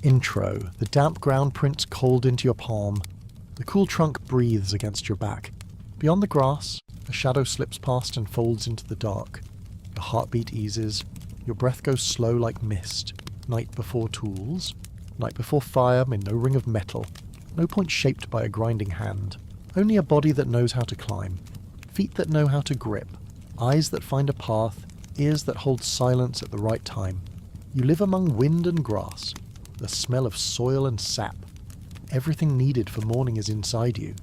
Intro. The damp ground prints cold into your palm. The cool trunk breathes against your back. Beyond the grass, a shadow slips past and folds into the dark. Your heartbeat eases. Your breath goes slow like mist. Night before tools. Night before fire in no ring of metal. No point shaped by a grinding hand. Only a body that knows how to climb. Feet that know how to grip. Eyes that find a path. Ears that hold silence at the right time. You live among wind and grass. The smell of soil and sap. Everything needed for morning is inside you.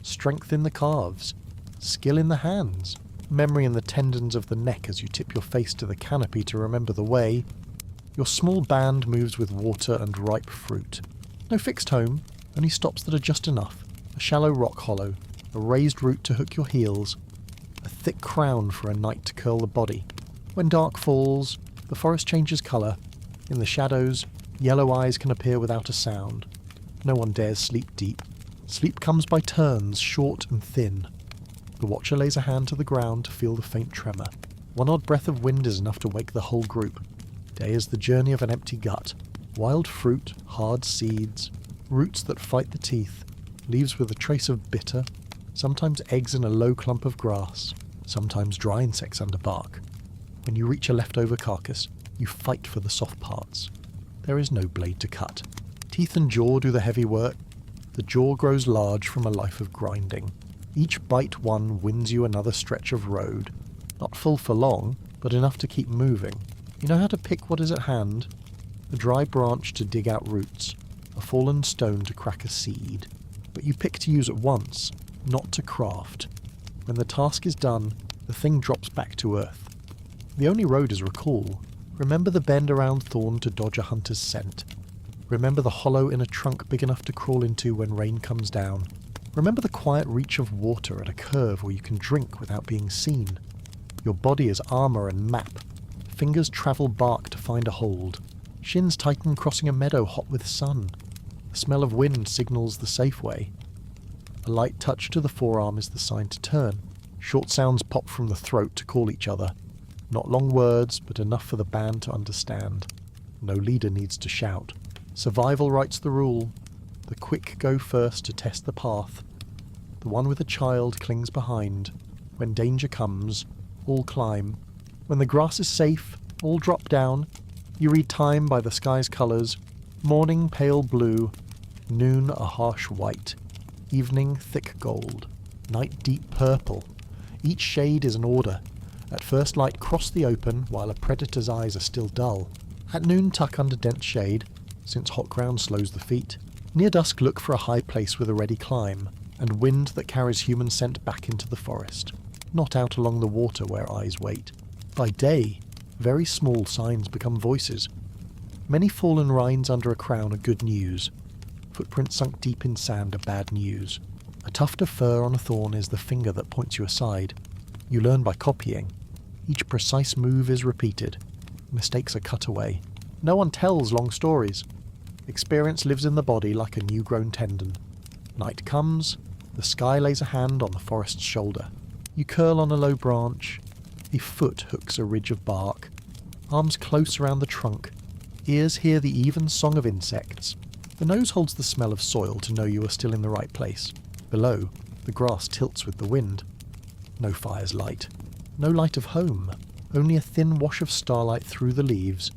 Strength in the calves. Skill in the hands. Memory in the tendons of the neck as you tip your face to the canopy to remember the way. Your small band moves with water and ripe fruit. No fixed home, only stops that are just enough. A shallow rock hollow. A raised root to hook your heels. A thick crown for a night to curl the body. When dark falls, the forest changes colour. In the shadows, yellow eyes can appear without a sound. No one dares sleep deep. Sleep comes by turns, short and thin. The watcher lays a hand to the ground to feel the faint tremor. One odd breath of wind is enough to wake the whole group. Day is the journey of an empty gut. Wild fruit, hard seeds, roots that fight the teeth, leaves with a trace of bitter, sometimes eggs in a low clump of grass, sometimes dry insects under bark. When you reach a leftover carcass, you fight for the soft parts. There is no blade to cut. Teeth and jaw do the heavy work. The jaw grows large from a life of grinding. Each bite one wins you another stretch of road. Not full for long, but enough to keep moving. You know how to pick what is at hand. A dry branch to dig out roots. A fallen stone to crack a seed. But you pick to use at once, not to craft. When the task is done, the thing drops back to earth. The only road is recall. Remember the bend around thorn to dodge a hunter's scent. Remember the hollow in a trunk big enough to crawl into when rain comes down. Remember the quiet reach of water at a curve where you can drink without being seen. Your body is armour and map. Fingers travel bark to find a hold. Shins tighten crossing a meadow hot with sun. The smell of wind signals the safe way. A light touch to the forearm is the sign to turn. Short sounds pop from the throat to call each other. Not long words, but enough for the band to understand. No leader needs to shout. Survival writes the rule. The quick go first to test the path. The one with a child clings behind. When danger comes, all climb. When the grass is safe, all drop down. You read time by the sky's colours. Morning pale blue. Noon a harsh white. Evening thick gold. Night deep purple. Each shade is an order. At first light cross the open while a predator's eyes are still dull. At noon tuck under dense shade, since hot ground slows the feet. Near dusk look for a high place with a ready climb, and wind that carries human scent back into the forest, not out along the water where eyes wait. By day, very small signs become voices. Many fallen rinds under a crown are good news. Footprints sunk deep in sand are bad news. A tuft of fur on a thorn is the finger that points you aside. You learn by copying. Each precise move is repeated. Mistakes are cut away. No one tells long stories. Experience lives in the body like a new-grown tendon. Night comes. The sky lays a hand on the forest's shoulder. You curl on a low branch. A foot hooks a ridge of bark. Arms close around the trunk. Ears hear the even song of insects. The nose holds the smell of soil to know you are still in the right place. Below, the grass tilts with the wind. No fire's light. No light of home, only a thin wash of starlight through the leaves.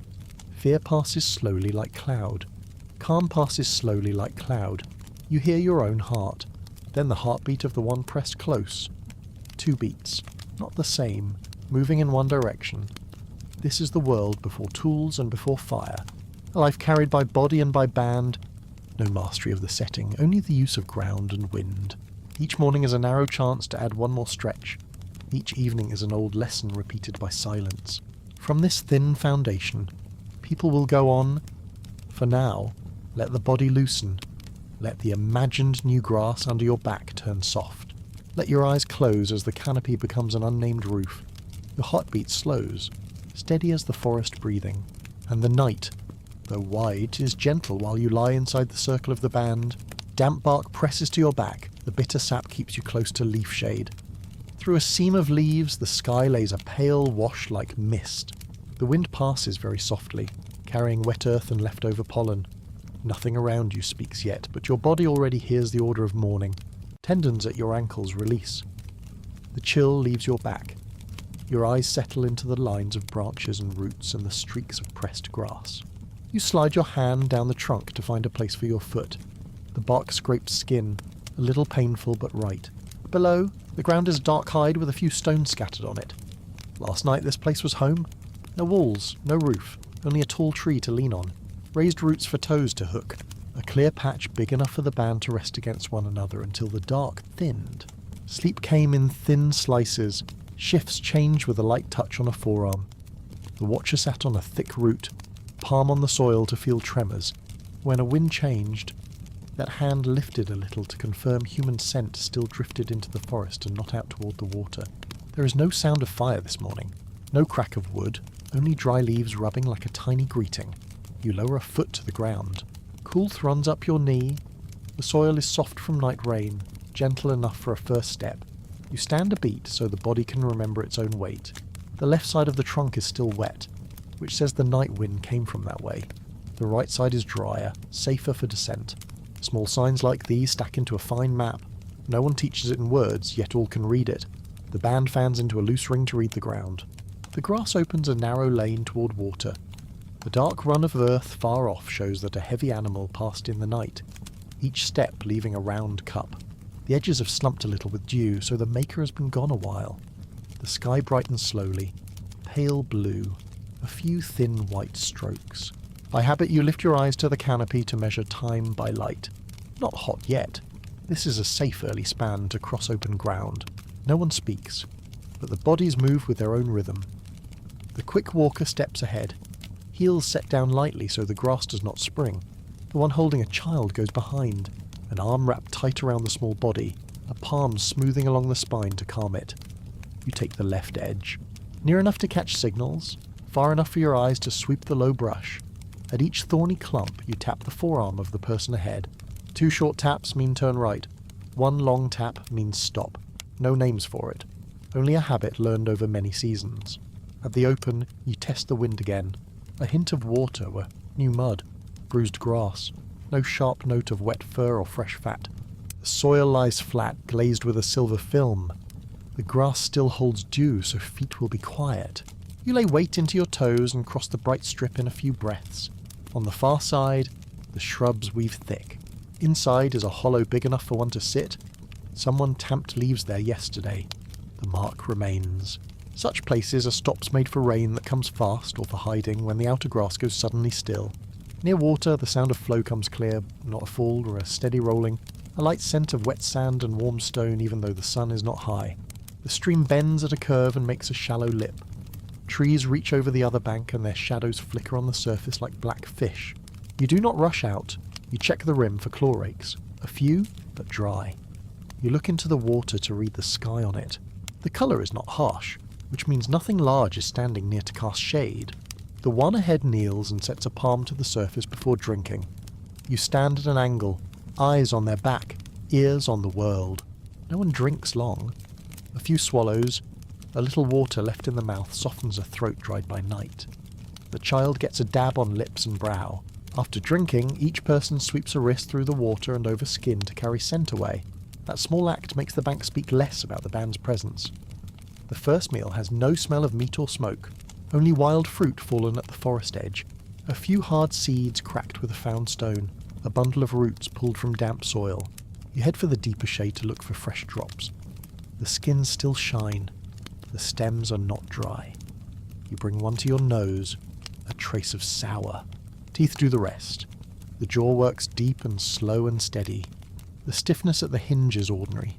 Fear passes slowly like cloud. Calm passes slowly like cloud. You hear your own heart, then the heartbeat of the one pressed close. 2 beats, not the same, moving in one direction. This is the world before tools and before fire. A life carried by body and by band. No mastery of the setting, only the use of ground and wind. Each morning is a narrow chance to add one more stretch. Each evening is an old lesson repeated by silence. From this thin foundation, people will go on. For now, let the body loosen. Let the imagined new grass under your back turn soft. Let your eyes close as the canopy becomes an unnamed roof. Your heartbeat slows, steady as the forest breathing. And the night, though wide, is gentle while you lie inside the circle of the band. Damp bark presses to your back. The bitter sap keeps you close to leaf shade. Through a seam of leaves, the sky lays a pale wash like mist. The wind passes very softly, carrying wet earth and leftover pollen. Nothing around you speaks yet, but your body already hears the order of morning. Tendons at your ankles release. The chill leaves your back. Your eyes settle into the lines of branches and roots and the streaks of pressed grass. You slide your hand down the trunk to find a place for your foot. The bark scrapes skin, a little painful but right. Below, the ground is dark-eyed with a few stones scattered on it. Last night this place was home. No walls, no roof, only a tall tree to lean on. Raised roots for toes to hook. A clear patch big enough for the band to rest against one another until the dark thinned. Sleep came in thin slices. Shifts changed with a light touch on a forearm. The watcher sat on a thick root, palm on the soil to feel tremors. When a wind changed, that hand lifted a little to confirm human scent still drifted into the forest and not out toward the water. There is no sound of fire this morning. No crack of wood, only dry leaves rubbing like a tiny greeting. You lower a foot to the ground. Coolth runs up your knee. The soil is soft from night rain, gentle enough for a first step. You stand a beat so the body can remember its own weight. The left side of the trunk is still wet, which says the night wind came from that way. The right side is drier, safer for descent. Small signs like these stack into a fine map. No one teaches it in words, yet all can read it. The band fans into a loose ring to read the ground. The grass opens a narrow lane toward water. The dark run of earth far off shows that a heavy animal passed in the night, each step leaving a round cup. The edges have slumped a little with dew, so the maker has been gone a while. The sky brightens slowly, pale blue, a few thin white strokes. By habit you lift your eyes to the canopy to measure time by light. Not hot yet. This is a safe early span to cross open ground. No one speaks, but the bodies move with their own rhythm. The quick walker steps ahead, heels set down lightly so the grass does not spring. The one holding a child goes behind, an arm wrapped tight around the small body, a palm smoothing along the spine to calm it. You take the left edge. Near enough to catch signals, far enough for your eyes to sweep the low brush. At each thorny clump, you tap the forearm of the person ahead. 2 short taps mean turn right. 1 long tap means stop. No names for it. Only a habit learned over many seasons. At the open, you test the wind again. A hint of water were new mud, bruised grass. No sharp note of wet fur or fresh fat. The soil lies flat, glazed with a silver film. The grass still holds dew, so feet will be quiet. You lay weight into your toes and cross the bright strip in a few breaths. On the far side, the shrubs weave thick. Inside is a hollow big enough for one to sit. Someone tamped leaves there yesterday. The mark remains. Such places are stops made for rain that comes fast or for hiding when the outer grass goes suddenly still. Near water, the sound of flow comes clear, not a fall or a steady rolling. A light scent of wet sand and warm stone even though the sun is not high. The stream bends at a curve and makes a shallow lip. Trees reach over the other bank and their shadows flicker on the surface like black fish. You do not rush out. You check the rim for claw rakes. A few, but dry. You look into the water to read the sky on it. The colour is not harsh, which means nothing large is standing near to cast shade. The one ahead kneels and sets a palm to the surface before drinking. You stand at an angle, eyes on their back, ears on the world. No one drinks long. A few swallows, a little water left in the mouth softens a throat dried by night. The child gets a dab on lips and brow. After drinking, each person sweeps a wrist through the water and over skin to carry scent away. That small act makes the bank speak less about the band's presence. The first meal has no smell of meat or smoke, only wild fruit fallen at the forest edge, a few hard seeds cracked with a found stone, a bundle of roots pulled from damp soil. You head for the deeper shade to look for fresh drops. The skins still shine. The stems are not dry. You bring one to your nose, a trace of sour. Teeth do the rest. The jaw works deep and slow and steady. The stiffness at the hinge is ordinary.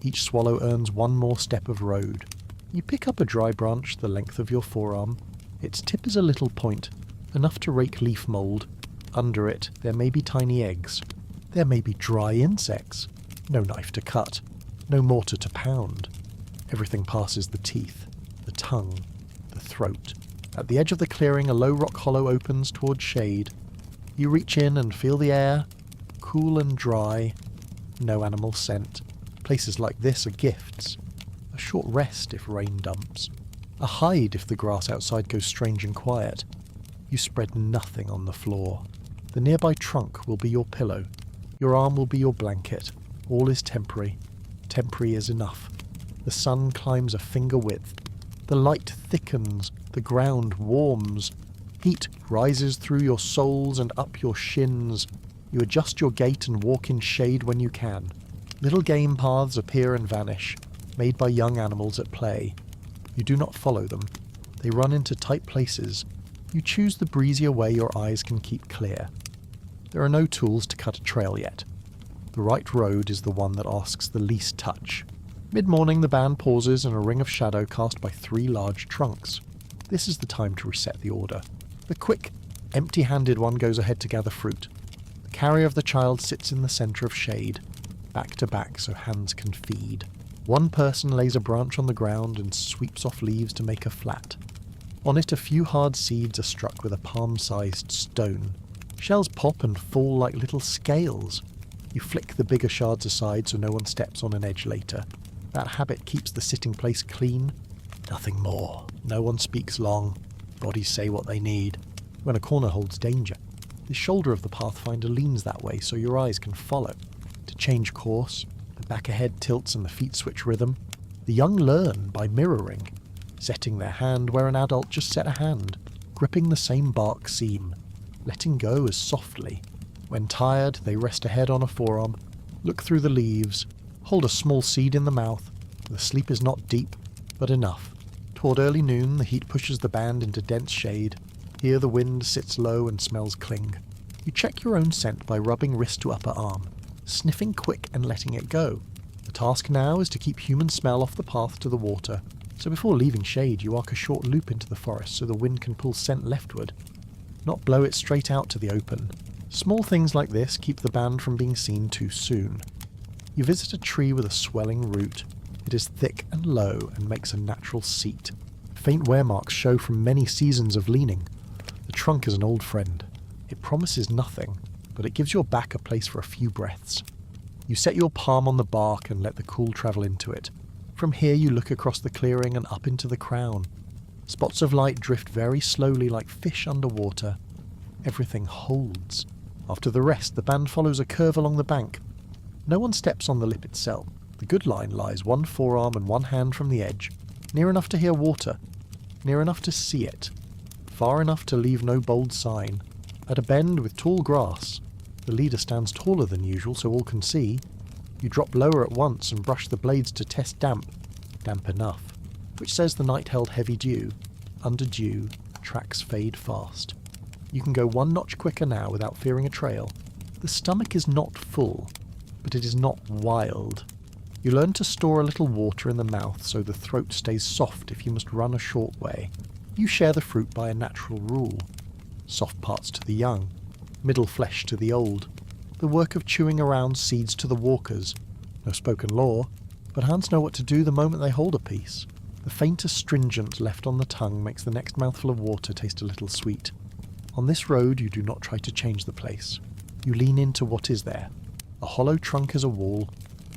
Each swallow earns one more step of road. You pick up a dry branch the length of your forearm. Its tip is a little point, enough to rake leaf mould. Under it, there may be tiny eggs. There may be dry insects. No knife to cut. No mortar to pound. Everything passes the teeth, the tongue, the throat. At the edge of the clearing, a low rock hollow opens toward shade. You reach in and feel the air, cool and dry. No animal scent. Places like this are gifts. A short rest if rain dumps. A hide if the grass outside goes strange and quiet. You spread nothing on the floor. The nearby trunk will be your pillow. Your arm will be your blanket. All is temporary. Temporary is enough. The sun climbs a finger width. The light thickens. The ground warms. Heat rises through your soles and up your shins. You adjust your gait and walk in shade when you can. Little game paths appear and vanish, made by young animals at play. You do not follow them. They run into tight places. You choose the breezier way your eyes can keep clear. There are no tools to cut a trail yet. The right road is the one that asks the least touch. Mid-morning the band pauses in a ring of shadow cast by 3 large trunks. This is the time to reset the order. The quick, empty-handed one goes ahead to gather fruit. The carrier of the child sits in the centre of shade, back to back so hands can feed. One person lays a branch on the ground and sweeps off leaves to make a flat. On it a few hard seeds are struck with a palm-sized stone. Shells pop and fall like little scales. You flick the bigger shards aside so no one steps on an edge later. That habit keeps the sitting place clean. Nothing more. No one speaks long. Bodies say what they need. When a corner holds danger, the shoulder of the pathfinder leans that way so your eyes can follow. To change course, the back ahead tilts and the feet switch rhythm. The young learn by mirroring, setting their hand where an adult just set a hand, gripping the same bark seam, letting go as softly. When tired, they rest a head on a forearm, look through the leaves, hold a small seed in the mouth. The sleep is not deep, but enough. Toward early noon, the heat pushes the band into dense shade. Here the wind sits low and smells cling. You check your own scent by rubbing wrist to upper arm, sniffing quick and letting it go. The task now is to keep human smell off the path to the water, so before leaving shade you arc a short loop into the forest so the wind can pull scent leftward, not blow it straight out to the open. Small things like this keep the band from being seen too soon. You visit a tree with a swelling root. It is thick and low and makes a natural seat. Faint wear marks show from many seasons of leaning. The trunk is an old friend. It promises nothing, but it gives your back a place for a few breaths. You set your palm on the bark and let the cool travel into it. From here you look across the clearing and up into the crown. Spots of light drift very slowly like fish underwater. Everything holds. After the rest, the band follows a curve along the bank. No one steps on the lip itself. The good line lies 1 forearm and 1 hand from the edge, near enough to hear water, near enough to see it, far enough to leave no bold sign. At a bend with tall grass, the leader stands taller than usual so all can see. You drop lower at once and brush the blades to test damp enough, which says the night held heavy dew. Under dew, tracks fade fast. You can go 1 notch quicker now without fearing a trail. The stomach is not full, but it is not wild. You learn to store a little water in the mouth so the throat stays soft if you must run a short way. You share the fruit by a natural rule. Soft parts to the young, middle flesh to the old. The work of chewing around seeds to the walkers. No spoken law, but hands know what to do the moment they hold a piece. The faint astringent left on the tongue makes the next mouthful of water taste a little sweet. On this road you do not try to change the place. You lean into what is there. A hollow trunk is a wall,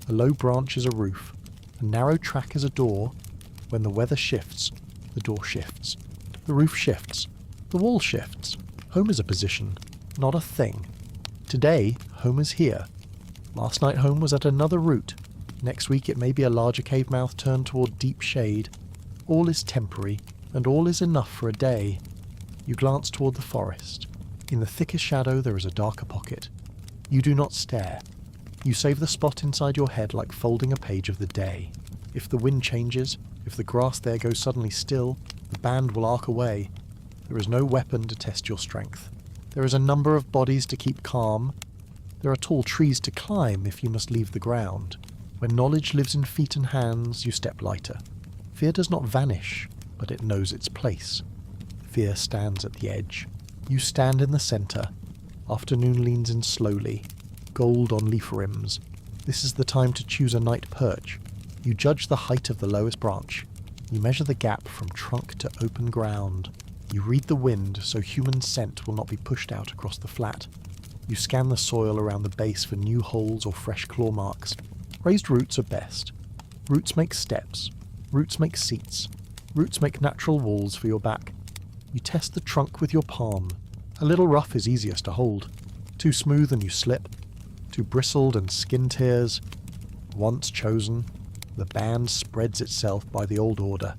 a low branch is a roof, a narrow track is a door. When the weather shifts, the door shifts. The roof shifts. The wall shifts. Home is a position, not a thing. Today, home is here. Last night home was at another root. Next week it may be a larger cave mouth turned toward deep shade. All is temporary, and all is enough for a day. You glance toward the forest. In the thickest shadow there is a darker pocket. You do not stare. You save the spot inside your head like folding a page of the day. If the wind changes, if the grass there goes suddenly still, the band will arc away. There is no weapon to test your strength. There is a number of bodies to keep calm. There are tall trees to climb if you must leave the ground. When knowledge lives in feet and hands, you step lighter. Fear does not vanish, but it knows its place. Fear stands at the edge. You stand in the centre. Afternoon leans in slowly. Gold on leaf rims. This is the time to choose a night perch. You judge the height of the lowest branch. You measure the gap from trunk to open ground. You read the wind so human scent will not be pushed out across the flat. You scan the soil around the base for new holes or fresh claw marks. Raised roots are best. Roots make steps. Roots make seats. Roots make natural walls for your back. You test the trunk with your palm. A little rough is easiest to hold. Too smooth and you slip. Too bristled and skin tears. Once chosen, the band spreads itself by the old order.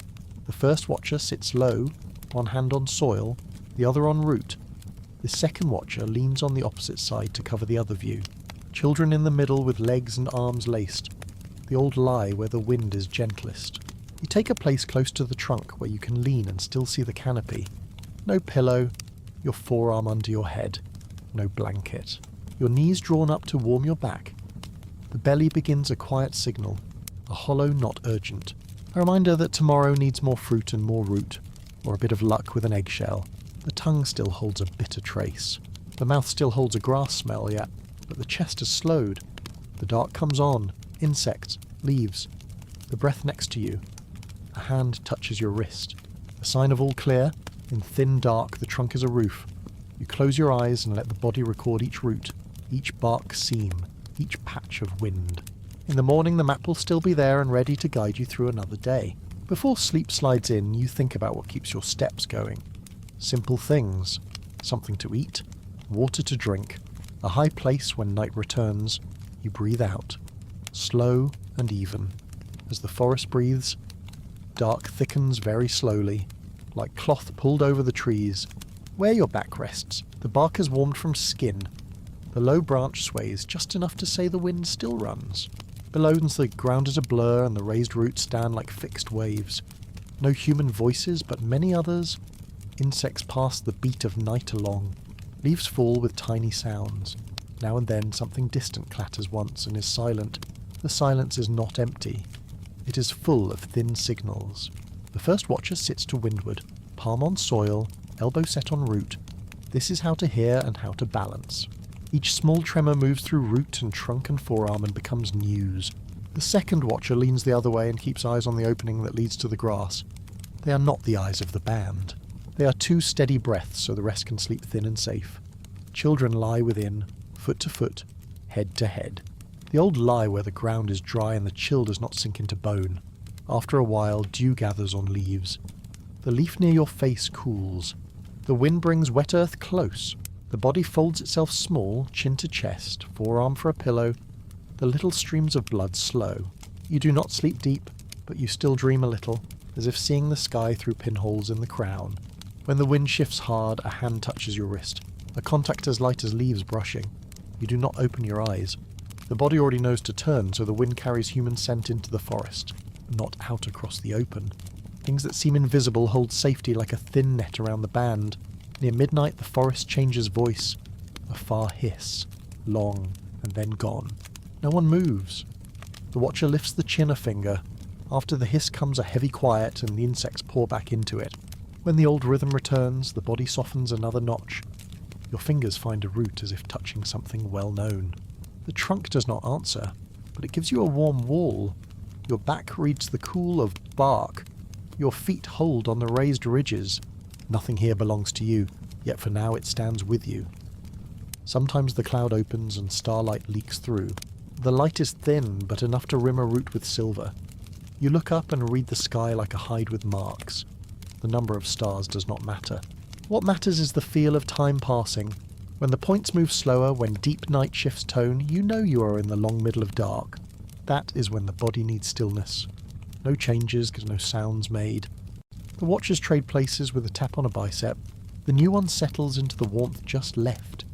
The first watcher sits low, one hand on soil, the other on root. The second watcher leans on the opposite side to cover the other view. Children in the middle with legs and arms laced. The old lie where the wind is gentlest. You take a place close to the trunk where you can lean and still see the canopy. No pillow, your forearm under your head. No blanket. Your knees drawn up to warm your back. The belly begins a quiet signal, a hollow not urgent. A reminder that tomorrow needs more fruit and more root, or a bit of luck with an eggshell. The tongue still holds a bitter trace. The mouth still holds a grass smell, yet, but the chest has slowed. The dark comes on, insects, leaves. The breath next to you. A hand touches your wrist. A sign of all clear. In thin dark, the trunk is a roof. You close your eyes and let the body record each root, each bark seam, each patch of wind. In the morning, the map will still be there and ready to guide you through another day. Before sleep slides in, you think about what keeps your steps going. Simple things. Something to eat, water to drink, a high place when night returns. You breathe out, slow and even. As the forest breathes, dark thickens very slowly, like cloth pulled over the trees. Where your back rests, the bark is warmed from skin. The low branch sways just enough to say the wind still runs. Below the ground is a blur and the raised roots stand like fixed waves. No human voices, but many others. Insects pass the beat of night along. Leaves fall with tiny sounds. Now and then something distant clatters once and is silent. The silence is not empty. It is full of thin signals. The first watcher sits to windward, palm on soil, elbow set on root. This is how to hear and how to balance. Each small tremor moves through root and trunk and forearm and becomes news. The second watcher leans the other way and keeps eyes on the opening that leads to the grass. They are not the eyes of the band. They are two steady breaths so the rest can sleep thin and safe. Children lie within, foot to foot, head to head. The old lie where the ground is dry and the chill does not sink into bone. After a while, dew gathers on leaves. The leaf near your face cools. The wind brings wet earth close. The body folds itself small, chin to chest, forearm for a pillow. The little streams of blood slow. You do not sleep deep, but you still dream a little, as if seeing the sky through pinholes in the crown. When the wind shifts hard, a hand touches your wrist, a contact as light as leaves brushing. You do not open your eyes. The body already knows to turn, so the wind carries human scent into the forest, not out across the open. Things that seem invisible hold safety like a thin net around the band. Near midnight, the forest changes voice. A far hiss, long, and then gone. No one moves. The watcher lifts the chin a finger. After the hiss comes a heavy quiet, and the insects pour back into it. When the old rhythm returns, the body softens another notch. Your fingers find a root as if touching something well known. The trunk does not answer, but it gives you a warm wall. Your back reads the cool of bark. Your feet hold on the raised ridges. Nothing here belongs to you, yet for now it stands with you. Sometimes the cloud opens and starlight leaks through. The light is thin, but enough to rim a root with silver. You look up and read the sky like a hide with marks. The number of stars does not matter. What matters is the feel of time passing. When the points move slower, when deep night shifts tone, you know you are in the long middle of dark. That is when the body needs stillness. No changes, no sounds made. The watchers trade places with a tap on a bicep. The new one settles into the warmth just left.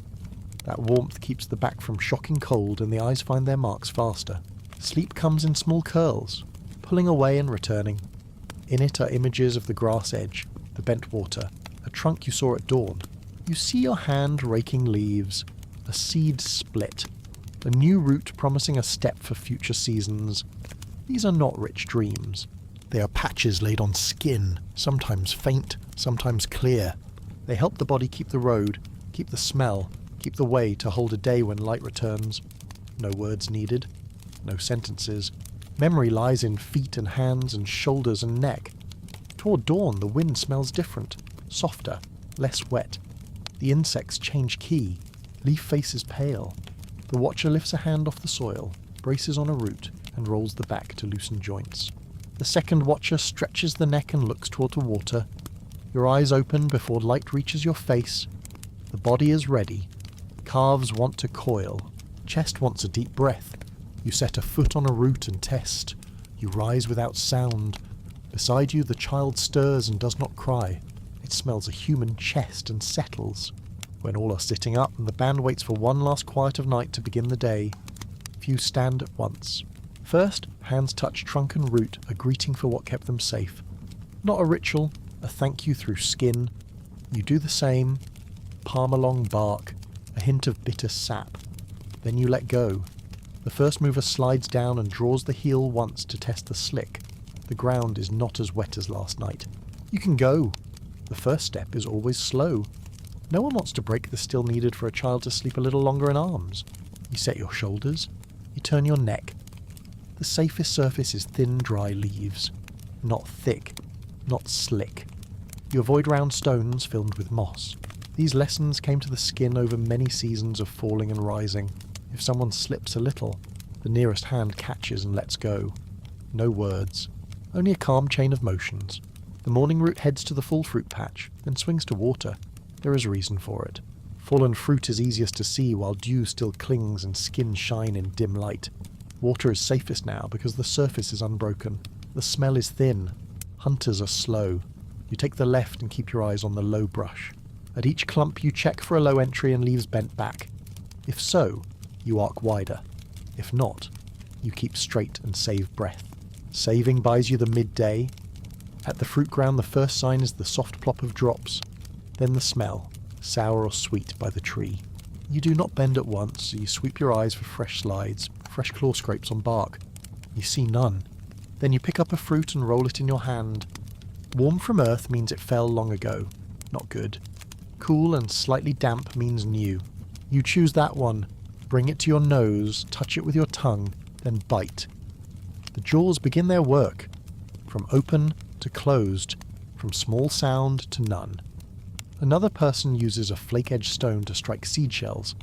That warmth keeps the back from shocking cold and the eyes find their marks faster. Sleep comes in small curls, pulling away and returning. In it are images of the grass edge, the bent water, a trunk you saw at dawn. You see your hand raking leaves, a seed split, a new root promising a step for future seasons. These are not rich dreams. They are patches laid on skin, sometimes faint, sometimes clear. They help the body keep the road, keep the smell, keep the way to hold a day when light returns. No words needed, no sentences. Memory lies in feet and hands and shoulders and neck. Toward dawn, the wind smells different, softer, less wet. The insects change key. Leaf face is pale. The watcher lifts a hand off the soil, braces on a root, and rolls the back to loosen joints. The second watcher stretches the neck and looks toward the water. Your eyes open before light reaches your face. The body is ready. Calves want to coil. Chest wants a deep breath. You set a foot on a root and test. You rise without sound. Beside you the child stirs and does not cry. It smells a human chest and settles. When all are sitting up and the band waits for one last quiet of night to begin the day, few stand at once. First, hands touch trunk and root, a greeting for what kept them safe. Not a ritual, a thank you through skin. You do the same, palm along bark, a hint of bitter sap. Then you let go. The first mover slides down and draws the heel once to test the slick. The ground is not as wet as last night. You can go. The first step is always slow. No one wants to break the still needed for a child to sleep a little longer in arms. You set your shoulders. You turn your neck. The safest surface is thin, dry leaves. Not thick. Not slick. You avoid round stones filled with moss. These lessons came to the skin over many seasons of falling and rising. If someone slips a little, the nearest hand catches and lets go. No words. Only a calm chain of motions. The morning root heads to the full fruit patch, then swings to water. There is a reason for it. Fallen fruit is easiest to see while dew still clings and skin shine in dim light. Water is safest now because the surface is unbroken. The smell is thin. Hunters are slow. You take the left and keep your eyes on the low brush. At each clump you check for a low entry and leaves bent back. If so, you arc wider. If not, you keep straight and save breath. Saving buys you the midday. At the fruit ground the first sign is the soft plop of drops. Then the smell, sour or sweet by the tree. You do not bend at once, so you sweep your eyes for fresh slides, fresh claw scrapes on bark. You see none. Then you pick up a fruit and roll it in your hand. Warm from earth means it fell long ago. Not good. Cool and slightly damp means new. You choose that one, bring it to your nose, touch it with your tongue, then bite. The jaws begin their work, from open to closed, from small sound to none. Another person uses a flake-edged stone to strike seed shells.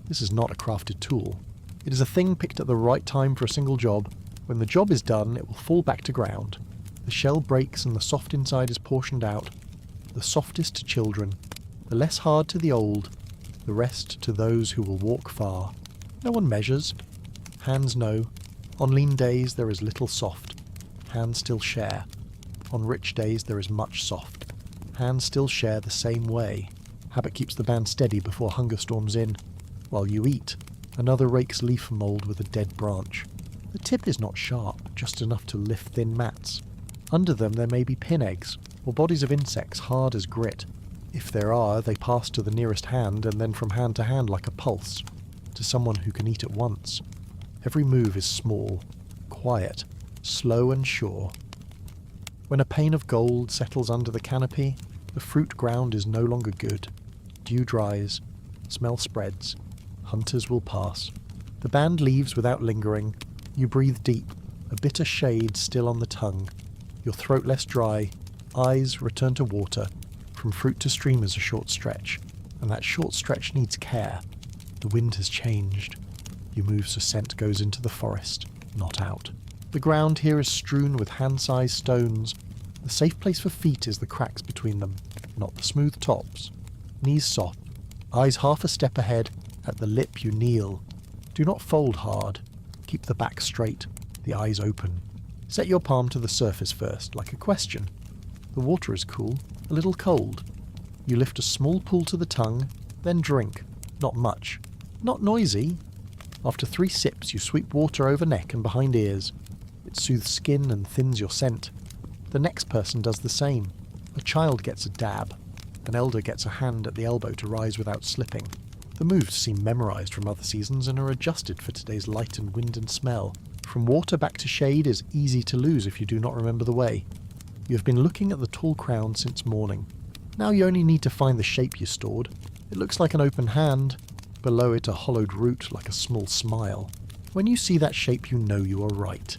This is not a crafted tool. It is a thing picked at the right time for a single job. When the job is done, it will fall back to ground. The shell breaks and the soft inside is portioned out. The softest to children, the less hard to the old, the rest to those who will walk far. No one measures. Hands know. On lean days there is little soft. Hands still share. On rich days there is much soft. Hands still share the same way. Habit keeps the band steady before hunger storms in. While you eat, another rakes leaf mould with a dead branch. The tip is not sharp, just enough to lift thin mats. Under them there may be pin eggs, or bodies of insects hard as grit. If there are, they pass to the nearest hand and then from hand to hand like a pulse, to someone who can eat at once. Every move is small, quiet, slow and sure. When a pane of gold settles under the canopy, the fruit ground is no longer good. Dew dries, smell spreads, hunters will pass. The band leaves without lingering. You breathe deep, a bitter shade still on the tongue. Your throat less dry, eyes return to water. From fruit to stream is a short stretch, and that short stretch needs care. The wind has changed. You move so scent goes into the forest, not out. The ground here is strewn with hand-sized stones. The safe place for feet is the cracks between them, not the smooth tops. Knees soft, eyes half a step ahead. At the lip you kneel. Do not fold hard. Keep the back straight, the eyes open. Set your palm to the surface first, like a question. The water is cool, a little cold. You lift a small pool to the tongue, then drink. Not much. Not noisy. After 3 sips you sweep water over neck and behind ears. It soothes skin and thins your scent. The next person does the same. A child gets a dab. An elder gets a hand at the elbow to rise without slipping. The moves seem memorised from other seasons and are adjusted for today's light and wind and smell. From water back to shade is easy to lose if you do not remember the way. You have been looking at the tall crown since morning. Now you only need to find the shape you stored. It looks like an open hand. Below it a hollowed root like a small smile. When you see that shape you know you are right.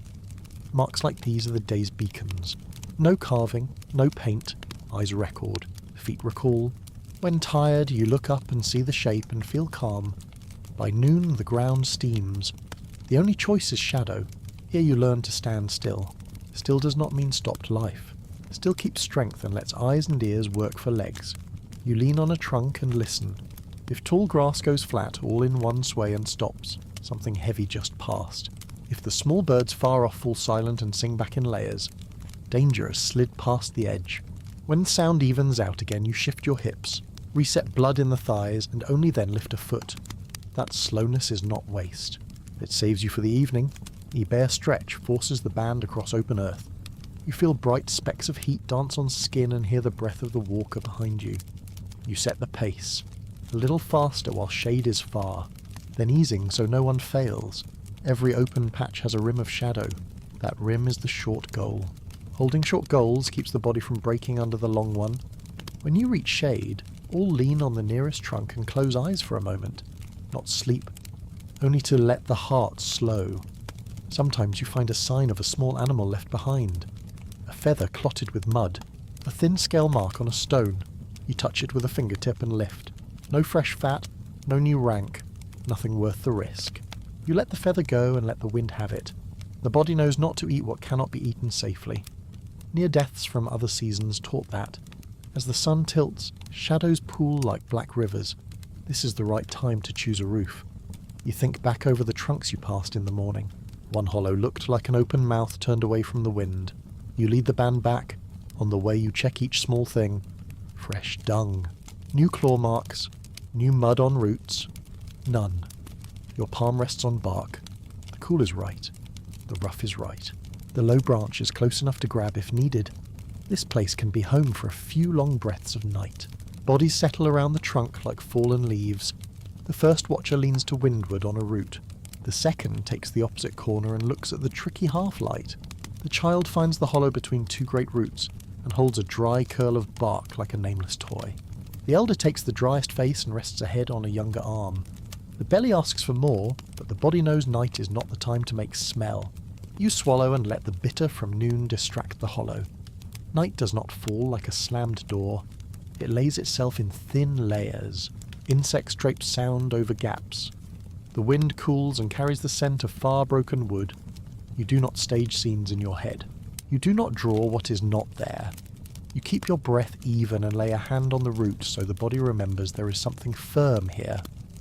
Marks like these are the day's beacons. No carving, no paint, eyes record, feet recall. When tired, you look up and see the shape and feel calm. By noon, the ground steams. The only choice is shadow. Here you learn to stand still. Still does not mean stopped life. Still keeps strength and lets eyes and ears work for legs. You lean on a trunk and listen. If tall grass goes flat, all in one sway and stops, something heavy just passed. If the small birds far off fall silent and sing back in layers, danger has slid past the edge. When sound evens out again, you shift your hips, reset blood in the thighs, and only then lift a foot. That slowness is not waste. It saves you for the evening. A bare stretch forces the band across open earth. You feel bright specks of heat dance on skin and hear the breath of the walker behind you. You set the pace, a little faster while shade is far, then easing so no one fails. Every open patch has a rim of shadow. That rim is the short goal. Holding short goals keeps the body from breaking under the long one. When you reach shade, all lean on the nearest trunk and close eyes for a moment. Not sleep, only to let the heart slow. Sometimes you find a sign of a small animal left behind. A feather clotted with mud, a thin scale mark on a stone. You touch it with a fingertip and lift. No fresh fat, no new rank, nothing worth the risk. You let the feather go and let the wind have it. The body knows not to eat what cannot be eaten safely. Near deaths from other seasons taught that. As the sun tilts, shadows pool like black rivers. This is the right time to choose a roof. You think back over the trunks you passed in the morning. One hollow looked like an open mouth turned away from the wind. You lead the band back. On the way you check each small thing. Fresh dung. New claw marks. New mud on roots. None. Your palm rests on bark. The cool is right. The rough is right. The low branch is close enough to grab if needed. This place can be home for a few long breaths of night. Bodies settle around the trunk like fallen leaves. The first watcher leans to windward on a root. The second takes the opposite corner and looks at the tricky half-light. The child finds the hollow between two great roots and holds a dry curl of bark like a nameless toy. The elder takes the driest face and rests a head on a younger arm. The belly asks for more, but the body knows night is not the time to make smell. You swallow and let the bitter from noon distract the hollow. Night does not fall like a slammed door. It lays itself in thin layers. Insects drape sound over gaps. The wind cools and carries the scent of far broken wood. You do not stage scenes in your head. You do not draw what is not there. You keep your breath even and lay a hand on the root so the body remembers there is something firm here.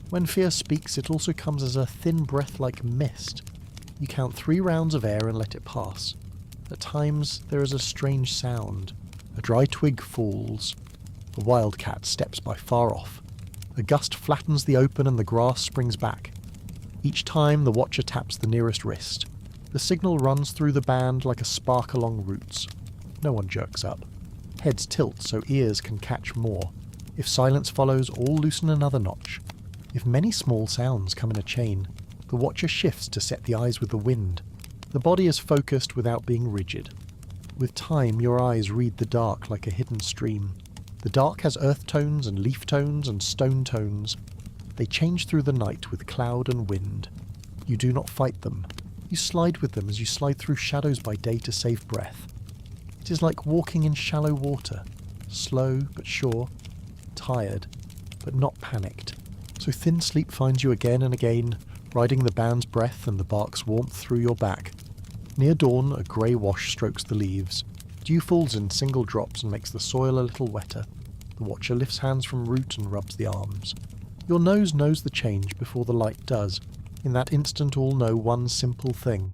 When fear speaks, it also comes as a thin breath like mist. You count 3 rounds of air and let it pass. At times there is a strange sound. A dry twig falls. A wildcat steps by far off. A gust flattens the open and the grass springs back. Each time the watcher taps the nearest wrist. The signal runs through the band like a spark along roots. No one jerks up. Heads tilt so ears can catch more. If silence follows, all loosen another notch. If many small sounds come in a chain, the watcher shifts to set the eyes with the wind. The body is focused without being rigid. With time, your eyes read the dark like a hidden stream. The dark has earth tones and leaf tones and stone tones. They change through the night with cloud and wind. You do not fight them. You slide with them as you slide through shadows by day to save breath. It is like walking in shallow water, slow but sure, tired but not panicked. So thin sleep finds you again and again, riding the band's breath and the bark's warmth through your back. Near dawn, a grey wash strokes the leaves. Dew falls in single drops and makes the soil a little wetter. The watcher lifts hands from root and rubs the arms. Your nose knows the change before the light does. In that instant all know one simple thing.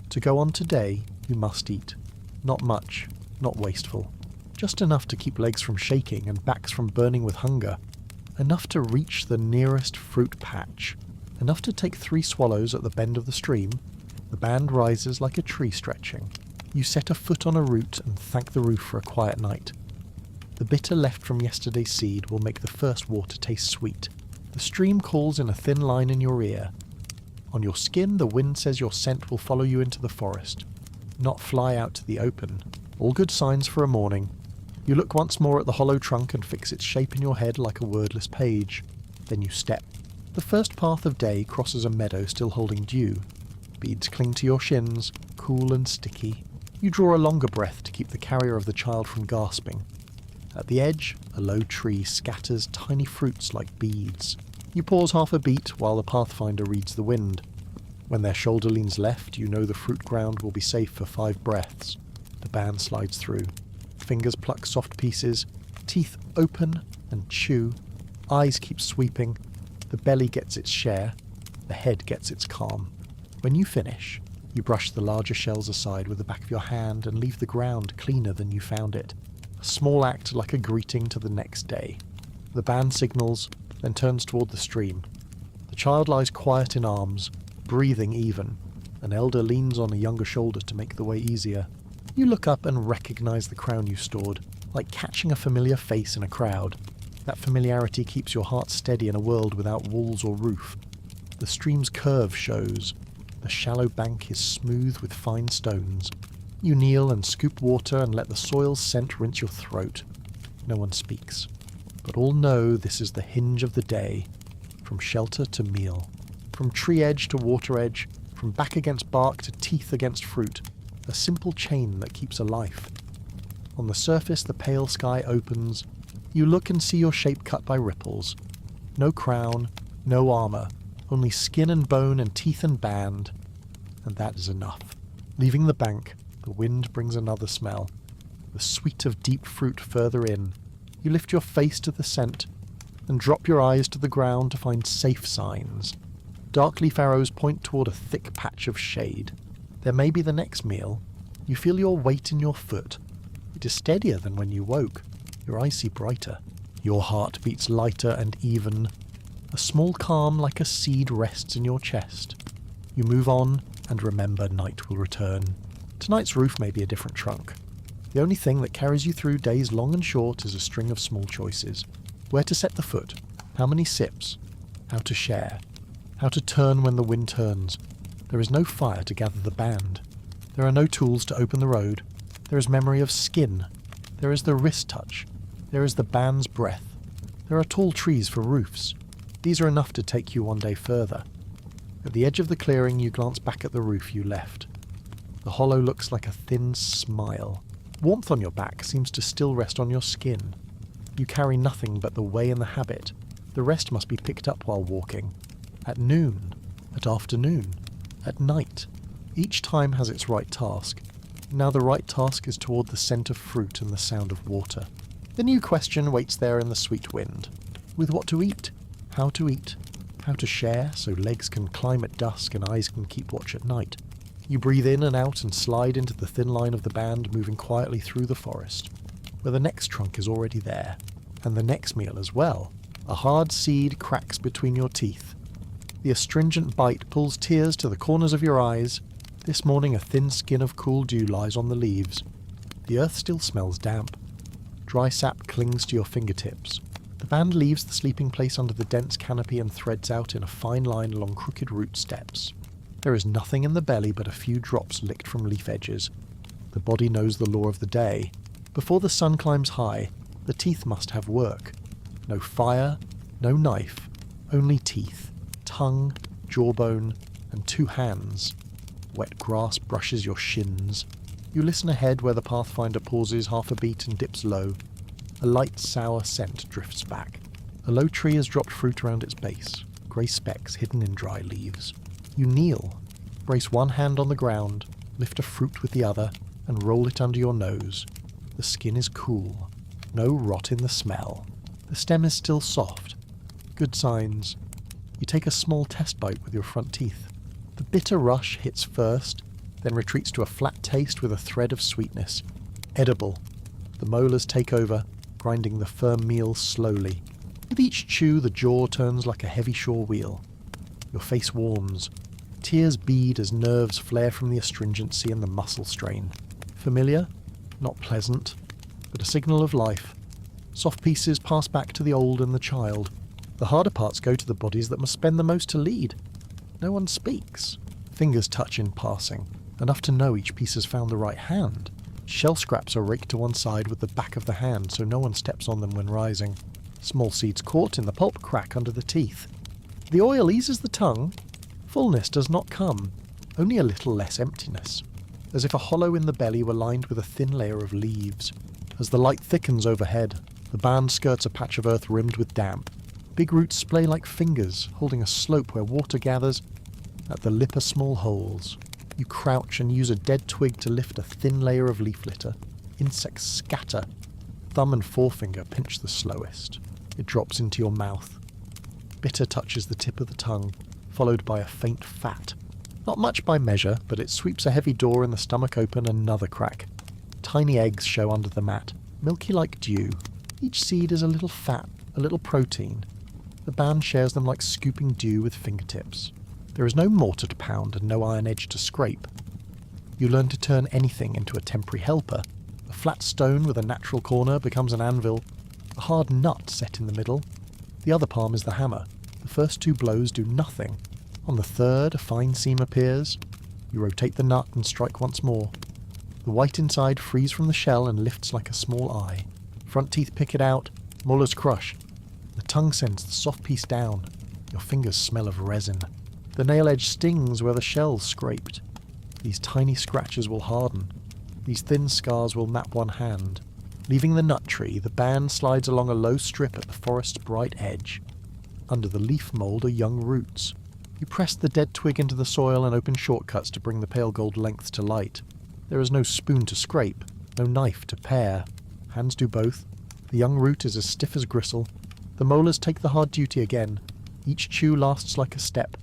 To go on today, you must eat. Not much, not wasteful. Just enough to keep legs from shaking and backs from burning with hunger. Enough to reach the nearest fruit patch. Enough to take 3 swallows at the bend of the stream. The band rises like a tree stretching. You set a foot on a root and thank the roof for a quiet night. The bitter left from yesterday's seed will make the first water taste sweet. The stream calls in a thin line in your ear. On your skin, the wind says your scent will follow you into the forest, not fly out to the open. All good signs for a morning. You look once more at the hollow trunk and fix its shape in your head like a wordless page. Then you step. The first path of day crosses a meadow still holding dew. Beads cling to your shins, cool and sticky. You draw a longer breath to keep the carrier of the child from gasping. At the edge, a low tree scatters tiny fruits like beads. You pause half a beat while the pathfinder reads the wind. When their shoulder leans left, you know the fruit ground will be safe for 5 breaths. The band slides through. Fingers pluck soft pieces, teeth open and chew. Eyes keep sweeping, the belly gets its share, the head gets its calm. When you finish, you brush the larger shells aside with the back of your hand and leave the ground cleaner than you found it. A small act like a greeting to the next day. The band signals, then turns toward the stream. The child lies quiet in arms, breathing even. An elder leans on a younger shoulder to make the way easier. You look up and recognize the crown you stored, like catching a familiar face in a crowd. That familiarity keeps your heart steady in a world without walls or roof. The stream's curve shows. The shallow bank is smooth with fine stones. You kneel and scoop water and let the soil's scent rinse your throat. No one speaks, but all know this is the hinge of the day, from shelter to meal, from tree edge to water edge, from back against bark to teeth against fruit, a simple chain that keeps a life. On the surface the pale sky opens. You look and see your shape cut by ripples. No crown, no armour, only skin and bone and teeth and band, and that is enough. Leaving the bank, the wind brings another smell, the sweet of deep fruit further in. You lift your face to the scent, and drop your eyes to the ground to find safe signs. Dark leaf arrows point toward a thick patch of shade. There may be the next meal. You feel your weight in your foot. It is steadier than when you woke. Your eyes see brighter. Your heart beats lighter and even. A small calm like a seed rests in your chest. You move on and remember night will return. Tonight's roof may be a different trunk. The only thing that carries you through days long and short is a string of small choices. Where to set the foot, how many sips, how to share, how to turn when the wind turns. There is no fire to gather the band. There are no tools to open the road. There is memory of skin. There is the wrist touch. There is the band's breath. There are tall trees for roofs. These are enough to take you one day further. At the edge of the clearing you glance back at the roof you left. The hollow looks like a thin smile. Warmth on your back seems to still rest on your skin. You carry nothing but the way and the habit. The rest must be picked up while walking. At noon, at afternoon, at night. Each time has its right task. Now the right task is toward the scent of fruit and the sound of water. The new question waits there in the sweet wind. With what to eat? How to eat? How to share so legs can climb at dusk and eyes can keep watch at night? You breathe in and out and slide into the thin line of the band moving quietly through the forest, where the next trunk is already there, and the next meal as well. A hard seed cracks between your teeth. The astringent bite pulls tears to the corners of your eyes. This morning a thin skin of cool dew lies on the leaves. The earth still smells damp. Dry sap clings to your fingertips. The band leaves the sleeping place under the dense canopy and threads out in a fine line along crooked root steps. There is nothing in the belly but a few drops licked from leaf edges. The body knows the law of the day. Before the sun climbs high, the teeth must have work. No fire, no knife, only teeth, tongue, jawbone, and 2 hands. Wet grass brushes your shins. You listen ahead where the pathfinder pauses half a beat and dips low. A light sour scent drifts back. A low tree has dropped fruit around its base, grey specks hidden in dry leaves. You kneel, brace one hand on the ground, lift a fruit with the other, and roll it under your nose. The skin is cool. No rot in the smell. The stem is still soft. Good signs. You take a small test bite with your front teeth. The bitter rush hits first, then retreats to a flat taste with a thread of sweetness. Edible. The molars take over, grinding the firm meal slowly. With each chew, the jaw turns like a heavy shore wheel. Your face warms. Tears bead as nerves flare from the astringency and the muscle strain. Familiar? Not pleasant, but a signal of life. Soft pieces pass back to the old and the child. The harder parts go to the bodies that must spend the most to lead. No one speaks. Fingers touch in passing, enough to know each piece has found the right hand. Shell scraps are raked to one side with the back of the hand so no one steps on them when rising. Small seeds caught in the pulp crack under the teeth. The oil eases the tongue. Fullness does not come, only a little less emptiness, as if a hollow in the belly were lined with a thin layer of leaves. As the light thickens overhead, the band skirts a patch of earth rimmed with damp. Big roots splay like fingers, holding a slope where water gathers. At the lip are small holes. You crouch and use a dead twig to lift a thin layer of leaf litter. Insects scatter. Thumb and forefinger pinch the slowest. It drops into your mouth. Bitter touches the tip of the tongue, followed by a faint fat. Not much by measure, but it sweeps a heavy door in the stomach open, another crack. Tiny eggs show under the mat, milky like dew. Each seed is a little fat, a little protein. The band shares them like scooping dew with fingertips. There is no mortar to pound and no iron edge to scrape. You learn to turn anything into a temporary helper. A flat stone with a natural corner becomes an anvil. A hard nut set in the middle. The other palm is the hammer. The first 2 blows do nothing. On the third, a fine seam appears. You rotate the nut and strike once more. The white inside frees from the shell and lifts like a small eye. Front teeth pick it out. Molars crush. The tongue sends the soft piece down. Your fingers smell of resin. The nail edge stings where the shell's scraped. These tiny scratches will harden. These thin scars will map one hand. Leaving the nut tree, the band slides along a low strip at the forest's bright edge. Under the leaf mould are young roots. You press the dead twig into the soil and open shortcuts to bring the pale gold length to light. There is no spoon to scrape, no knife to pare. Hands do both. The young root is as stiff as gristle. The molars take the hard duty again. Each chew lasts like a step.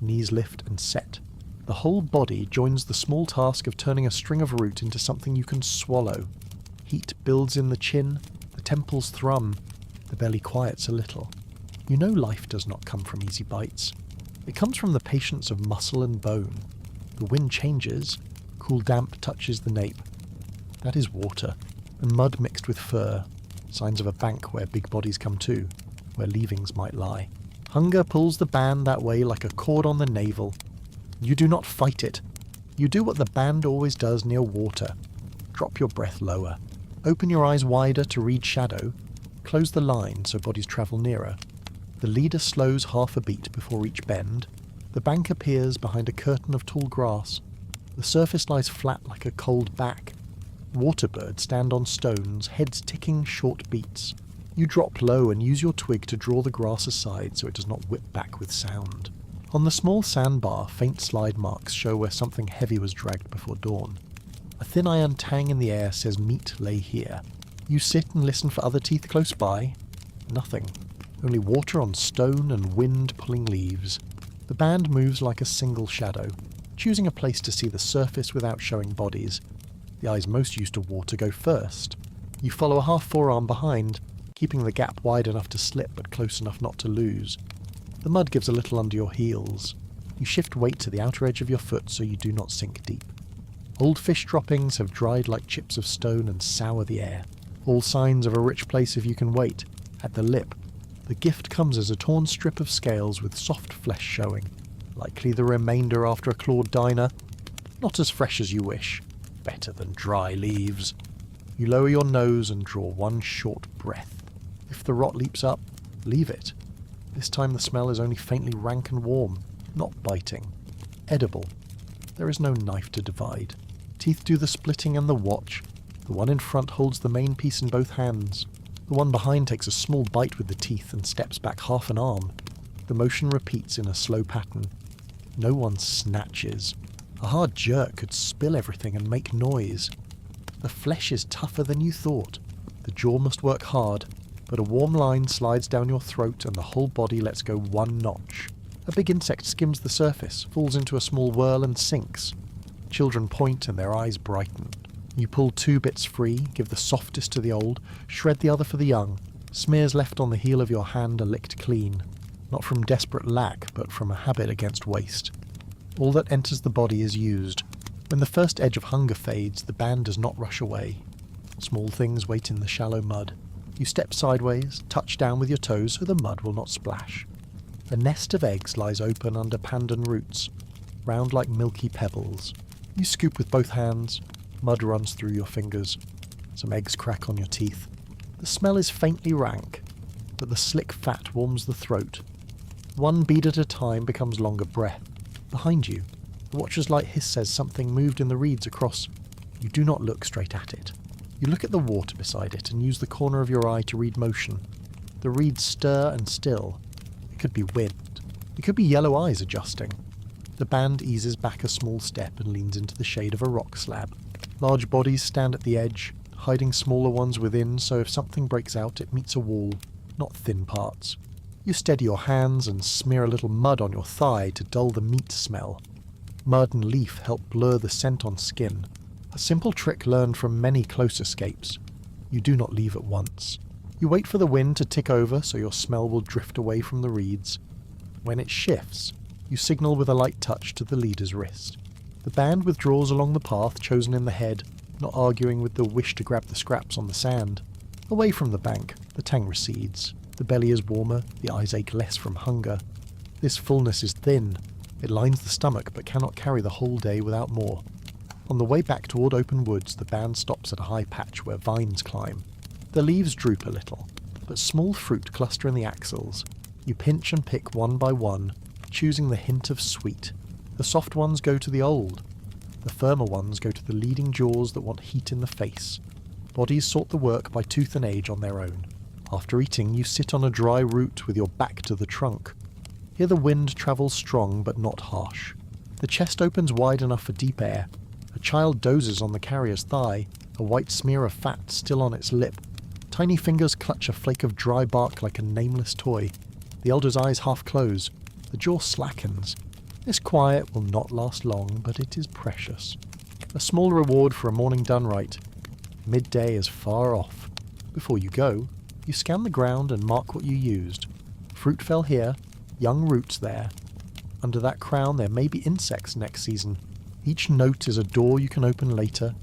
Knees lift and set. The whole body joins the small task of turning a string of root into something you can swallow. Heat builds in the chin, the temples thrum, the belly quiets a little. You know life does not come from easy bites. It comes from the patience of muscle and bone. The wind changes, cool damp touches the nape. That is water, and mud mixed with fur, signs of a bank where big bodies come to, where leavings might lie. Hunger pulls the band that way like a cord on the navel. You do not fight it. You do what the band always does near water. Drop your breath lower. Open your eyes wider to read shadow. Close the line so bodies travel nearer. The leader slows half a beat before each bend. The bank appears behind a curtain of tall grass. The surface lies flat like a cold back. Waterbirds stand on stones, heads ticking short beats. You drop low and use your twig to draw the grass aside so it does not whip back with sound. On the small sandbar, faint slide marks show where something heavy was dragged before dawn. A thin iron tang in the air says meat lay here. You sit and listen for other teeth close by. Nothing. Only water on stone and wind pulling leaves. The band moves like a single shadow, choosing a place to see the surface without showing bodies. The eyes most used to water go first. You follow a half forearm behind, keeping the gap wide enough to slip but close enough not to lose. The mud gives a little under your heels. You shift weight to the outer edge of your foot so you do not sink deep. Old fish droppings have dried like chips of stone and sour the air. All signs of a rich place if you can wait. At the lip, the gift comes as a torn strip of scales with soft flesh showing. Likely the remainder after a clawed diner. Not as fresh as you wish. Better than dry leaves. You lower your nose and draw one short breath. If the rot leaps up, leave it. This time the smell is only faintly rank and warm, not biting. Edible. There is no knife to divide. Teeth do the splitting and the watch. The one in front holds the main piece in both hands. The one behind takes a small bite with the teeth and steps back half an arm. The motion repeats in a slow pattern. No one snatches. A hard jerk could spill everything and make noise. The flesh is tougher than you thought. The jaw must work hard, but a warm line slides down your throat and the whole body lets go one notch. A big insect skims the surface, falls into a small whirl and sinks. Children point and their eyes brighten. You pull 2 bits free, give the softest to the old, shred the other for the young. Smears left on the heel of your hand are licked clean. Not from desperate lack, but from a habit against waste. All that enters the body is used. When the first edge of hunger fades, the band does not rush away. Small things wait in the shallow mud. You step sideways, touch down with your toes so the mud will not splash. A nest of eggs lies open under pandan roots, round like milky pebbles. You scoop with both hands. Mud runs through your fingers. Some eggs crack on your teeth. The smell is faintly rank, but the slick fat warms the throat. One bead at a time becomes longer breath. Behind you, the watcher's light hiss says something moved in the reeds across. You do not look straight at it. You look at the water beside it and use the corner of your eye to read motion. The reeds stir and still. It could be wind. It could be yellow eyes adjusting. The band eases back a small step and leans into the shade of a rock slab. Large bodies stand at the edge, hiding smaller ones within so if something breaks out it meets a wall. not thin parts. You steady your hands and smear a little mud on your thigh to dull the meat smell. Mud and leaf help blur the scent on skin, a simple trick learned from many close escapes. You do not leave at once. You wait for the wind to tick over so your smell will drift away from the reeds. When it shifts, you signal with a light touch to the leader's wrist. The band withdraws along the path chosen in the head, not arguing with the wish to grab the scraps on the sand. Away from the bank, the tang recedes. The belly is warmer, the eyes ache less from hunger. This fullness is thin. It lines the stomach but cannot carry the whole day without more. On the way back toward open woods, the band stops at a high patch where vines climb. The leaves droop a little, but small fruit cluster in the axils. You pinch and pick one by one, choosing the hint of sweet. The soft ones go to the old. The firmer ones go to the leading jaws that want heat in the face. Bodies sort the work by tooth and age on their own. After eating, you sit on a dry root with your back to the trunk. Here the wind travels strong but not harsh. The chest opens wide enough for deep air. A child dozes on the carrier's thigh, a white smear of fat still on its lip. Tiny fingers clutch a flake of dry bark like a nameless toy. The elder's eyes half close. The jaw slackens. This quiet will not last long, but it is precious. A small reward for a morning done right. Midday is far off. Before you go, you scan the ground and mark what you used. Fruit fell here, young roots there. Under that crown there may be insects next season. Each note is a door you can open later.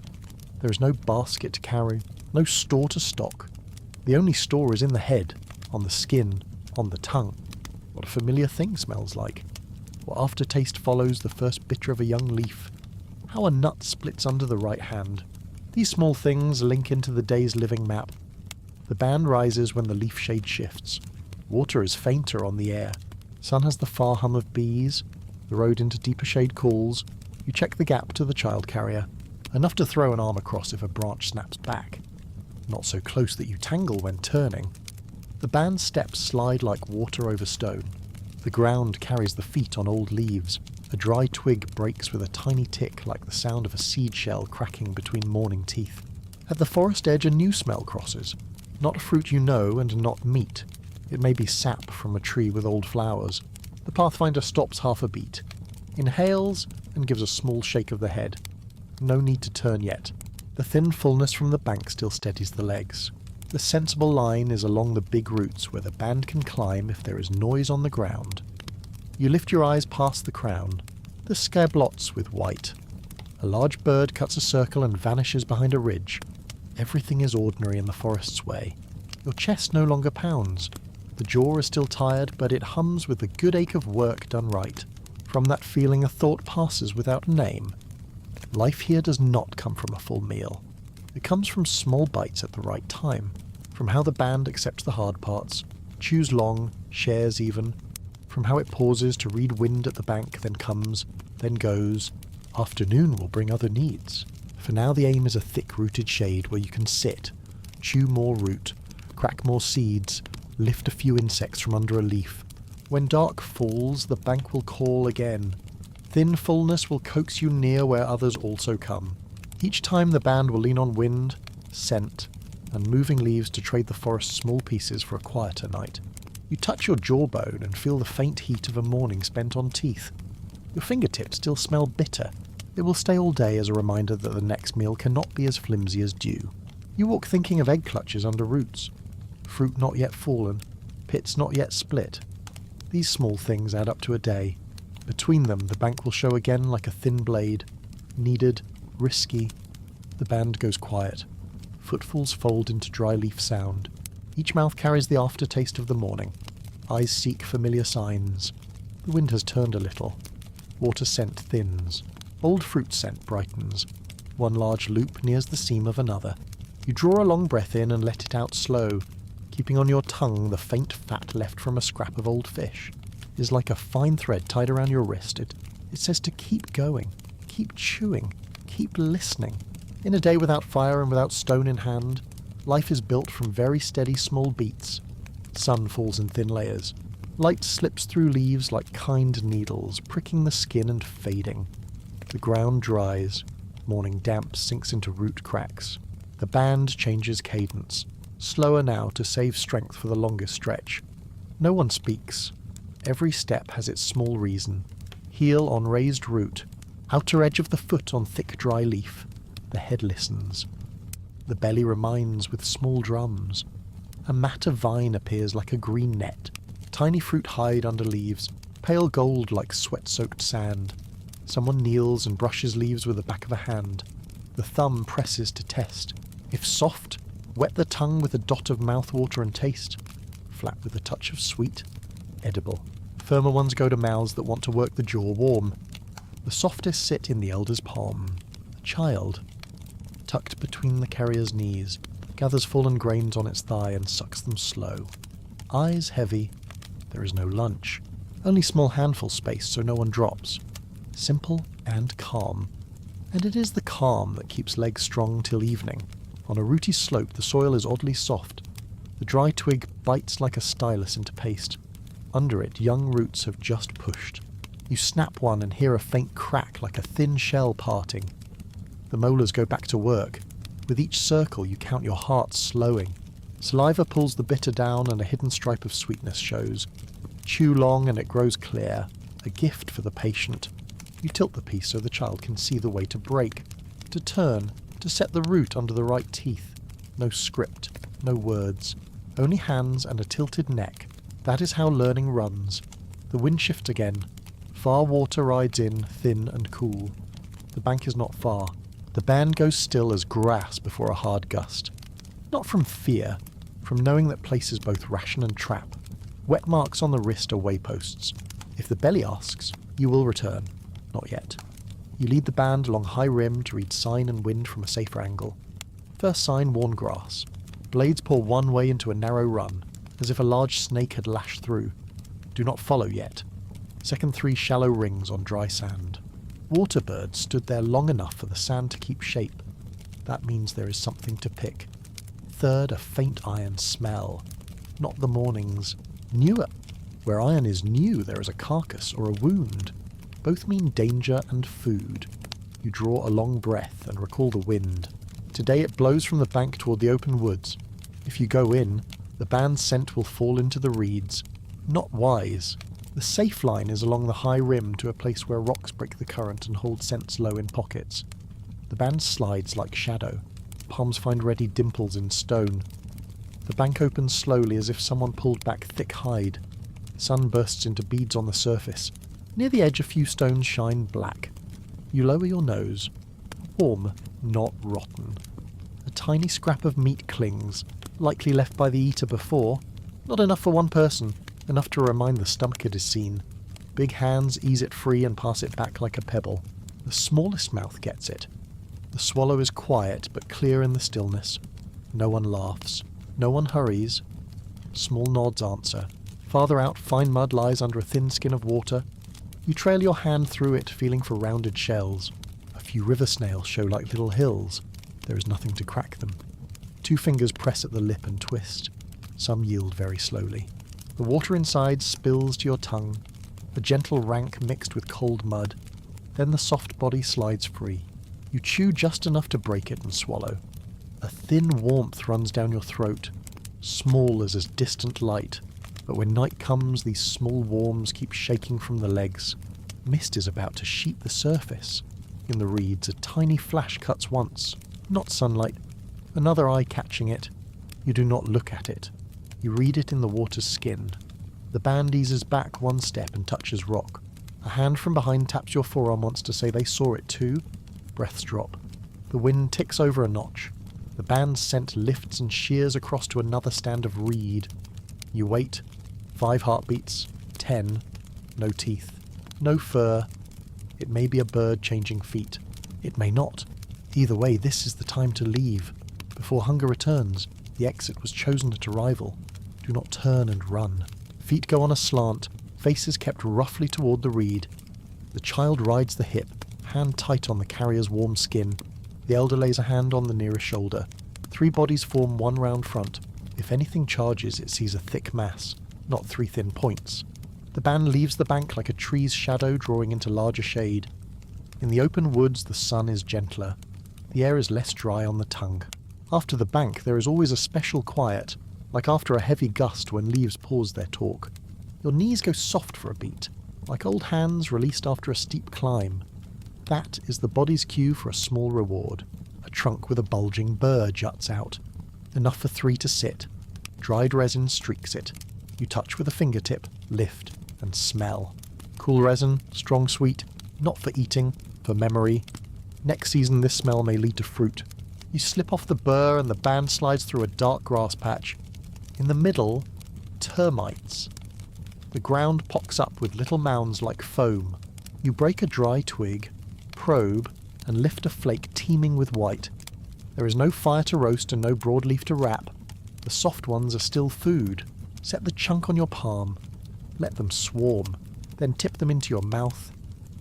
There is no basket to carry, no store to stock. The only store is in the head, on the skin, on the tongue. What a familiar thing smells like. What aftertaste follows the first bitter of a young leaf. How a nut splits under the right hand. These small things link into the day's living map. The band rises when the leaf shade shifts. Water is fainter on the air. Sun has the far hum of bees. The road into deeper shade cools. You check the gap to the child carrier. Enough to throw an arm across if a branch snaps back. Not so close that you tangle when turning. The band's steps slide like water over stone. The ground carries the feet on old leaves. A dry twig breaks with a tiny tick like the sound of a seed shell cracking between morning teeth. At the forest edge a new smell crosses. Not fruit you know and not meat. It may be sap from a tree with old flowers. The pathfinder stops half a beat, inhales and gives a small shake of the head. No need to turn yet. The thin fullness from the bank still steadies the legs. The sensible line is along the big roots where the band can climb if there is noise on the ground. You lift your eyes past the crown. The sky blots with white. A large bird cuts a circle and vanishes behind a ridge. Everything is ordinary in the forest's way. Your chest no longer pounds. The jaw is still tired, but it hums with the good ache of work done right. From that feeling a thought passes without a name. Life here does not come from a full meal. It comes from small bites at the right time, from how the band accepts the hard parts, chews long, shares even, from how it pauses to read wind at the bank, then comes, then goes. Afternoon will bring other needs. For now the aim is a thick-rooted shade where you can sit, chew more root, crack more seeds, lift a few insects from under a leaf. When dark falls, the bank will call again. Thin fullness will coax you near where others also come. Each time the band will lean on wind, scent, and moving leaves to trade the forest's small pieces for a quieter night. You touch your jawbone and feel the faint heat of a morning spent on teeth. Your fingertips still smell bitter. It will stay all day as a reminder that the next meal cannot be as flimsy as dew. You walk thinking of egg clutches under roots, fruit not yet fallen, pits not yet split. These small things add up to a day. Between them the bank will show again like a thin blade, needed, risky. The band goes quiet. Footfalls fold into dry leaf sound. Each mouth carries the aftertaste of the morning. Eyes seek familiar signs. The wind has turned a little. Water scent thins. Old fruit scent brightens. One large loop nears the seam of another. You draw a long breath in and let it out slow, keeping on your tongue the faint fat left from a scrap of old fish. It is like a fine thread tied around your wrist. It says to keep going, keep chewing, keep listening. In a day without fire and without stone in hand, life is built from very steady small beats. Sun falls in thin layers. Light slips through leaves like kind needles, pricking the skin and fading. The ground dries. Morning damp sinks into root cracks. The band changes cadence. slower now to save strength for the longest stretch. No one speaks. Every step has its small reason. Heel on raised root, outer edge of the foot on thick dry leaf. The head listens. The belly reminds with small drums. A mat of vine appears like a green net. Tiny fruit hide under leaves, pale gold like sweat-soaked sand. Someone kneels and brushes leaves with the back of a hand. The thumb presses to test. If soft, wet the tongue with a dot of mouthwater and taste. Flat with a touch of sweet, edible. Firmer ones go to mouths that want to work the jaw warm. The softest sit in the elder's palm. The child, tucked between the carrier's knees, gathers fallen grains on its thigh and sucks them slow. Eyes heavy. There is no lunch. Only small handful space so no one drops. Simple and calm. And it is the calm that keeps legs strong till evening. On a rooty slope the soil is oddly soft. The dry twig bites like a stylus into paste. Under it young roots have just pushed. You snap one and hear a faint crack like a thin shell parting. The molars go back to work. With each circle you count your heart slowing. Saliva pulls the bitter down and a hidden stripe of sweetness shows. Chew long and it grows clear. A gift for the patient. You tilt the piece so the child can see the way to break, to turn, to set the root under the right teeth. No script, no words, only hands and a tilted neck. That is how learning runs. The wind shifts again. Far water rides in, thin and cool. The bank is not far. The band goes still as grass before a hard gust. Not from fear, from knowing that place is both ration and trap. Wet marks on the wrist are wayposts. If the belly asks, you will return. Not yet. You lead the band along high rim to read sign and wind from a safer angle. First sign, worn grass. Blades pour one way into a narrow run, as if a large snake had lashed through. Do not follow yet. Second, 3 shallow rings on dry sand. Water birds stood there long enough for the sand to keep shape. That means there is something to pick. Third, a faint iron smell. Not the morning's. Newer. Where iron is new, there is a carcass or a wound. Both mean danger and food. You draw a long breath and recall the wind. Today it blows from the bank toward the open woods. If you go in, the band's scent will fall into the reeds. Not wise. The safe line is along the high rim to a place where rocks break the current and hold scents low in pockets. The band slides like shadow. Palms find ready dimples in stone. The bank opens slowly as if someone pulled back thick hide. Sun bursts into beads on the surface. Near the edge a few stones shine black. You lower your nose. Warm, not rotten. A tiny scrap of meat clings, likely left by the eater before. Not enough for one person, enough to remind the stomach it is seen. Big hands ease it free and pass it back like a pebble. The smallest mouth gets it. The swallow is quiet but clear in the stillness. No one laughs. No one hurries. Small nods answer. Farther out, fine mud lies under a thin skin of water. You trail your hand through it, feeling for rounded shells. A few river snails show like little hills. There is nothing to crack them. 2 fingers press at the lip and twist. Some yield very slowly. The water inside spills to your tongue. A gentle rank mixed with cold mud. Then the soft body slides free. You chew just enough to break it and swallow. A thin warmth runs down your throat, small as distant light. But when night comes, these small warms keep shaking from the legs. Mist is about to sheet the surface. In the reeds, a tiny flash cuts once. Not sunlight. Another eye catching it. You do not look at it. You read it in the water's skin. The band eases back 1 step and touches rock. A hand from behind taps your forearm once to say they saw it too. Breaths drop. The wind ticks over a notch. The band's scent lifts and shears across to another stand of reed. You wait. 5 heartbeats. 10. No teeth. No fur. It may be a bird changing feet. It may not. Either way, this is the time to leave. Before hunger returns, the exit was chosen at arrival. Do not turn and run. Feet go on a slant, faces kept roughly toward the reed. The child rides the hip, hand tight on the carrier's warm skin. The elder lays a hand on the nearest shoulder. 3 bodies form 1 round front. If anything charges, it sees a thick mass, not 3 thin points. The band leaves the bank like a tree's shadow drawing into larger shade. In the open woods, the sun is gentler. The air is less dry on the tongue. After the bank there is always a special quiet, like after a heavy gust when leaves pause their talk. Your knees go soft for a beat, like old hands released after a steep climb. That is the body's cue for a small reward. A trunk with a bulging burr juts out. Enough for 3 to sit. Dried resin streaks it. You touch with a fingertip, lift, and smell. Cool resin, strong sweet, not for eating, for memory. Next season this smell may lead to fruit. You slip off the burr and the band slides through a dark grass patch. In the middle, termites. The ground pocks up with little mounds like foam. You break a dry twig, probe, and lift a flake teeming with white. There is no fire to roast and no broadleaf to wrap. The soft ones are still food. Set the chunk on your palm. Let them swarm. Then tip them into your mouth.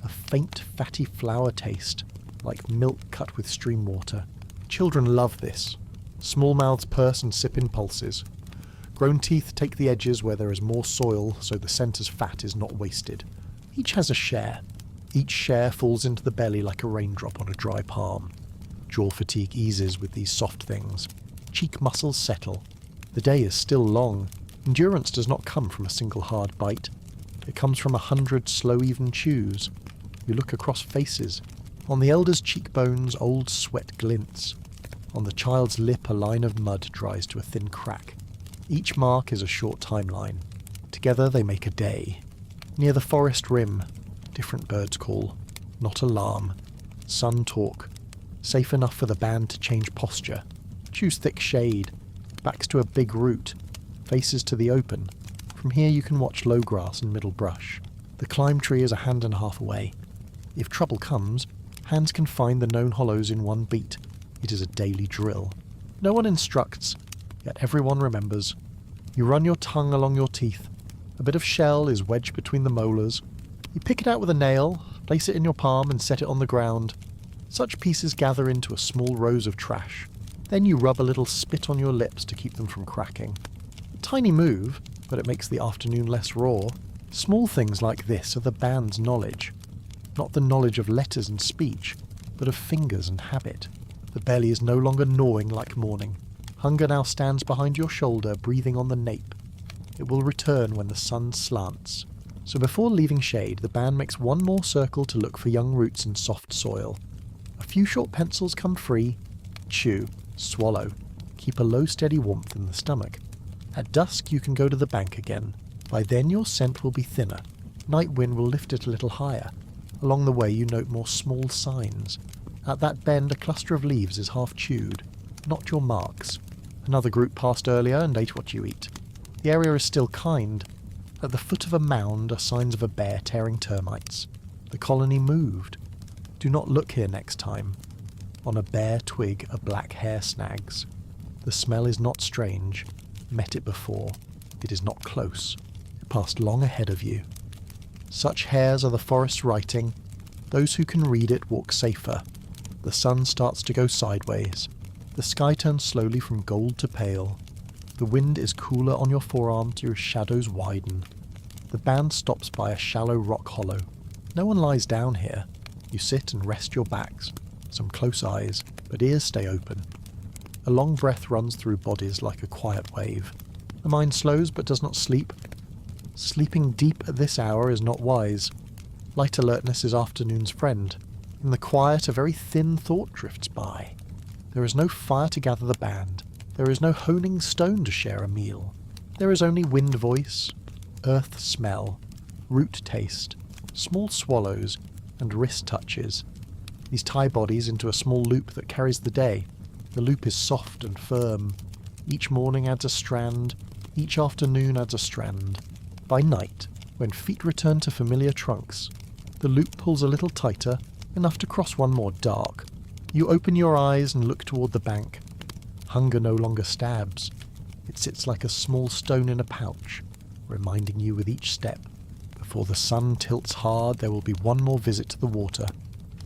A faint, fatty flour taste, like milk cut with stream water. Children love this. Small mouths purse and sip in pulses. Grown teeth take the edges where there is more soil, so the centre's fat is not wasted. Each has a share. Each share falls into the belly like a raindrop on a dry palm. Jaw fatigue eases with these soft things. Cheek muscles settle. The day is still long. Endurance does not come from a single hard bite. It comes from 100 slow even chews. You look across faces. On the elder's cheekbones old sweat glints. On the child's lip a line of mud dries to a thin crack. Each mark is a short timeline. Together they make a day. Near the forest rim, different birds call. Not alarm. Sun talk. Safe enough for the band to change posture. Choose thick shade. Backs to a big root. Faces to the open. From here you can watch low grass and middle brush. The climb tree is a hand and a half away. If trouble comes, hands can find the known hollows in one beat. It is a daily drill. No one instructs, yet everyone remembers. You run your tongue along your teeth. A bit of shell is wedged between the molars. You pick it out with a nail, place it in your palm and set it on the ground. Such pieces gather into a small rose of trash. Then you rub a little spit on your lips to keep them from cracking. A tiny move, but it makes the afternoon less raw. Small things like this are the band's knowledge. Not the knowledge of letters and speech, but of fingers and habit. The belly is no longer gnawing like morning. Hunger now stands behind your shoulder, breathing on the nape. It will return when the sun slants. So before leaving shade, the band makes one more circle to look for young roots in soft soil. A few short pencils come free. Chew, swallow. Keep a low steady warmth in the stomach. At dusk you can go to the bank again. By then your scent will be thinner. Night wind will lift it a little higher. Along the way you note more small signs. At that bend a cluster of leaves is half chewed. Not your marks. Another group passed earlier and ate what you eat. The area is still kind. At the foot of a mound are signs of a bear tearing termites. The colony moved. Do not look here next time. On a bare twig a black hare snags. The smell is not strange. Met it before. It is not close. It passed long ahead of you. Such hares are the forest's writing. Those who can read it walk safer. The sun starts to go sideways. The sky turns slowly from gold to pale. The wind is cooler on your forearms, your shadows widen. The band stops by a shallow rock hollow. No one lies down here. You sit and rest your backs. Some close eyes, but ears stay open. A long breath runs through bodies like a quiet wave. The mind slows but does not sleep. Sleeping deep at this hour is not wise. Light alertness is afternoon's friend. In the quiet a very thin thought drifts by. There is no fire to gather the band. There is no honing stone to share a meal. There is only wind voice, earth smell, root taste, small swallows, and wrist touches. These tie bodies into a small loop that carries the day. The loop is soft and firm. Each morning adds a strand. Each afternoon adds a strand. By night, when feet return to familiar trunks, the loop pulls a little tighter, enough to cross one more dark. You open your eyes and look toward the bank. Hunger no longer stabs. It sits like a small stone in a pouch, reminding you with each step. Before the sun tilts hard, there will be one more visit to the water.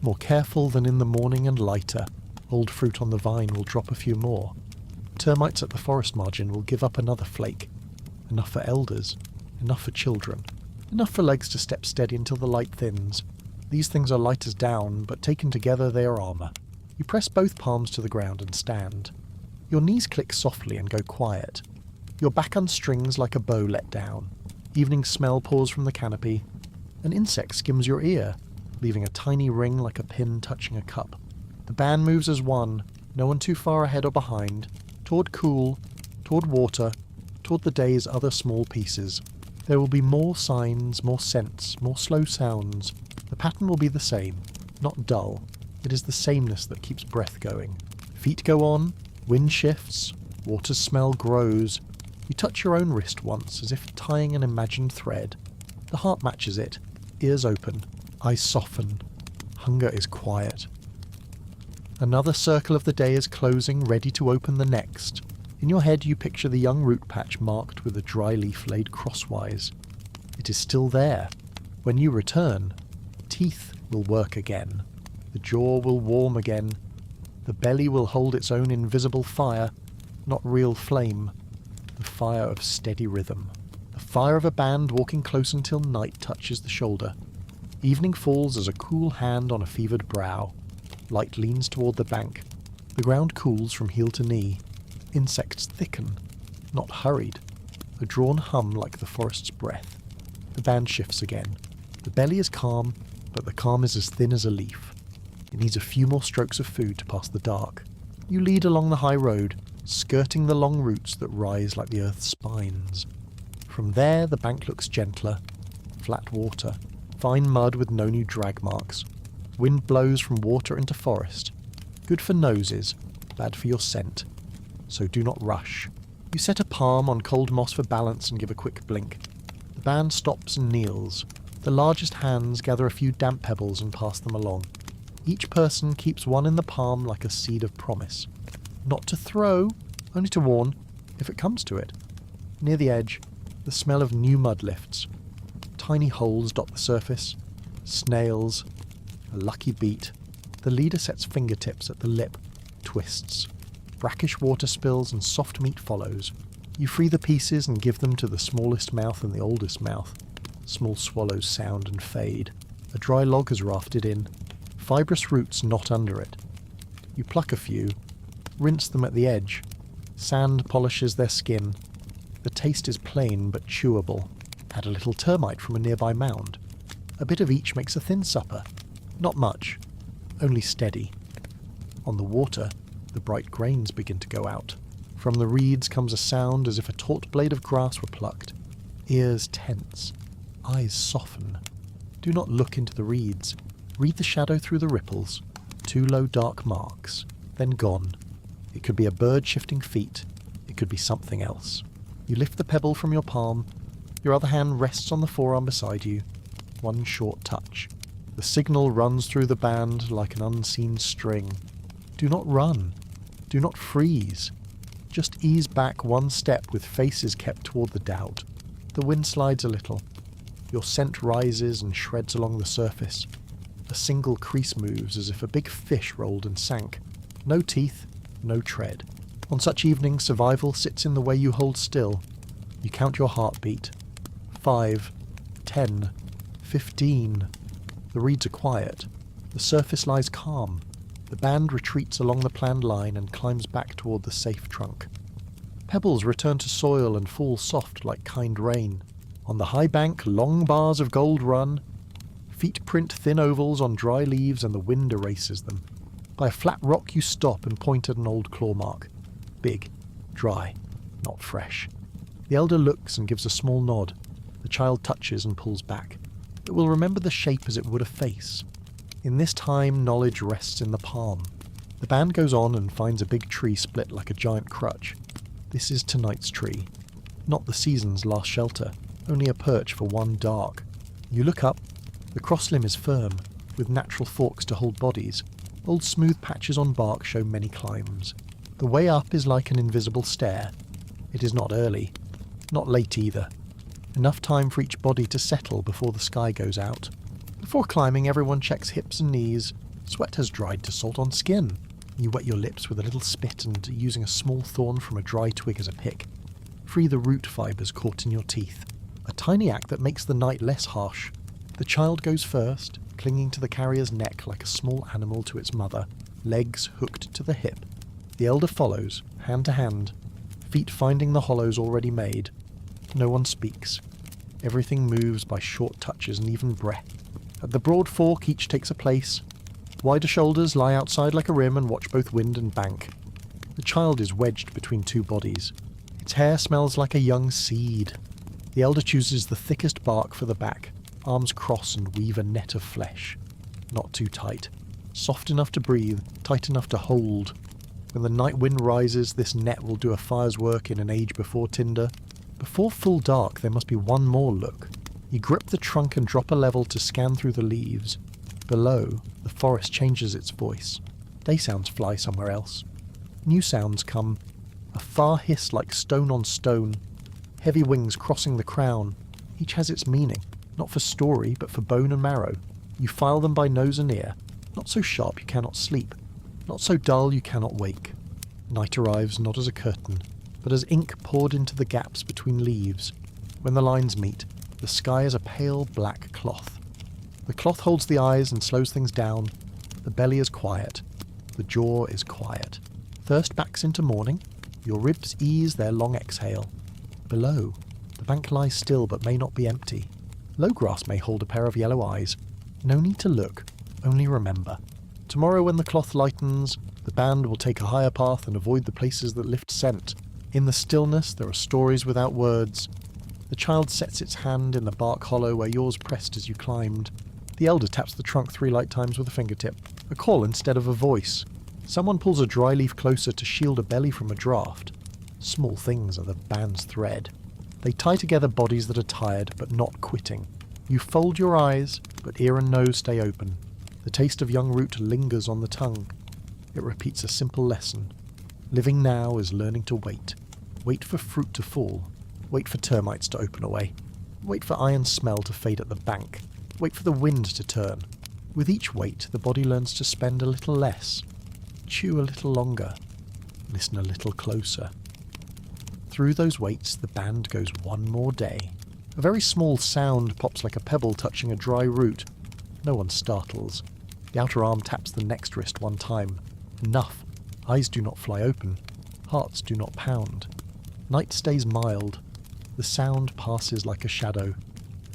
More careful than in the morning and lighter. Old fruit on the vine will drop a few more. Termites at the forest margin will give up another flake. Enough for elders. Enough for children. Enough for legs to step steady until the light thins. These things are light as down, but taken together they are armour. You press both palms to the ground and stand. Your knees click softly and go quiet. Your back unstrings like a bow let down. Evening smell pours from the canopy. An insect skims your ear, leaving a tiny ring like a pin touching a cup. The band moves as one, no one too far ahead or behind, toward cool, toward water, toward the day's other small pieces. There will be more signs, more scents, more slow sounds. The pattern will be the same, not dull. It is the sameness that keeps breath going. Feet go on, wind shifts, water's smell grows. You touch your own wrist once, as if tying an imagined thread. The heart matches it, ears open, eyes soften. Hunger is quiet. Another circle of the day is closing, ready to open the next. In your head you picture the young root patch marked with a dry leaf laid crosswise. It is still there. When you return, teeth will work again. The jaw will warm again. The belly will hold its own invisible fire, not real flame. The fire of steady rhythm. The fire of a band walking close until night touches the shoulder. Evening falls as a cool hand on a fevered brow. Light leans toward the bank. The ground cools from heel to knee. Insects thicken, not hurried. A drawn hum like the forest's breath. The band shifts again. The belly is calm, but the calm is as thin as a leaf. It needs a few more strokes of food to pass the dark. You lead along the high road, skirting the long roots that rise like the earth's spines. From there the bank looks gentler. Flat water. Fine mud with no new drag marks. Wind blows from water into forest. Good for noses, bad for your scent. So do not rush. You set a palm on cold moss for balance and give a quick blink. The band stops and kneels. The largest hands gather a few damp pebbles and pass them along. Each person keeps one in the palm like a seed of promise. Not to throw, only to warn, if it comes to it. Near the edge, the smell of new mud lifts. Tiny holes dot the surface. Snails. A lucky beat. The leader sets fingertips at the lip. Twists. Brackish water spills and soft meat follows. You free the pieces and give them to the smallest mouth and the oldest mouth. Small swallows sound and fade. A dry log is rafted in. Fibrous roots knot under it. You pluck a few. Rinse them at the edge. Sand polishes their skin. The taste is plain but chewable. Add a little termite from a nearby mound. A bit of each makes a thin supper. Not much. Only steady. On the water, the bright grains begin to go out. From the reeds comes a sound as if a taut blade of grass were plucked. Ears tense. Eyes soften. Do not look into the reeds. Read the shadow through the ripples. 2 low dark marks. Then gone. It could be a bird shifting feet. It could be something else. You lift the pebble from your palm. Your other hand rests on the forearm beside you. One short touch. The signal runs through the band like an unseen string. Do not run. Do not freeze. Just ease back one step with faces kept toward the doubt. The wind slides a little. Your scent rises and shreds along the surface. A single crease moves as if a big fish rolled and sank. No teeth, no tread. On such evenings, survival sits in the way you hold still. You count your heartbeat. 5, 10, 15. The reeds are quiet. The surface lies calm. The band retreats along the planned line and climbs back toward the safe trunk. Pebbles return to soil and fall soft like kind rain. On the high bank, long bars of gold run. Feet print thin ovals on dry leaves and the wind erases them. By a flat rock you stop and point at an old claw mark. Big, dry, not fresh. The elder looks and gives a small nod. The child touches and pulls back. It will remember the shape as it would a face. In this time, knowledge rests in the palm. The band goes on and finds a big tree split like a giant crutch. This is tonight's tree. Not the season's last shelter, only a perch for one dark. You look up. The crosslimb is firm, with natural forks to hold bodies. Old smooth patches on bark show many climbs. The way up is like an invisible stair. It is not early, not late either. Enough time for each body to settle before the sky goes out. Before climbing, everyone checks hips and knees. Sweat has dried to salt on skin. You wet your lips with a little spit and, using a small thorn from a dry twig as a pick, free the root fibres caught in your teeth. A tiny act that makes the night less harsh. The child goes first, clinging to the carrier's neck like a small animal to its mother, legs hooked to the hip. The elder follows, hand to hand, feet finding the hollows already made. No one speaks. Everything moves by short touches and even breath. At the broad fork each takes a place. Wider shoulders lie outside like a rim and watch both wind and bank. The child is wedged between two bodies. Its hair smells like a young seed. The elder chooses the thickest bark for the back. Arms cross and weave a net of flesh. Not too tight. Soft enough to breathe, tight enough to hold. When the night wind rises, this net will do a fire's work in an age before tinder. Before full dark, there must be one more look. You grip the trunk and drop a level to scan through the leaves. Below, the forest changes its voice. Day sounds fly somewhere else. New sounds come. A far hiss like stone on stone. Heavy wings crossing the crown. Each has its meaning, not for story, but for bone and marrow. You file them by nose and ear. Not so sharp you cannot sleep. Not so dull you cannot wake. Night arrives not as a curtain, but as ink poured into the gaps between leaves. When the lines meet, the sky is a pale black cloth. The cloth holds the eyes and slows things down. The belly is quiet. The jaw is quiet. Thirst backs into morning. Your ribs ease their long exhale. Below, the bank lies still but may not be empty. Low grass may hold a pair of yellow eyes. No need to look, only remember. Tomorrow when the cloth lightens, the band will take a higher path and avoid the places that lift scent. In the stillness there are stories without words. The child sets its hand in the bark hollow where yours pressed as you climbed. The elder taps the trunk 3 light times with a fingertip. A call instead of a voice. Someone pulls a dry leaf closer to shield a belly from a draft. Small things are the band's thread. They tie together bodies that are tired but not quitting. You fold your eyes, but ear and nose stay open. The taste of young root lingers on the tongue. It repeats a simple lesson. Living now is learning to wait. Wait for fruit to fall. Wait for termites to open away. Wait for iron smell to fade at the bank. Wait for the wind to turn. With each wait, the body learns to spend a little less. Chew a little longer. Listen a little closer. Through those waits, the band goes one more day. A very small sound pops like a pebble touching a dry root. No one startles. The outer arm taps the next wrist one time. Enough. Eyes do not fly open. Hearts do not pound. Night stays mild. The sound passes like a shadow.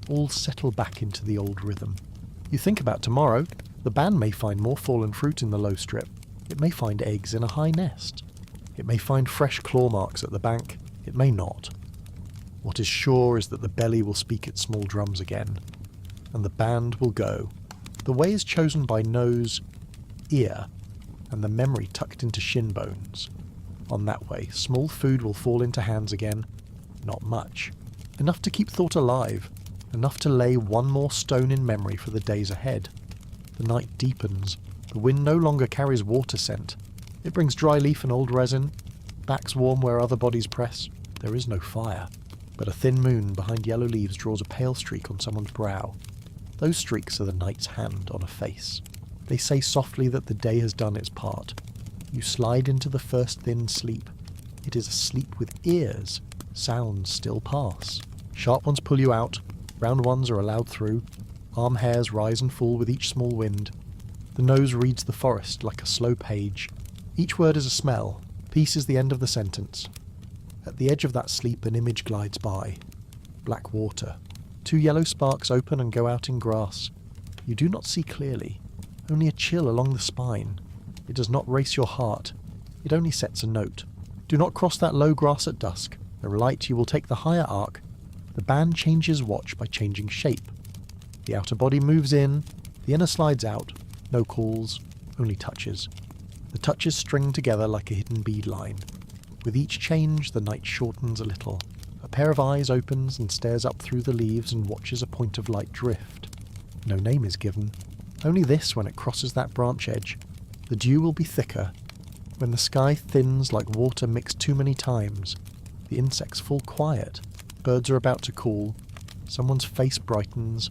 All settle back into the old rhythm. You think about tomorrow. The band may find more fallen fruit in the low strip. It may find eggs in a high nest. It may find fresh claw marks at the bank. It may not. What is sure is that the belly will speak its small drums again, and the band will go. The way is chosen by nose, ear, and the memory tucked into shin bones. On that way, small food will fall into hands again. Not much. Enough to keep thought alive. Enough to lay one more stone in memory for the days ahead. The night deepens. The wind no longer carries water scent. It brings dry leaf and old resin. Backs warm where other bodies press. There is no fire. But a thin moon behind yellow leaves draws a pale streak on someone's brow. Those streaks are the night's hand on a face. They say softly that the day has done its part. You slide into the first thin sleep. It is a sleep with ears. Sounds still pass. Sharp ones pull you out. Round ones are allowed through. Arm hairs rise and fall with each small wind. The nose reads the forest like a slow page. Each word is a smell. Peace is the end of the sentence. At the edge of that sleep an image glides by. Black water. 2 yellow sparks open and go out in grass. You do not see clearly. Only a chill along the spine. It does not race your heart. It only sets a note. Do not cross that low grass at dusk. The light you will take the higher arc. The band changes watch by changing shape. The outer body moves in. The inner slides out. No calls, only touches. The touches string together like a hidden bead line. With each change, the night shortens a little. A pair of eyes opens and stares up through the leaves and watches a point of light drift. No name is given. Only this when it crosses that branch edge. The dew will be thicker. When the sky thins like water mixed too many times, the insects fall quiet. Birds are about to call. Someone's face brightens.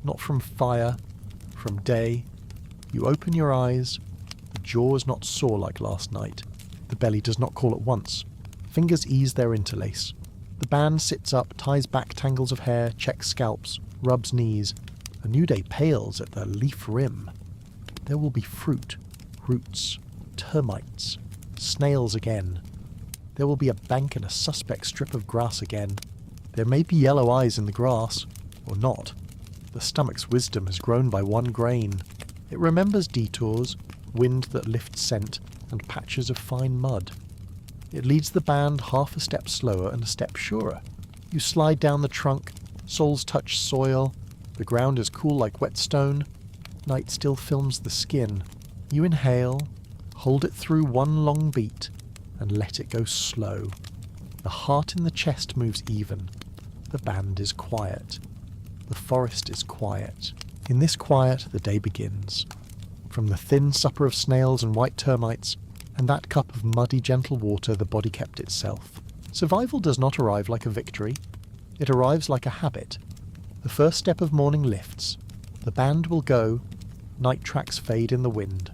Not from fire, from day. You open your eyes. The jaw is not sore like last night. The belly does not call at once. Fingers ease their interlace. The band sits up, ties back tangles of hair, checks scalps, rubs knees. A new day pales at the leaf rim. There will be fruit, roots, termites, Snails again. There will be a bank and a suspect strip of grass again. There may be yellow eyes in the grass, or not. The stomach's wisdom has grown by one grain. It remembers detours, wind that lifts scent, and patches of fine mud. It leads the band half a step slower and a step surer. You slide down the trunk, soles touch soil, the ground is cool like whetstone. Night still films the skin. You inhale, hold it through one long beat, and let it go slow. The heart in the chest moves even. The band is quiet. The forest is quiet. In this quiet, the day begins. From the thin supper of snails and white termites, and that cup of muddy, gentle water, the body kept itself. Survival does not arrive like a victory. It arrives like a habit. The first step of morning lifts. The band will go. Night tracks fade in the wind.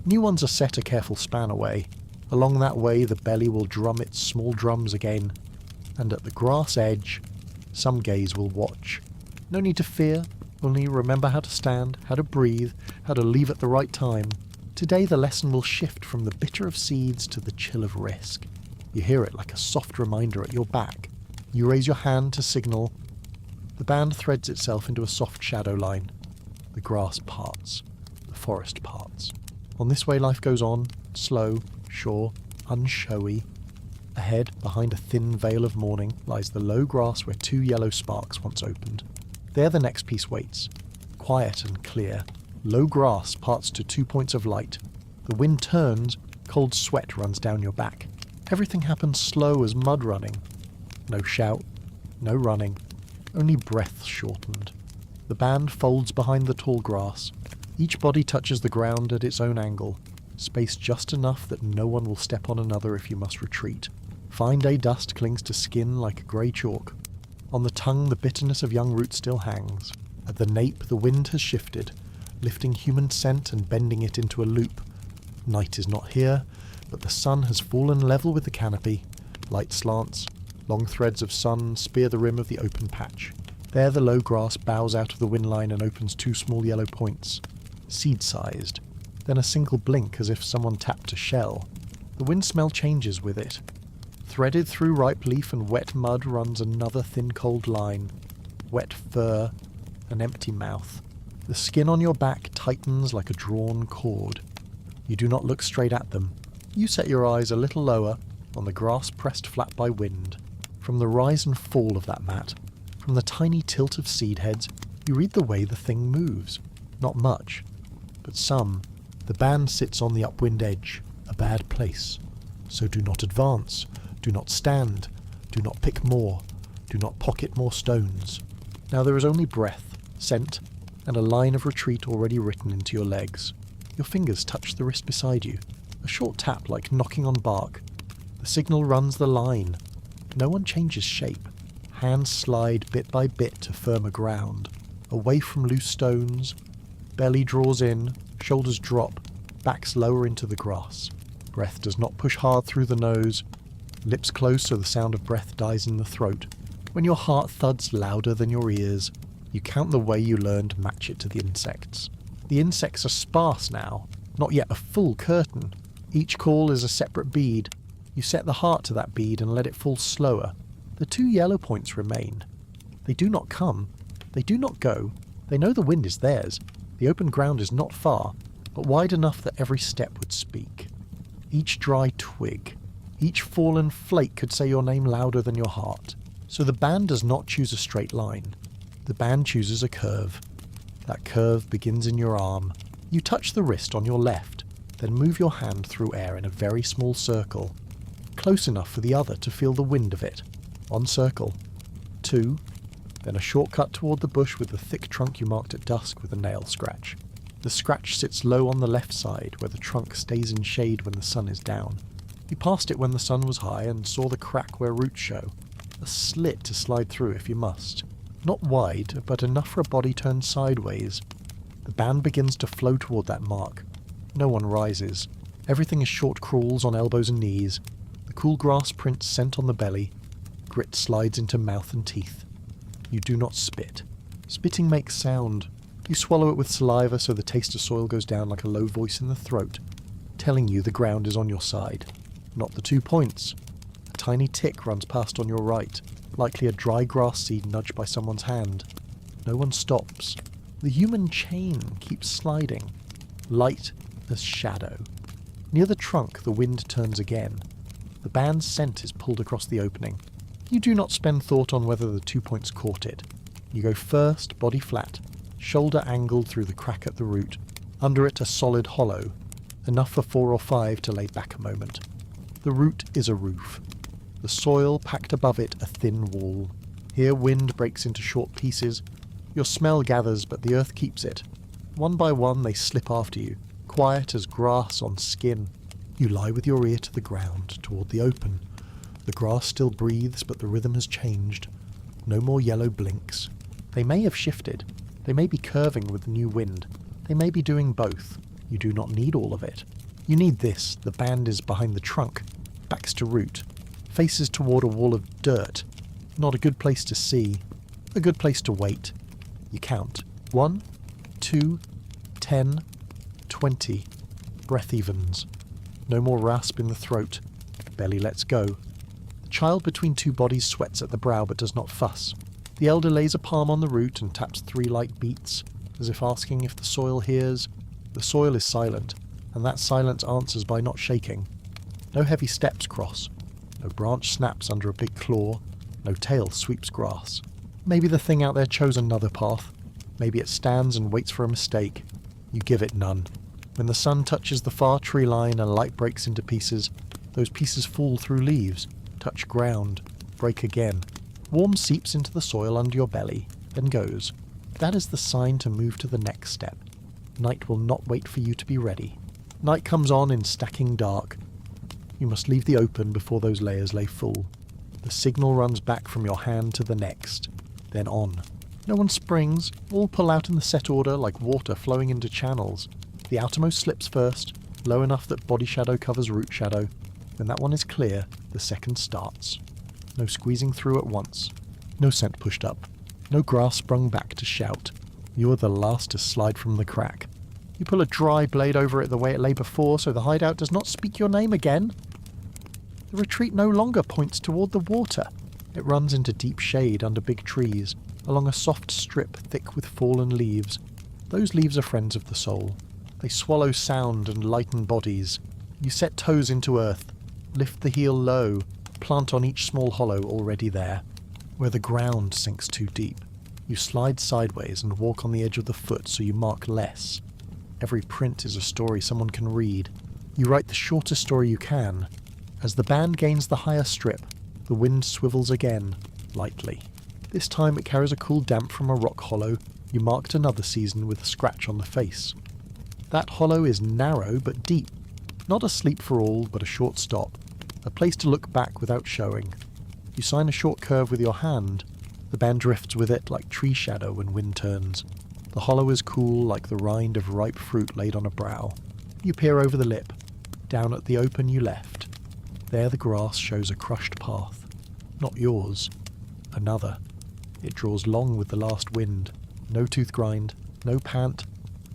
New ones are set a careful span away. Along that way the belly will drum its small drums again. And at the grass edge, some gaze will watch. No need to fear, only remember how to stand, how to breathe, how to leave at the right time. Today the lesson will shift from the bitter of seeds to the chill of risk. You hear it like a soft reminder at your back. You raise your hand to signal. The band threads itself into a soft shadow line. The grass parts. The forest parts. On this way life goes on, slow, sure, unshowy. Ahead, behind a thin veil of morning, lies the low grass where two yellow sparks once opened. There the next piece waits. Quiet and clear. Low grass parts to 2 points of light. The wind turns, cold sweat runs down your back. Everything happens slow as mud running. No shout, no running, only breath shortened. The band folds behind the tall grass. Each body touches the ground at its own angle, space just enough that no one will step on another if you must retreat. Fine day dust clings to skin like grey chalk. On the tongue the bitterness of young roots still hangs. At the nape the wind has shifted, lifting human scent and bending it into a loop. Night is not here, but the sun has fallen level with the canopy. Light slants, long threads of sun spear the rim of the open patch. There the low grass bows out of the wind line and opens two small yellow points, seed-sized. Then a single blink as if someone tapped a shell. The wind smell changes with it. Threaded through ripe leaf and wet mud runs another thin cold line. Wet fur, an empty mouth. The skin on your back tightens like a drawn cord. You do not look straight at them. You set your eyes a little lower, on the grass pressed flat by wind. From the rise and fall of that mat, from the tiny tilt of seed heads, you read the way the thing moves. Not much, but some. The band sits on the upwind edge, a bad place. So do not advance, do not stand, do not pick more, do not pocket more stones. Now there is only breath, scent, and a line of retreat already written into your legs. Your fingers touch the wrist beside you. A short tap like knocking on bark. The signal runs the line. No one changes shape. Hands slide bit by bit to firmer ground. Away from loose stones. Belly draws in, shoulders drop, backs lower into the grass. Breath does not push hard through the nose. Lips close so the sound of breath dies in the throat. When your heart thuds louder than your ears, you count the way you learn to match it to the insects. The insects are sparse now, not yet a full curtain. Each call is a separate bead. You set the heart to that bead and let it fall slower. The two yellow points remain. They do not come. They do not go. They know the wind is theirs. The open ground is not far, but wide enough that every step would speak. Each dry twig, each fallen flake could say your name louder than your heart. So the band does not choose a straight line. The band chooses a curve. That curve begins in your arm. You touch the wrist on your left, then move your hand through air in a very small circle, close enough for the other to feel the wind of it. 1 circle, 2, then a shortcut toward the bush with the thick trunk you marked at dusk with a nail scratch. The scratch sits low on the left side, where the trunk stays in shade when the sun is down. You passed it when the sun was high and saw the crack where roots show. A slit to slide through if you must. Not wide, but enough for a body turned sideways. The band begins to flow toward that mark. No one rises. Everything is short crawls on elbows and knees. The cool grass prints scent on the belly. Grit slides into mouth and teeth. You do not spit. Spitting makes sound. You swallow it with saliva so the taste of soil goes down like a low voice in the throat, telling you the ground is on your side. Not the 2 points. A tiny tick runs past on your right, likely a dry grass seed nudged by someone's hand. No one stops. The human chain keeps sliding, light as shadow. Near the trunk, the wind turns again. The band's scent is pulled across the opening. You do not spend thought on whether the 2 points caught it. You go first, body flat, shoulder angled through the crack at the root. Under it a solid hollow, enough for 4 or 5 to lay back a moment. The root is a roof. The soil packed above it a thin wall. Here wind breaks into short pieces. Your smell gathers, but the earth keeps it. One by one they slip after you, quiet as grass on skin. You lie with your ear to the ground, toward the open. The grass still breathes, but the rhythm has changed. No more yellow blinks. They may have shifted. They may be curving with the new wind. They may be doing both. You do not need all of it. You need this. The band is behind the trunk, backs to root, faces toward a wall of dirt. Not a good place to see. A good place to wait. You count. 1, 2, 10, 20. Breath evens. No more rasp in the throat. Belly lets go. The child between 2 bodies sweats at the brow but does not fuss. The elder lays a palm on the root and taps 3 light beats, as if asking if the soil hears. The soil is silent, and that silence answers by not shaking. No heavy steps cross. No branch snaps under a big claw. No tail sweeps grass. Maybe the thing out there chose another path. Maybe it stands and waits for a mistake. You give it none. When the sun touches the far tree line and light breaks into pieces, those pieces fall through leaves, touch ground, break again. Warm seeps into the soil under your belly, then goes. That is the sign to move to the next step. Night will not wait for you to be ready. Night comes on in stacking dark. You must leave the open before those layers lay full. The signal runs back from your hand to the next, then on. No one springs, all pull out in the set order like water flowing into channels. The outermost slips first, low enough that body shadow covers root shadow. When that one is clear, the second starts. No squeezing through at once. No scent pushed up. No grass sprung back to shout. You are the last to slide from the crack. You pull a dry blade over it the way it lay before, so the hideout does not speak your name again. The retreat no longer points toward the water. It runs into deep shade under big trees, along a soft strip thick with fallen leaves. Those leaves are friends of the soul. They swallow sound and lighten bodies. You set toes into earth, lift the heel low, plant on each small hollow already there. Where the ground sinks too deep, you slide sideways and walk on the edge of the foot so you mark less. Every print is a story someone can read. You write the shortest story you can. As the band gains the higher strip, the wind swivels again, lightly. This time it carries a cool damp from a rock hollow. You marked another season with a scratch on the face. That hollow is narrow but deep. Not a sleep for all, but a short stop. A place to look back without showing. You sign a short curve with your hand. The band drifts with it like tree shadow when wind turns. The hollow is cool like the rind of ripe fruit laid on a brow. You peer over the lip. Down at the open you left. There the grass shows a crushed path. Not yours. Another. It draws long with the last wind. No tooth grind. No pant.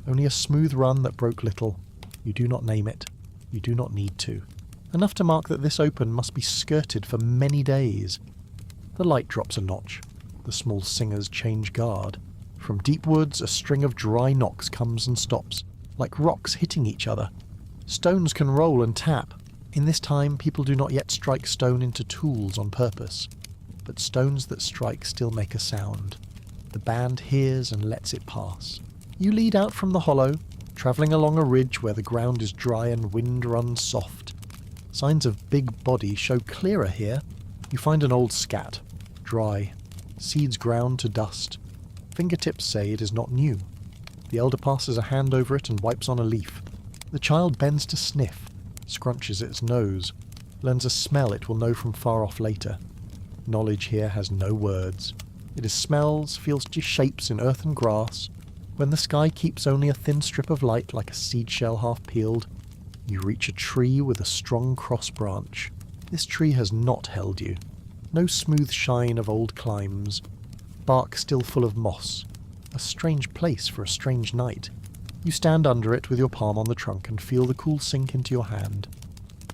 Only a smooth run that broke little. You do not name it. You do not need to. Enough to mark that this open must be skirted for many days. The light drops a notch. The small singers change guard. From deep woods a string of dry knocks comes and stops, like rocks hitting each other. Stones can roll and tap. In this time people do not yet strike stone into tools on purpose. But stones that strike still make a sound. The band hears and lets it pass. You lead out from the hollow, travelling along a ridge where the ground is dry and wind runs soft. Signs of big body show clearer here. You find an old scat, dry, seeds ground to dust. Fingertips say it is not new. The elder passes a hand over it and wipes on a leaf. The child bends to sniff, scrunches its nose, learns a smell it will know from far off later. Knowledge here has no words. It is smells, feels shapes in earth and grass. When the sky keeps only a thin strip of light like a seed shell half peeled, you reach a tree with a strong cross branch. This tree has not held you. No smooth shine of old climbs. Bark still full of moss. A strange place for a strange night. You stand under it with your palm on the trunk and feel the cool sink into your hand.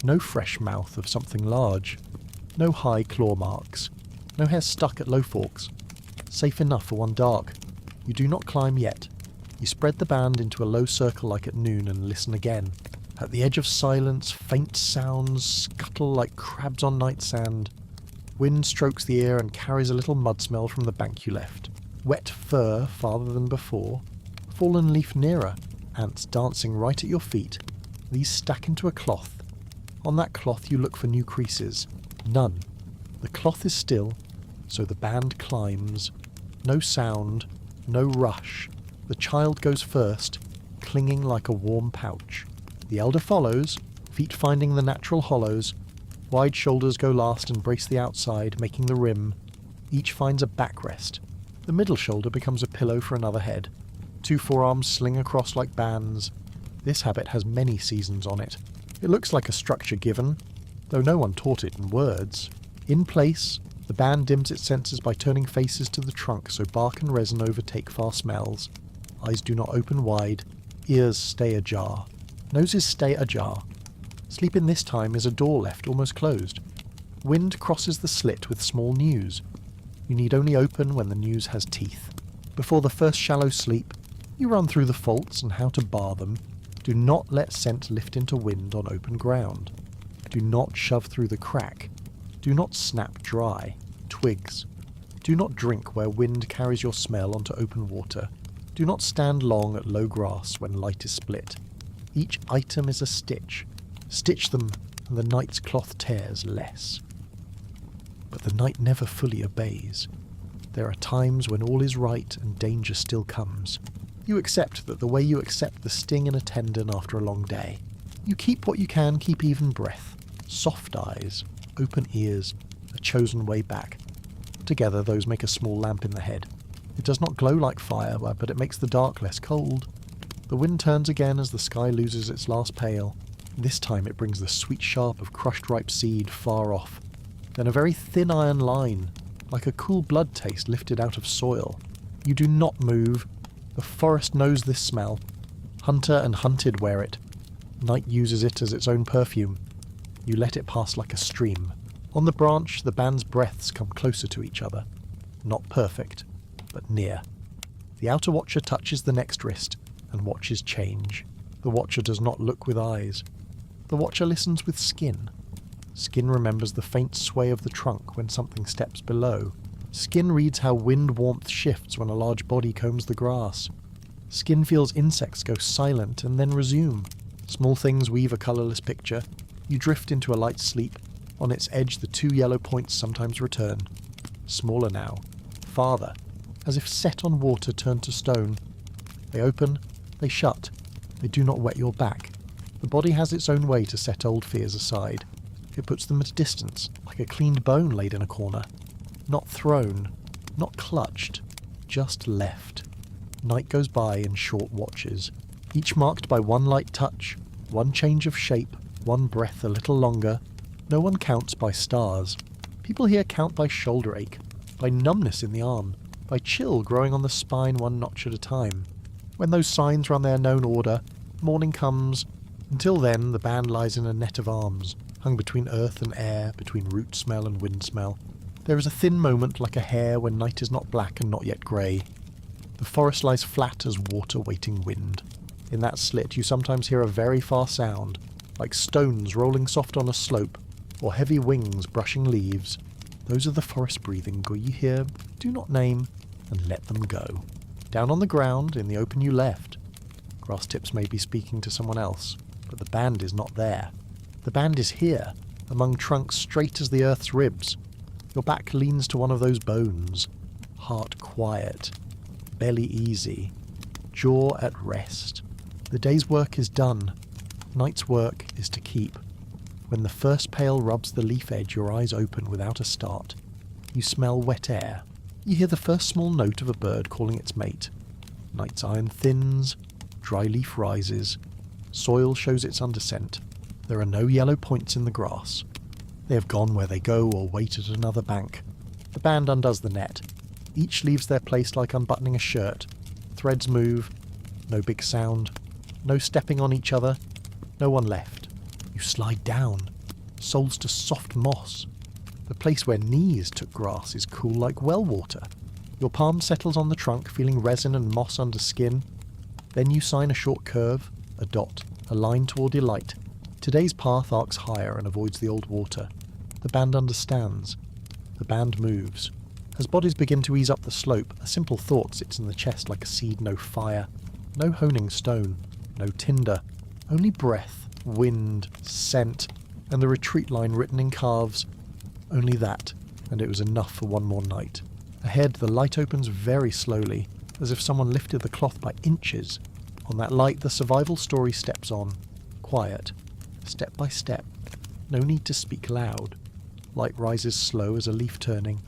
No fresh mouth of something large. No high claw marks. No hair stuck at low forks. Safe enough for one dark. You do not climb yet. You spread the band into a low circle like at noon and listen again. At the edge of silence, faint sounds scuttle like crabs on night sand. Wind strokes the ear and carries a little mud smell from the bank you left. Wet fur farther than before. Fallen leaf nearer. Ants dancing right at your feet. These stack into a cloth. On that cloth you look for new creases. None. The cloth is still, so the band climbs. No sound, no rush. The child goes first, clinging like a warm pouch. The elder follows, feet finding the natural hollows. Wide shoulders go last and brace the outside, making the rim. Each finds a backrest. The middle shoulder becomes a pillow for another head. Two forearms sling across like bands. This habit has many seasons on it. It looks like a structure given, though no one taught it in words. In place, the band dims its senses by turning faces to the trunk so bark and resin overtake far smells. Eyes do not open wide, ears stay ajar. Noses stay ajar. Sleep in this time is a door left almost closed. Wind crosses the slit with small news. You need only open when the news has teeth. Before the first shallow sleep, you run through the faults and how to bar them. Do not let scent lift into wind on open ground. Do not shove through the crack. Do not snap dry twigs. Do not drink where wind carries your smell onto open water. Do not stand long at low grass when light is split. Each item is a stitch. Stitch them, and the night's cloth tears less. But the night never fully obeys. There are times when all is right and danger still comes. You accept that the way you accept the sting in a tendon after a long day. You keep what you can keep even breath. Soft eyes, open ears, a chosen way back. Together those make a small lamp in the head. It does not glow like fire, but it makes the dark less cold. The wind turns again as the sky loses its last pale. This time it brings the sweet sharp of crushed ripe seed far off. Then a very thin iron line, like a cool blood taste lifted out of soil. You do not move. The forest knows this smell. Hunter and hunted wear it. Night uses it as its own perfume. You let it pass like a stream. On the branch, the band's breaths come closer to each other. Not perfect, but near. The outer watcher touches the next wrist, and watches change. The watcher does not look with eyes. The watcher listens with skin. Skin remembers the faint sway of the trunk when something steps below. Skin reads how wind warmth shifts when a large body combs the grass. Skin feels insects go silent and then resume. Small things weave a colourless picture. You drift into a light sleep. On its edge the two yellow points sometimes return. Smaller now. Farther. As if set on water turned to stone. They open. They shut. They do not wet your back. The body has its own way to set old fears aside. It puts them at a distance, like a cleaned bone laid in a corner. Not thrown. Not clutched. Just left. Night goes by in short watches, each marked by one light touch, one change of shape, one breath a little longer. No one counts by stars. People here count by shoulder ache, by numbness in the arm, by chill growing on the spine one notch at a time. When those signs run their known order, morning comes. Until then, the band lies in a net of arms, hung between earth and air, between root smell and wind smell. There is a thin moment like a hair when night is not black and not yet grey. The forest lies flat as water waiting wind. In that slit you sometimes hear a very far sound, like stones rolling soft on a slope, or heavy wings brushing leaves. Those are the forest breathing you hear, do not name, and let them go. Down on the ground, in the open you left. Grass tips may be speaking to someone else, but the band is not there. The band is here, among trunks straight as the earth's ribs. Your back leans to one of those bones. Heart quiet. Belly easy. Jaw at rest. The day's work is done. Night's work is to keep. When the first pail rubs the leaf edge, your eyes open without a start. You smell wet air. You hear the first small note of a bird calling its mate. Night's iron thins. Dry leaf rises. Soil shows its underscent. There are no yellow points in the grass. They have gone where they go or wait at another bank. The band undoes the net. Each leaves their place like unbuttoning a shirt. Threads move. No big sound. No stepping on each other. No one left. You You slide down, soles to soft moss. The place where knees took grass is cool like well water. Your palm settles on the trunk, feeling resin and moss under skin. Then you sign a short curve, a dot, a line toward your light. Today's path arcs higher and avoids the old water. The band understands. The band moves. As bodies begin to ease up the slope, a simple thought sits in the chest like a seed, no fire. No honing stone, no tinder. Only breath, wind, scent, and the retreat line written in calves. Only that, and it was enough for one more night. Ahead, the light opens very slowly, as if someone lifted the cloth by inches. On that light, the survival story steps on. Quiet. Step by step. No need to speak loud. Light rises slow as a leaf turning.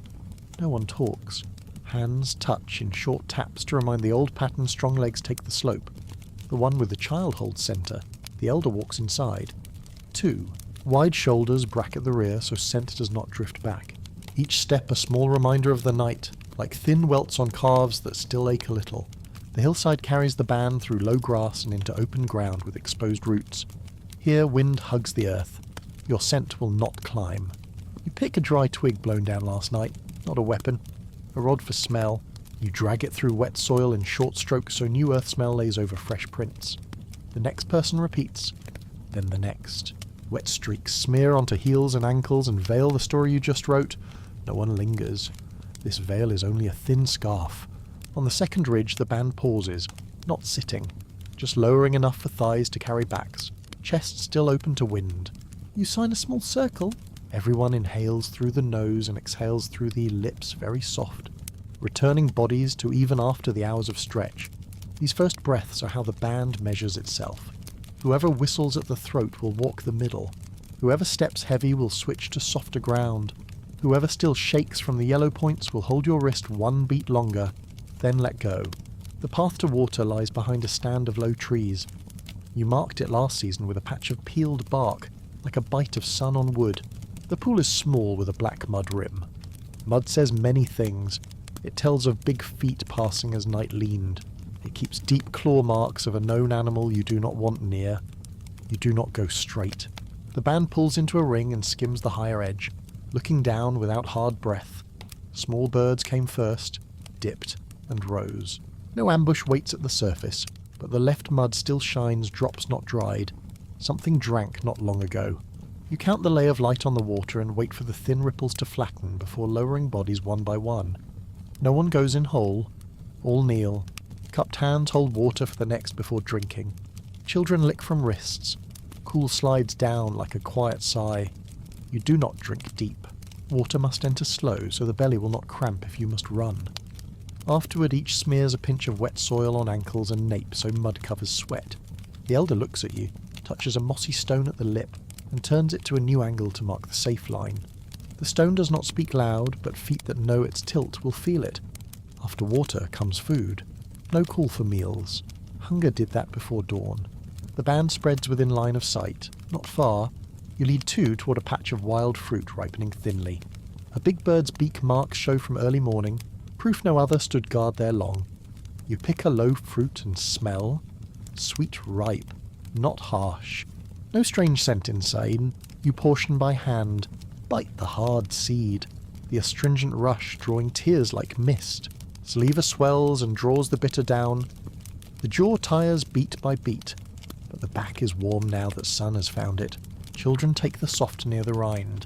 No one talks. Hands touch in short taps to remind the old pattern strong legs take the slope. The one with the child holds centre. The elder walks inside. 2. Wide shoulders bracket the rear so scent does not drift back. Each step a small reminder of the night, like thin welts on calves that still ache a little. The hillside carries the band through low grass and into open ground with exposed roots. Here wind hugs the earth. Your scent will not climb. You pick a dry twig blown down last night, not a weapon. A rod for smell. You drag it through wet soil in short strokes so new earth smell lays over fresh prints. The next person repeats, then the next. Wet streaks smear onto heels and ankles and veil the story you just wrote. No one lingers. This veil is only a thin scarf. On the second ridge the band pauses, not sitting, just lowering enough for thighs to carry backs, chest still open to wind. You sign a small circle. Everyone inhales through the nose and exhales through the lips, very soft, returning bodies to even after the hours of stretch. These first breaths are how the band measures itself. Whoever whistles at the throat will walk the middle. Whoever steps heavy will switch to softer ground. Whoever still shakes from the yellow points will hold your wrist one beat longer, then let go. The path to water lies behind a stand of low trees. You marked it last season with a patch of peeled bark, like a bite of sun on wood. The pool is small with a black mud rim. Mud says many things. It tells of big feet passing as night leaned. It keeps deep claw marks of a known animal you do not want near. You do not go straight. The band pulls into a ring and skims the higher edge, looking down without hard breath. Small birds came first, dipped, and rose. No ambush waits at the surface, but the left mud still shines drops not dried. Something drank not long ago. You count the lay of light on the water and wait for the thin ripples to flatten before lowering bodies one by one. No one goes in whole. All kneel. Cupped hands hold water for the next before drinking. Children lick from wrists. Cool slides down like a quiet sigh. You do not drink deep. Water must enter slow so the belly will not cramp if you must run. Afterward each smears a pinch of wet soil on ankles and nape so mud covers sweat. The elder looks at you, touches a mossy stone at the lip, and turns it to a new angle to mark the safe line. The stone does not speak loud, but feet that know its tilt will feel it. After water comes food. No call for meals. Hunger did that before dawn. The band spreads within line of sight. Not far. You lead 2 toward a patch of wild fruit ripening thinly. A big bird's beak marks show from early morning, proof no other stood guard there long. You pick a low fruit and smell. Sweet ripe, not harsh. No strange scent inside. You portion by hand. Bite the hard seed. The astringent rush drawing tears like mist. Saliva swells and draws the bitter down. The jaw tires beat by beat. But the back is warm now that sun has found it. Children take the soft near the rind.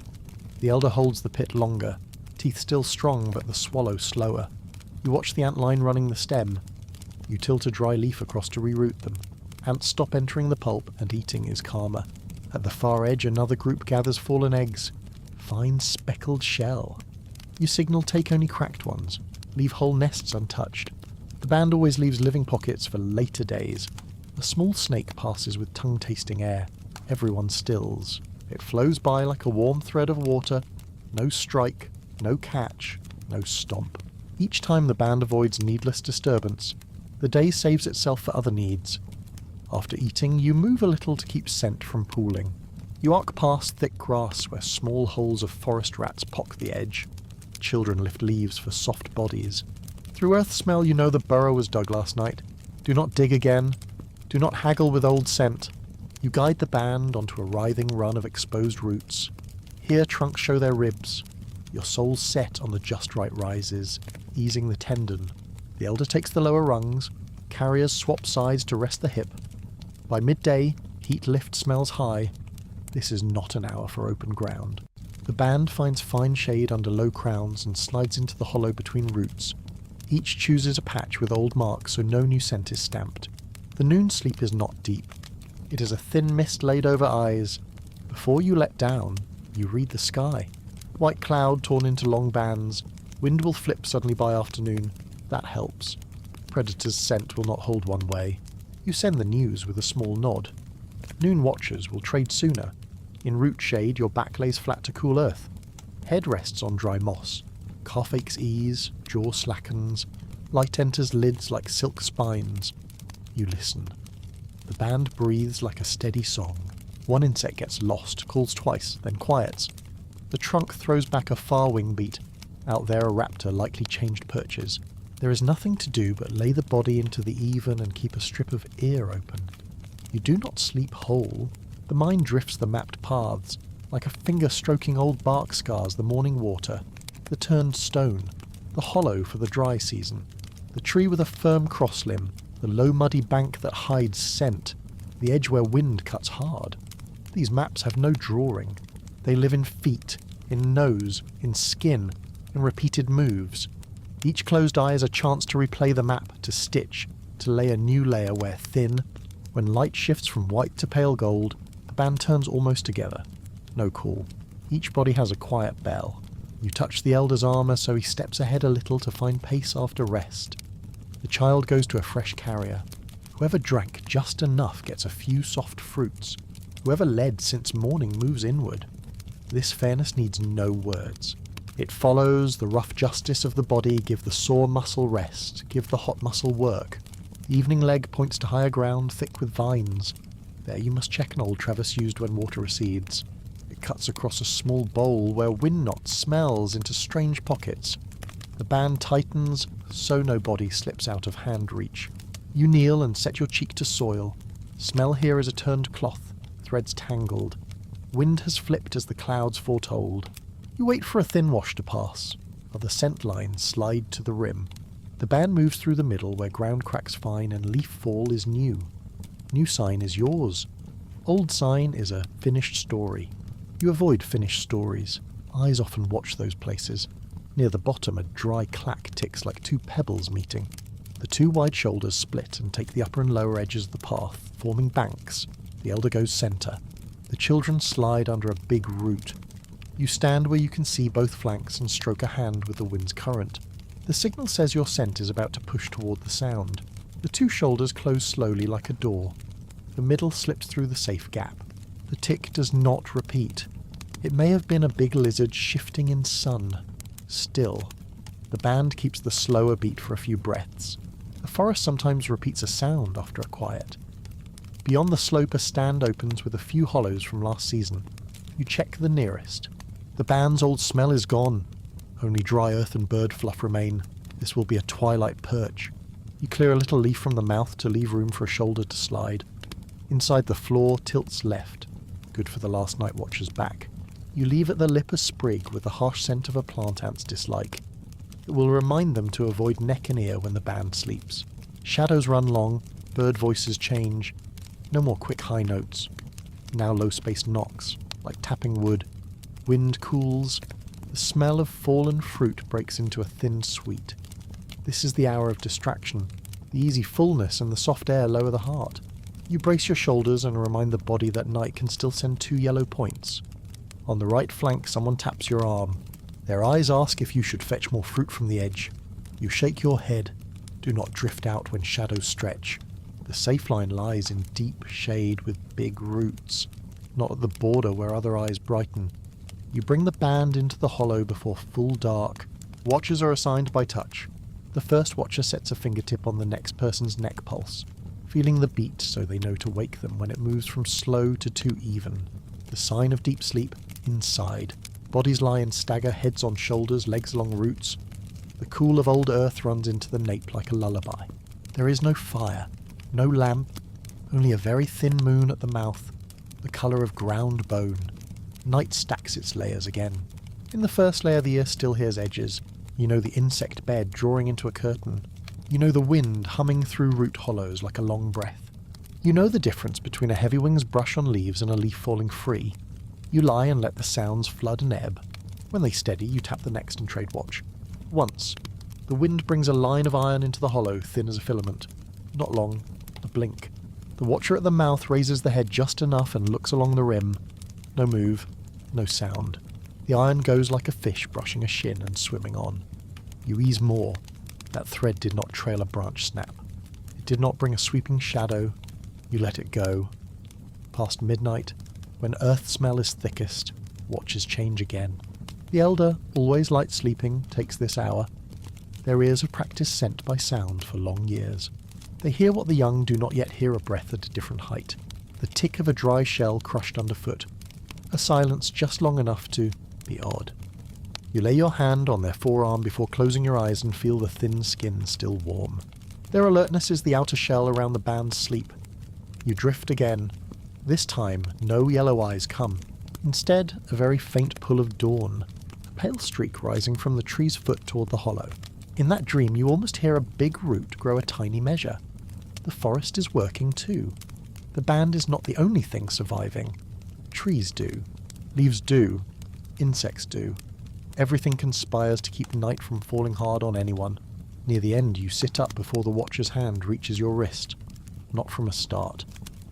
The elder holds the pit longer. Teeth still strong but the swallow slower. You watch the antline running the stem. You tilt a dry leaf across to reroute them. Ants stop entering the pulp, and eating is calmer. At the far edge another group gathers fallen eggs. Fine speckled shell. You signal take only cracked ones. Leave whole nests untouched. The band always leaves living pockets for later days. A small snake passes with tongue-tasting air. Everyone stills. It flows by like a warm thread of water. No strike, no catch, no stomp. Each time the band avoids needless disturbance. The day saves itself for other needs. After eating, you move a little to keep scent from pooling. You arc past thick grass where small holes of forest rats pock the edge. Children lift leaves for soft bodies. Through earth smell you know the burrow was dug last night. Do not dig again. Do not haggle with old scent. You guide the band onto a writhing run of exposed roots. Here trunks show their ribs. Your soul's set on the just right rises, easing the tendon. The elder takes the lower rungs. Carriers swap sides to rest the hip. By midday, heat lift smells high. This is not an hour for open ground. The band finds fine shade under low crowns and slides into the hollow between roots. Each chooses a patch with old marks so no new scent is stamped. The noon sleep is not deep. It is a thin mist laid over eyes. Before you let down, you read the sky. White cloud torn into long bands. Wind will flip suddenly by afternoon. That helps. Predator's scent will not hold one way. You send the news with a small nod. Noon watchers will trade sooner. In root shade, your back lays flat to cool earth. Head rests on dry moss. Calf aches ease, jaw slackens. Light enters lids like silk spines. You listen. The band breathes like a steady song. One insect gets lost, calls twice, then quiets. The trunk throws back a far wing beat. Out there a raptor likely changed perches. There is nothing to do but lay the body into the even and keep a strip of ear open. You do not sleep whole. The mind drifts the mapped paths, like a finger stroking old bark scars the morning water, the turned stone, the hollow for the dry season, the tree with a firm cross limb, the low muddy bank that hides scent, the edge where wind cuts hard. These maps have no drawing. They live in feet, in nose, in skin, in repeated moves. Each closed eye is a chance to replay the map, to stitch, to lay a new layer where thin, when light shifts from white to pale gold, the band turns almost together. No call. Each body has a quiet bell. You touch the elder's armour so he steps ahead a little to find pace after rest. The child goes to a fresh carrier. Whoever drank just enough gets a few soft fruits. Whoever led since morning moves inward. This fairness needs no words. It follows the rough justice of the body, give the sore muscle rest, give the hot muscle work. The evening leg points to higher ground, thick with vines. There you must check an old Travis used when water recedes. It cuts across a small bowl where wind knot smells into strange pockets. The band tightens, so no body slips out of hand reach. You kneel and set your cheek to soil. Smell here is a turned cloth, threads tangled. Wind has flipped as the clouds foretold. You wait for a thin wash to pass. Other scent lines slide to the rim. The band moves through the middle where ground cracks fine and leaf fall is new. New sign is yours. Old sign is a finished story. You avoid finished stories. Eyes often watch those places. Near the bottom a dry clack ticks like two pebbles meeting. The two wide shoulders split and take the upper and lower edges of the path, forming banks. The elder goes centre. The children slide under a big root. You stand where you can see both flanks and stroke a hand with the wind's current. The signal says your scent is about to push toward the sound. The two shoulders close slowly like a door. The middle slips through the safe gap. The tick does not repeat. It may have been a big lizard shifting in sun. Still, the band keeps the slower beat for a few breaths. The forest sometimes repeats a sound after a quiet. Beyond the slope a stand opens with a few hollows from last season. You check the nearest. The band's old smell is gone. Only dry earth and bird fluff remain. This will be a twilight perch. You clear a little leaf from the mouth to leave room for a shoulder to slide. Inside the floor tilts left. Good for the last night watcher's back. You leave at the lip a sprig with the harsh scent of a plant ant's dislike. It will remind them to avoid neck and ear when the band sleeps. Shadows run long, bird voices change. No more quick high notes. Now low-spaced knocks, like tapping wood. Wind cools. The smell of fallen fruit breaks into a thin sweet. This is the hour of distraction. The easy fullness and the soft air lower the heart. You brace your shoulders and remind the body that night can still send 2 yellow points. On the right flank someone taps your arm. Their eyes ask if you should fetch more fruit from the edge. You shake your head. Do not drift out when shadows stretch. The safe line lies in deep shade with big roots, not at the border where other eyes brighten. You bring the band into the hollow before full dark. Watchers are assigned by touch. The first watcher sets a fingertip on the next person's neck pulse, feeling the beat so they know to wake them when it moves from slow to too even. The sign of deep sleep, inside. Bodies lie and stagger, heads on shoulders, legs along roots. The cool of old earth runs into the nape like a lullaby. There is no fire, no lamp, Only a very thin moon at the mouth, the colour of ground bone. Night stacks its layers again. In the first layer the ear still hears edges. You know the insect bed drawing into a curtain. You know the wind humming through root hollows like a long breath. You know the difference between a heavy wing's brush on leaves and a leaf falling free. You lie and let the sounds flood and ebb. When they steady, you tap the next and trade watch. Once, the wind brings a line of iron into the hollow, thin as a filament. Not long, a blink. The watcher at the mouth raises the head just enough and looks along the rim. No move, no sound. The iron goes like a fish brushing a shin and swimming on. You ease more. That thread did not trail a branch snap. It did not bring a sweeping shadow. You let it go. Past midnight, when earth smell is thickest, watches change again. The elder, always light sleeping, takes this hour. Their ears have practiced scent by sound for long years. They hear what the young do not yet hear a breath at a different height. The tick of a dry shell crushed underfoot. A silence just long enough to be odd. You lay your hand on their forearm before closing your eyes and feel the thin skin still warm. Their alertness is the outer shell around the band's sleep. You drift again. This time, no yellow eyes come. Instead, a very faint pull of dawn. A pale streak rising from the tree's foot toward the hollow. In that dream, you almost hear a big root grow a tiny measure. The forest is working too. The band is not the only thing surviving. Trees do. Leaves do. Insects do. Everything conspires to keep night from falling hard on anyone. Near the end, you sit up before the watcher's hand reaches your wrist. Not from a start.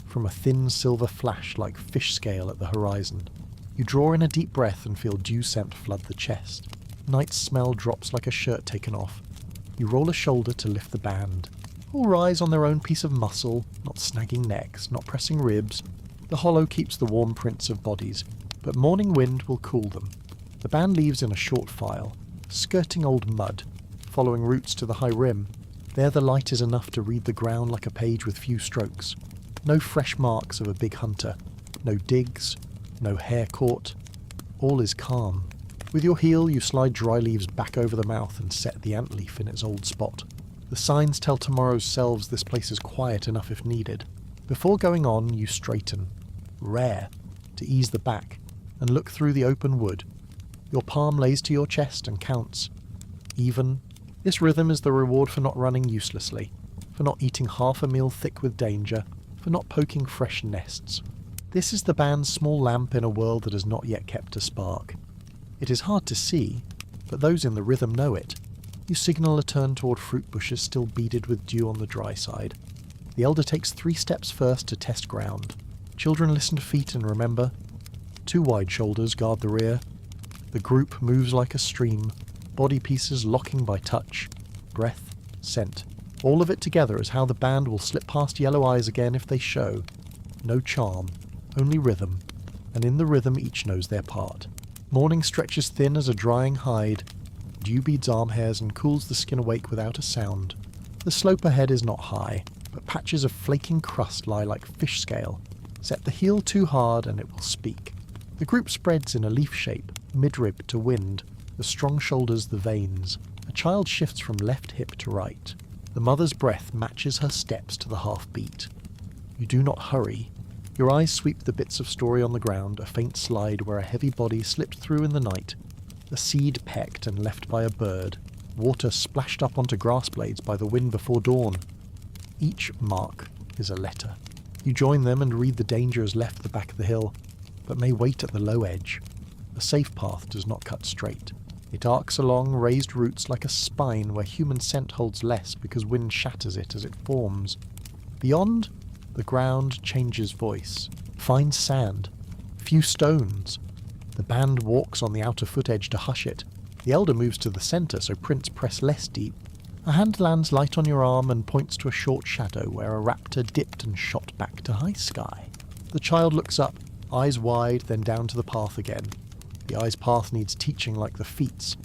From a thin silver flash like fish scale at the horizon. You draw in a deep breath and feel dew scent flood the chest. Night's smell drops like a shirt taken off. You roll a shoulder to lift the band. All rise on their own piece of muscle, not snagging necks, not pressing ribs. The hollow keeps the warm prints of bodies, but morning wind will cool them. The band leaves in a short file, skirting old mud, following roots to the high rim. There the light is enough to read the ground like a page with few strokes. No fresh marks of a big hunter. No digs. No hair caught. All is calm. With your heel you slide dry leaves back over the mouth and set the antleaf in its old spot. The signs tell tomorrow's selves this place is quiet enough if needed. Before going on, you straighten. Rare. To ease the back. And look through the open wood. Your palm lays to your chest and counts. Even. This rhythm is the reward for not running uselessly. For not eating half a meal thick with danger. For not poking fresh nests. This is the band's small lamp in a world that has not yet kept a spark. It is hard to see, but those in the rhythm know it. You signal a turn toward fruit bushes still beaded with dew on the dry side. The elder takes 3 steps first to test ground. Children listen to feet and remember. 2 wide shoulders guard the rear. The group moves like a stream, body pieces locking by touch. Breath, scent. All of it together is how the band will slip past yellow eyes again if they show. No charm, only rhythm, and in the rhythm each knows their part. Morning stretches thin as a drying hide. Dew beads arm hairs and cools the skin awake without a sound. The slope ahead is not high, but patches of flaking crust lie like fish scale. Set the heel too hard and it will speak. The group spreads in a leaf shape, midrib to wind, the strong shoulders the veins. A child shifts from left hip to right. The mother's breath matches her steps to the half-beat. You do not hurry. Your eyes sweep the bits of story on the ground, a faint slide where a heavy body slipped through in the night. A seed pecked and left by a bird. Water splashed up onto grass blades by the wind before dawn. Each mark is a letter. You join them and read the danger has left the back of the hill, but may wait at the low edge. The safe path does not cut straight. It arcs along raised roots like a spine where human scent holds less because wind shatters it as it forms. Beyond, the ground changes voice. Fine sand. Few stones. The band walks on the outer foot edge to hush it. The elder moves to the centre so prints press less deep. A hand lands light on your arm and points to a short shadow where a raptor dipped and shot back to high sky. The child looks up, eyes wide, then down to the path again. The eye's path needs teaching like the feet's.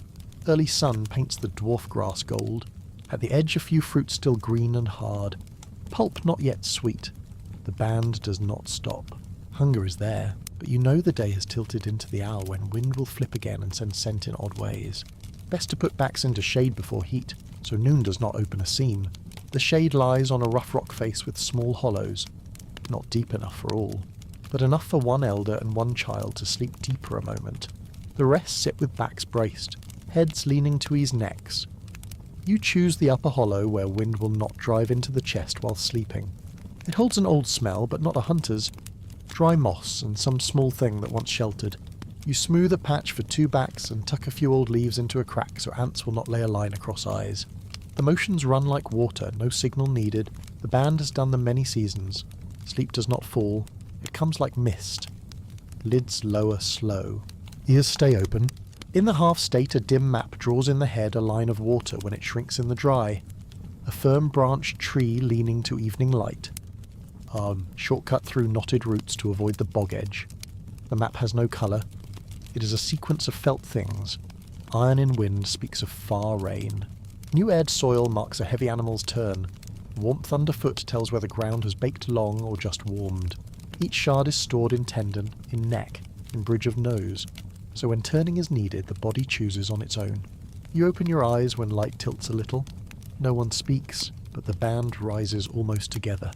Early sun paints the dwarf grass gold. At the edge a few fruits still green and hard. Pulp not yet sweet. The band does not stop. Hunger is there, but you know the day has tilted into the hour when wind will flip again and send scent in odd ways. Best to put backs into shade before heat, so noon does not open a seam. The shade lies on a rough rock face with small hollows. not deep enough for all, but enough for one elder and one child to sleep deeper a moment. The rest sit with backs braced, heads leaning to ease necks. You choose the upper hollow where wind will not drive into the chest while sleeping. It holds an old smell, but not a hunter's. Dry moss and some small thing that once sheltered. You smooth a patch for 2 backs and tuck a few old leaves into a crack so ants will not lay a line across eyes. The motions run like water, no signal needed. The band has done them many seasons. Sleep does not fall. It comes like mist. Lids lower slow. Ears stay open. In the half-state, a dim map draws in the head a line of water when it shrinks in the dry. A firm-branched tree leaning to evening light. Shortcut through knotted roots to avoid the bog edge. The map has no colour. It is a sequence of felt things. Iron in wind speaks of far rain. New-aired soil marks a heavy animal's turn. Warmth underfoot tells whether ground has baked long or just warmed. Each shard is stored in tendon, in neck, in bridge of nose, so when turning is needed, the body chooses on its own. You open your eyes when light tilts a little. No one speaks, but the band rises almost together.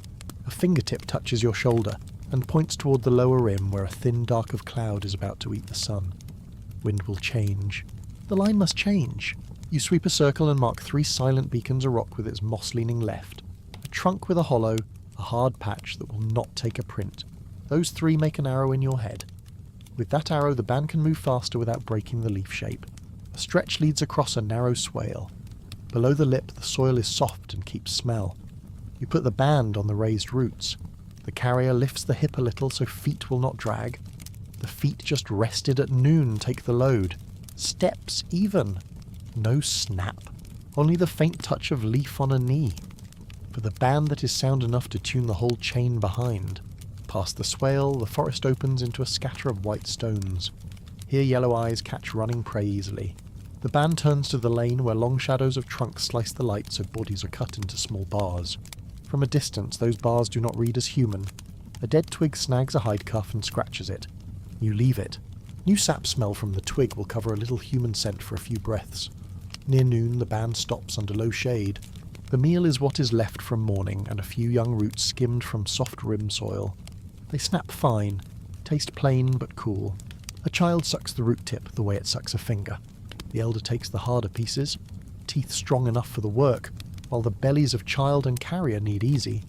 A fingertip touches your shoulder and points toward the lower rim where a thin dark of cloud is about to eat the sun. Wind will change. The line must change. You sweep a circle and mark 3 silent beacons, a rock with its moss-leaning left, a trunk with a hollow, a hard patch that will not take a print. Those 3 make an arrow in your head. With that arrow, the band can move faster without breaking the leaf shape. A stretch leads across a narrow swale. Below the lip, the soil is soft and keeps smell. You put the band on the raised roots. The carrier lifts the hip a little so feet will not drag. The feet just rested at noon take the load. Steps even. No snap. Only the faint touch of leaf on a knee. For the band that is sound enough to tune the whole chain behind. Past the swale, the forest opens into a scatter of white stones. Here yellow eyes catch running prey easily. The band turns to the lane where long shadows of trunks slice the light so bodies are cut into small bars. From a distance, those bars do not read as human. A dead twig snags a hide cuff and scratches it. You leave it. New sap smell from the twig will cover a little human scent for a few breaths. Near noon, the band stops under low shade. The meal is what is left from morning and a few young roots skimmed from soft rim soil. They snap fine, taste plain but cool. A child sucks the root tip the way it sucks a finger. The elder takes the harder pieces, teeth strong enough for the work, while the bellies of child and carrier need easy.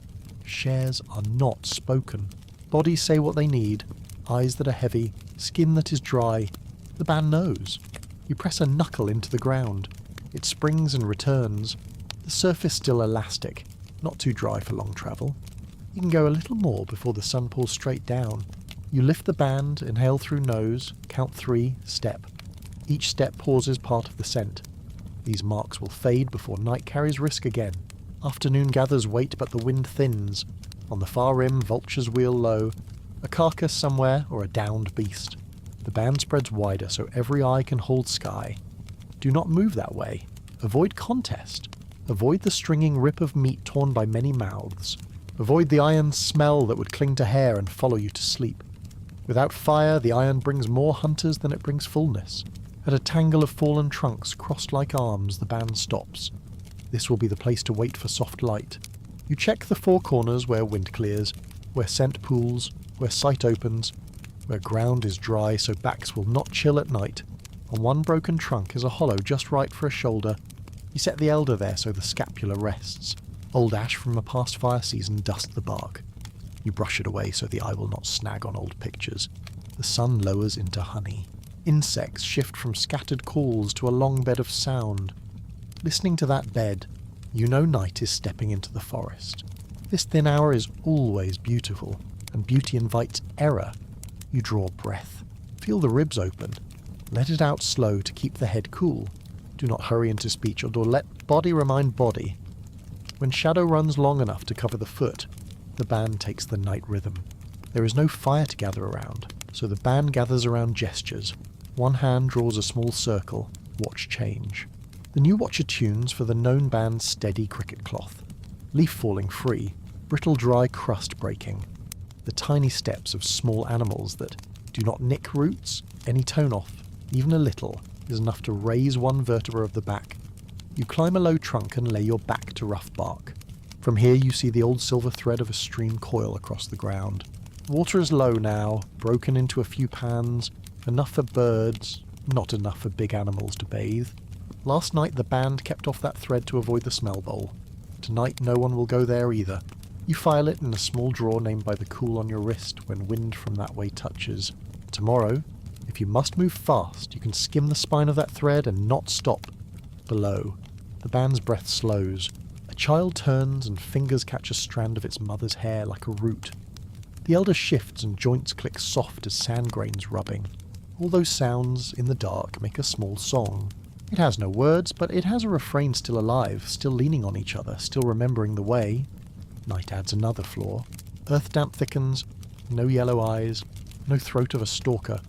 Shares are not spoken. Bodies say what they need, eyes that are heavy, skin that is dry. The band knows. You press a knuckle into the ground. It springs and returns. The surface still elastic, not too dry for long travel. You can go a little more before the sun pulls straight down. You lift the band, inhale through nose, count 3, step. Each step pauses part of the scent. These marks will fade before night carries risk again. Afternoon gathers weight, but the wind thins. On the far rim, vultures wheel low. A carcass somewhere, or a downed beast. The band spreads wider so every eye can hold sky. Do not move that way. Avoid contest. Avoid the stringing rip of meat torn by many mouths. Avoid the iron smell that would cling to hair and follow you to sleep. Without fire, the iron brings more hunters than it brings fullness. At a tangle of fallen trunks crossed like arms, the band stops. This will be the place to wait for soft light. You check the 4 corners where wind clears, where scent pools, where sight opens, where ground is dry so backs will not chill at night. On one broken trunk is a hollow just right for a shoulder. You set the elder there so the scapula rests. Old ash from a past fire season dust the bark. You brush it away so the eye will not snag on old pictures. The sun lowers into honey. Insects shift from scattered calls to a long bed of sound. Listening to that bed, you know night is stepping into the forest. This thin hour is always beautiful, and beauty invites error. You draw breath. Feel the ribs open. Let it out slow to keep the head cool. Do not hurry into speech or let body remind body. When shadow runs long enough to cover the foot, the band takes the night rhythm. There is no fire to gather around, so the band gathers around gestures. One hand draws a small circle, watch change. The new watcher tunes for the known band's steady cricket cloth. Leaf falling free, brittle dry crust breaking. The tiny steps of small animals that do not nick roots. Any tone off, even a little, is enough to raise one vertebra of the back. You climb a low trunk and lay your back to rough bark. From here you see the old silver thread of a stream coil across the ground. Water is low now, broken into a few pans, enough for birds, not enough for big animals to bathe. Last night the band kept off that thread to avoid the smell bowl. Tonight no one will go there either. You file it in a small drawer named by the cool on your wrist when wind from that way touches. Tomorrow, if you must move fast, you can skim the spine of that thread and not stop. Below, the band's breath slows. A child turns and fingers catch a strand of its mother's hair like a root. The elder shifts and joints click soft as sand grains rubbing. All those sounds, in the dark, make a small song. It has no words, but it has a refrain still alive, still leaning on each other, still remembering the way. Night adds another flaw. Earth damp thickens, no yellow eyes, no throat of a stalker.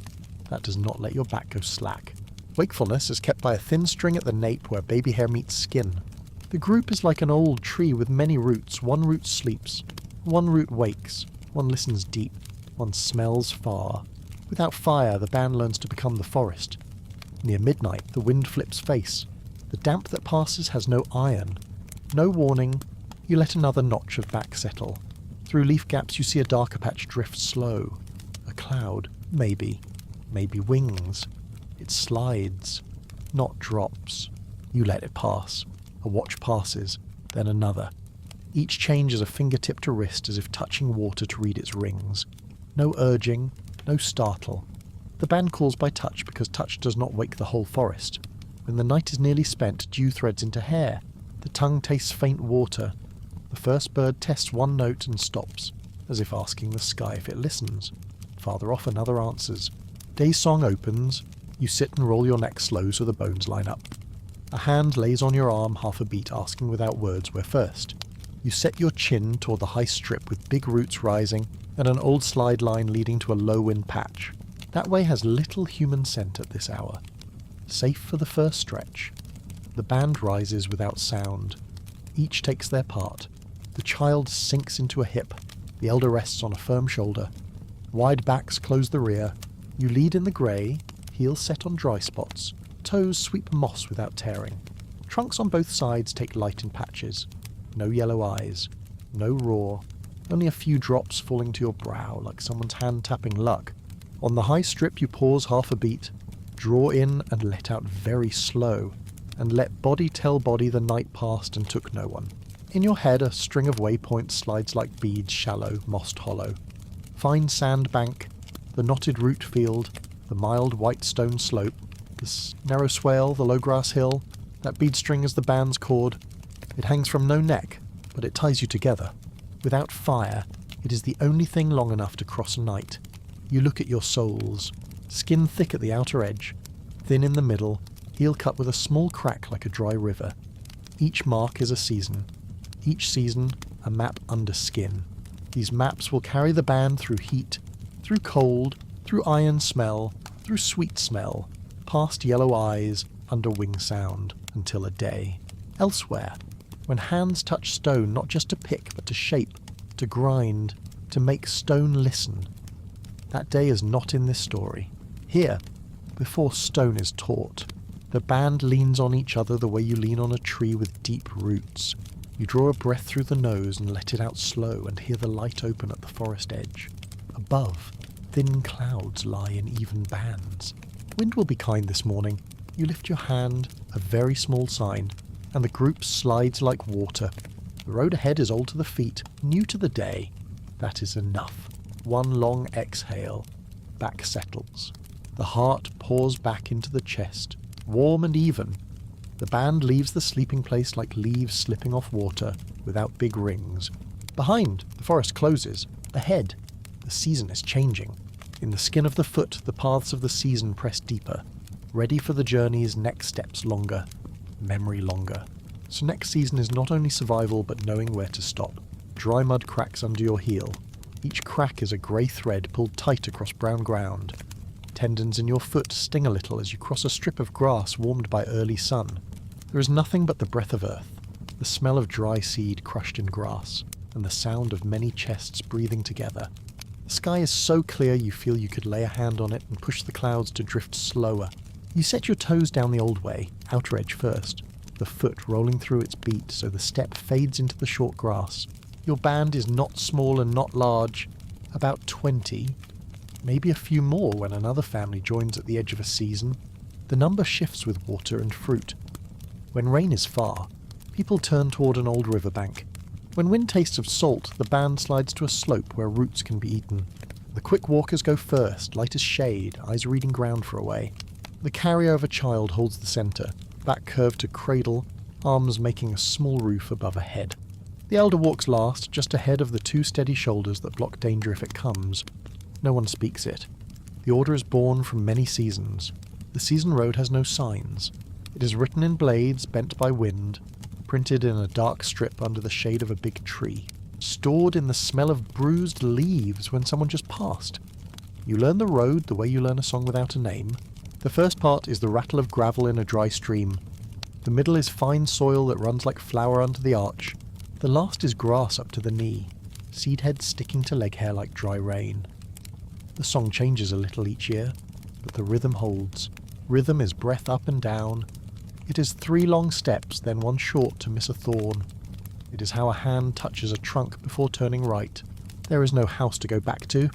That does not let your back go slack. Wakefulness is kept by a thin string at the nape where baby hair meets skin. The group is like an old tree with many roots. One root sleeps, one root wakes, one listens deep, one smells far. Without fire, the band learns to become the forest. Near midnight, the wind flips face. The damp that passes has no iron. No warning, you let another notch of back settle. Through leaf gaps you see a darker patch drift slow. A cloud, maybe. Maybe wings. It slides, not drops. You let it pass. A watch passes, then another. Each change is a fingertip to wrist as if touching water to read its rings. No urging, no startle. The band calls by touch because touch does not wake the whole forest. When the night is nearly spent, dew threads into hair. The tongue tastes faint water. The first bird tests one note and stops, as if asking the sky if it listens. Farther off another answers. Day's song opens. You sit and roll your neck slow so the bones line up. A hand lays on your arm half a beat, asking without words where first. You set your chin toward the high strip with big roots rising and an old slide line leading to a low wind patch. That way has little human scent at this hour. Safe for the first stretch. The band rises without sound. Each takes their part. The child sinks into a hip. The elder rests on a firm shoulder. Wide backs close the rear. You lead in the grey, heels set on dry spots. Toes sweep moss without tearing. Trunks on both sides take light in patches. No yellow eyes. No roar. Only a few drops falling to your brow like someone's hand tapping luck. On the high strip you pause half a beat. Draw in and let out very slow. And let body tell body the night passed and took no one. In your head a string of waypoints slides like beads shallow, mossed hollow. Fine sand bank, the knotted root field, the mild white stone slope, the narrow swale, the low grass hill. That bead string is the band's cord. It hangs from no neck, but it ties you together. Without fire, it is the only thing long enough to cross night. You look at your soles. Skin thick at the outer edge, thin in the middle, heel cut with a small crack like a dry river. Each mark is a season. Each season, a map under skin. These maps will carry the band through heat, through cold, through iron smell, through sweet smell, past yellow eyes, under wing sound, until a day. Elsewhere, when hands touch stone not just to pick, but to shape, to grind, to make stone listen. That day is not in this story. Here, before stone is taught, the band leans on each other the way you lean on a tree with deep roots. You draw a breath through the nose and let it out slow and hear the light open at the forest edge. Above, thin clouds lie in even bands. Wind will be kind this morning. You lift your hand, a very small sign, and the group slides like water. The road ahead is old to the feet, new to the day. That is enough. One long exhale. Back settles. The heart pours back into the chest, warm and even. The band leaves the sleeping place like leaves slipping off water, without big rings. Behind, the forest closes. Ahead, the season is changing. In the skin of the foot, the paths of the season press deeper, ready for the journey's next steps longer, memory longer. So next season is not only survival, but knowing where to stop. Dry mud cracks under your heel. Each crack is a grey thread pulled tight across brown ground. Tendons in your foot sting a little as you cross a strip of grass warmed by early sun. There is nothing but the breath of earth, the smell of dry seed crushed in grass, and the sound of many chests breathing together. The sky is so clear you feel you could lay a hand on it and push the clouds to drift slower. You set your toes down the old way, outer edge first. the foot rolling through its beat so the step fades into the short grass. Your band is not small and not large, about 20, maybe a few more when another family joins at the edge of a season. The number shifts with water and fruit. When rain is far, people turn toward an old riverbank. When wind tastes of salt, the band slides to a slope where roots can be eaten. The quick walkers go first, light as shade, eyes reading ground for a way. The carrier of a child holds the centre, back curved to cradle, arms making a small roof above a head. The elder walks last, just ahead of the two steady shoulders that block danger if it comes. No one speaks it. The order is born from many seasons. The season road has no signs. It is written in blades bent by wind, printed in a dark strip under the shade of a big tree, stored in the smell of bruised leaves when someone just passed. You learn the road the way you learn a song without a name. The first part is the rattle of gravel in a dry stream. The middle is fine soil that runs like flour under the arch. The last is grass up to the knee, seed heads sticking to leg hair like dry rain. The song changes a little each year, but the rhythm holds. Rhythm is breath up and down. It is 3 long steps, then 1 short to miss a thorn. It is how a hand touches a trunk before turning right. There is no house to go back to.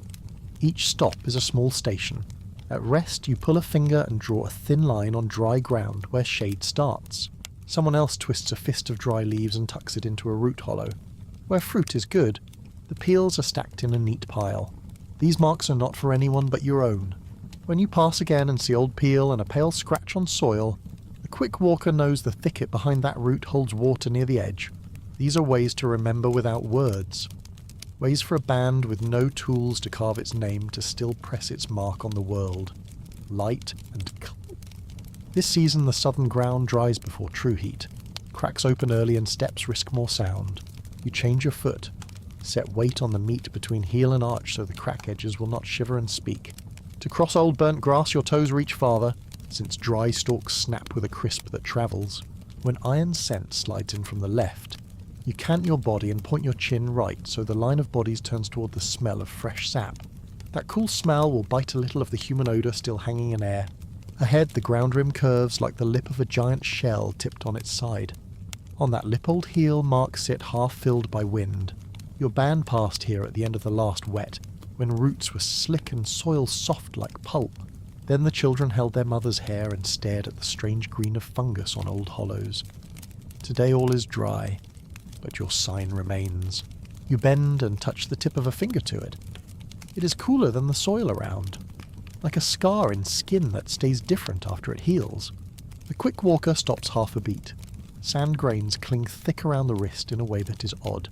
Each stop is a small station. At rest, you pull a finger and draw a thin line on dry ground where shade starts. Someone else twists a fist of dry leaves and tucks it into a root hollow. Where fruit is good, the peels are stacked in a neat pile. These marks are not for anyone but your own. When you pass again and see old peel and a pale scratch on soil, the quick walker knows the thicket behind that root holds water near the edge. These are ways to remember without words. Ways for a band with no tools to carve its name to still press its mark on the world. Light and cold. This season the southern ground dries before true heat. Cracks open early and steps risk more sound. You change your foot. Set weight on the meat between heel and arch so the crack edges will not shiver and speak. To cross old burnt grass your toes reach farther, since dry stalks snap with a crisp that travels. When iron scent slides in from the left, you cant your body and point your chin right so the line of bodies turns toward the smell of fresh sap. That cool smell will bite a little of the human odour still hanging in air. Ahead the ground rim curves like the lip of a giant shell tipped on its side. On that lip old heel marks sit half filled by wind. Your band passed here at the end of the last wet, when roots were slick and soil soft like pulp. Then the children held their mother's hair and stared at the strange green of fungus on old hollows. Today all is dry, but your sign remains. You bend and touch the tip of a finger to it. It is cooler than the soil around, like a scar in skin that stays different after it heals. The quick walker stops half a beat. Sand grains cling thick around the wrist in a way that is odd.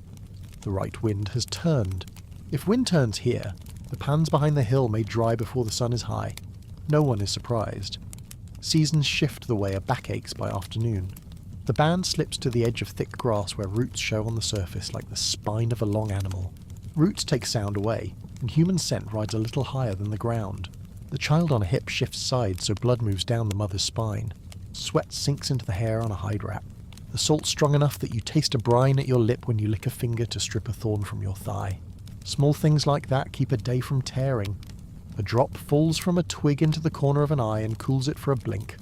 The right wind has turned. If wind turns here, the pans behind the hill may dry before the sun is high. No one is surprised. Seasons shift the way a back aches by afternoon. The band slips to the edge of thick grass where roots show on the surface like the spine of a long animal. Roots take sound away, and human scent rides a little higher than the ground. The child on a hip shifts sides so blood moves down the mother's spine. Sweat sinks into the hair on a hide wrap. The salt's strong enough that you taste a brine at your lip when you lick a finger to strip a thorn from your thigh. Small things like that keep a day from tearing. A drop falls from a twig into the corner of an eye and cools it for a blink.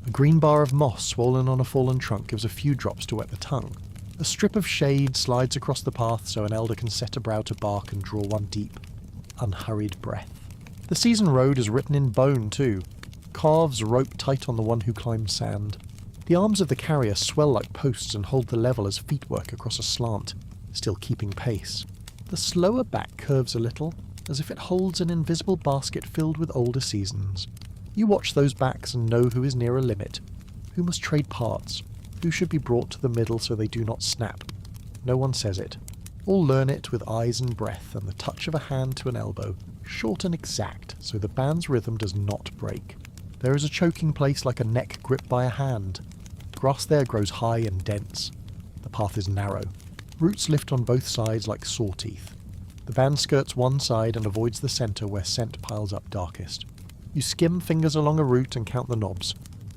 A green bar of moss swollen on a fallen trunk gives a few drops to wet the tongue. A strip of shade slides across the path so an elder can set a brow to bark and draw one deep, unhurried breath. The season road is written in bone too. Calves rope tight on the one who climbs sand. The arms of the carrier swell like posts and hold the level as feet work across a slant, still keeping pace. The slower back curves a little, as if it holds an invisible basket filled with older seasons. You watch those backs and know who is near a limit, who must trade parts, who should be brought to the middle so they do not snap. No one says it. All learn it with eyes and breath and the touch of a hand to an elbow, short and exact so the band's rhythm does not break. There is a choking place like a neck gripped by a hand. Grass there grows high and dense. The path is narrow. Roots lift on both sides like saw teeth. The band skirts one side and avoids the centre where scent piles up darkest. You skim fingers along a root and count the knobs.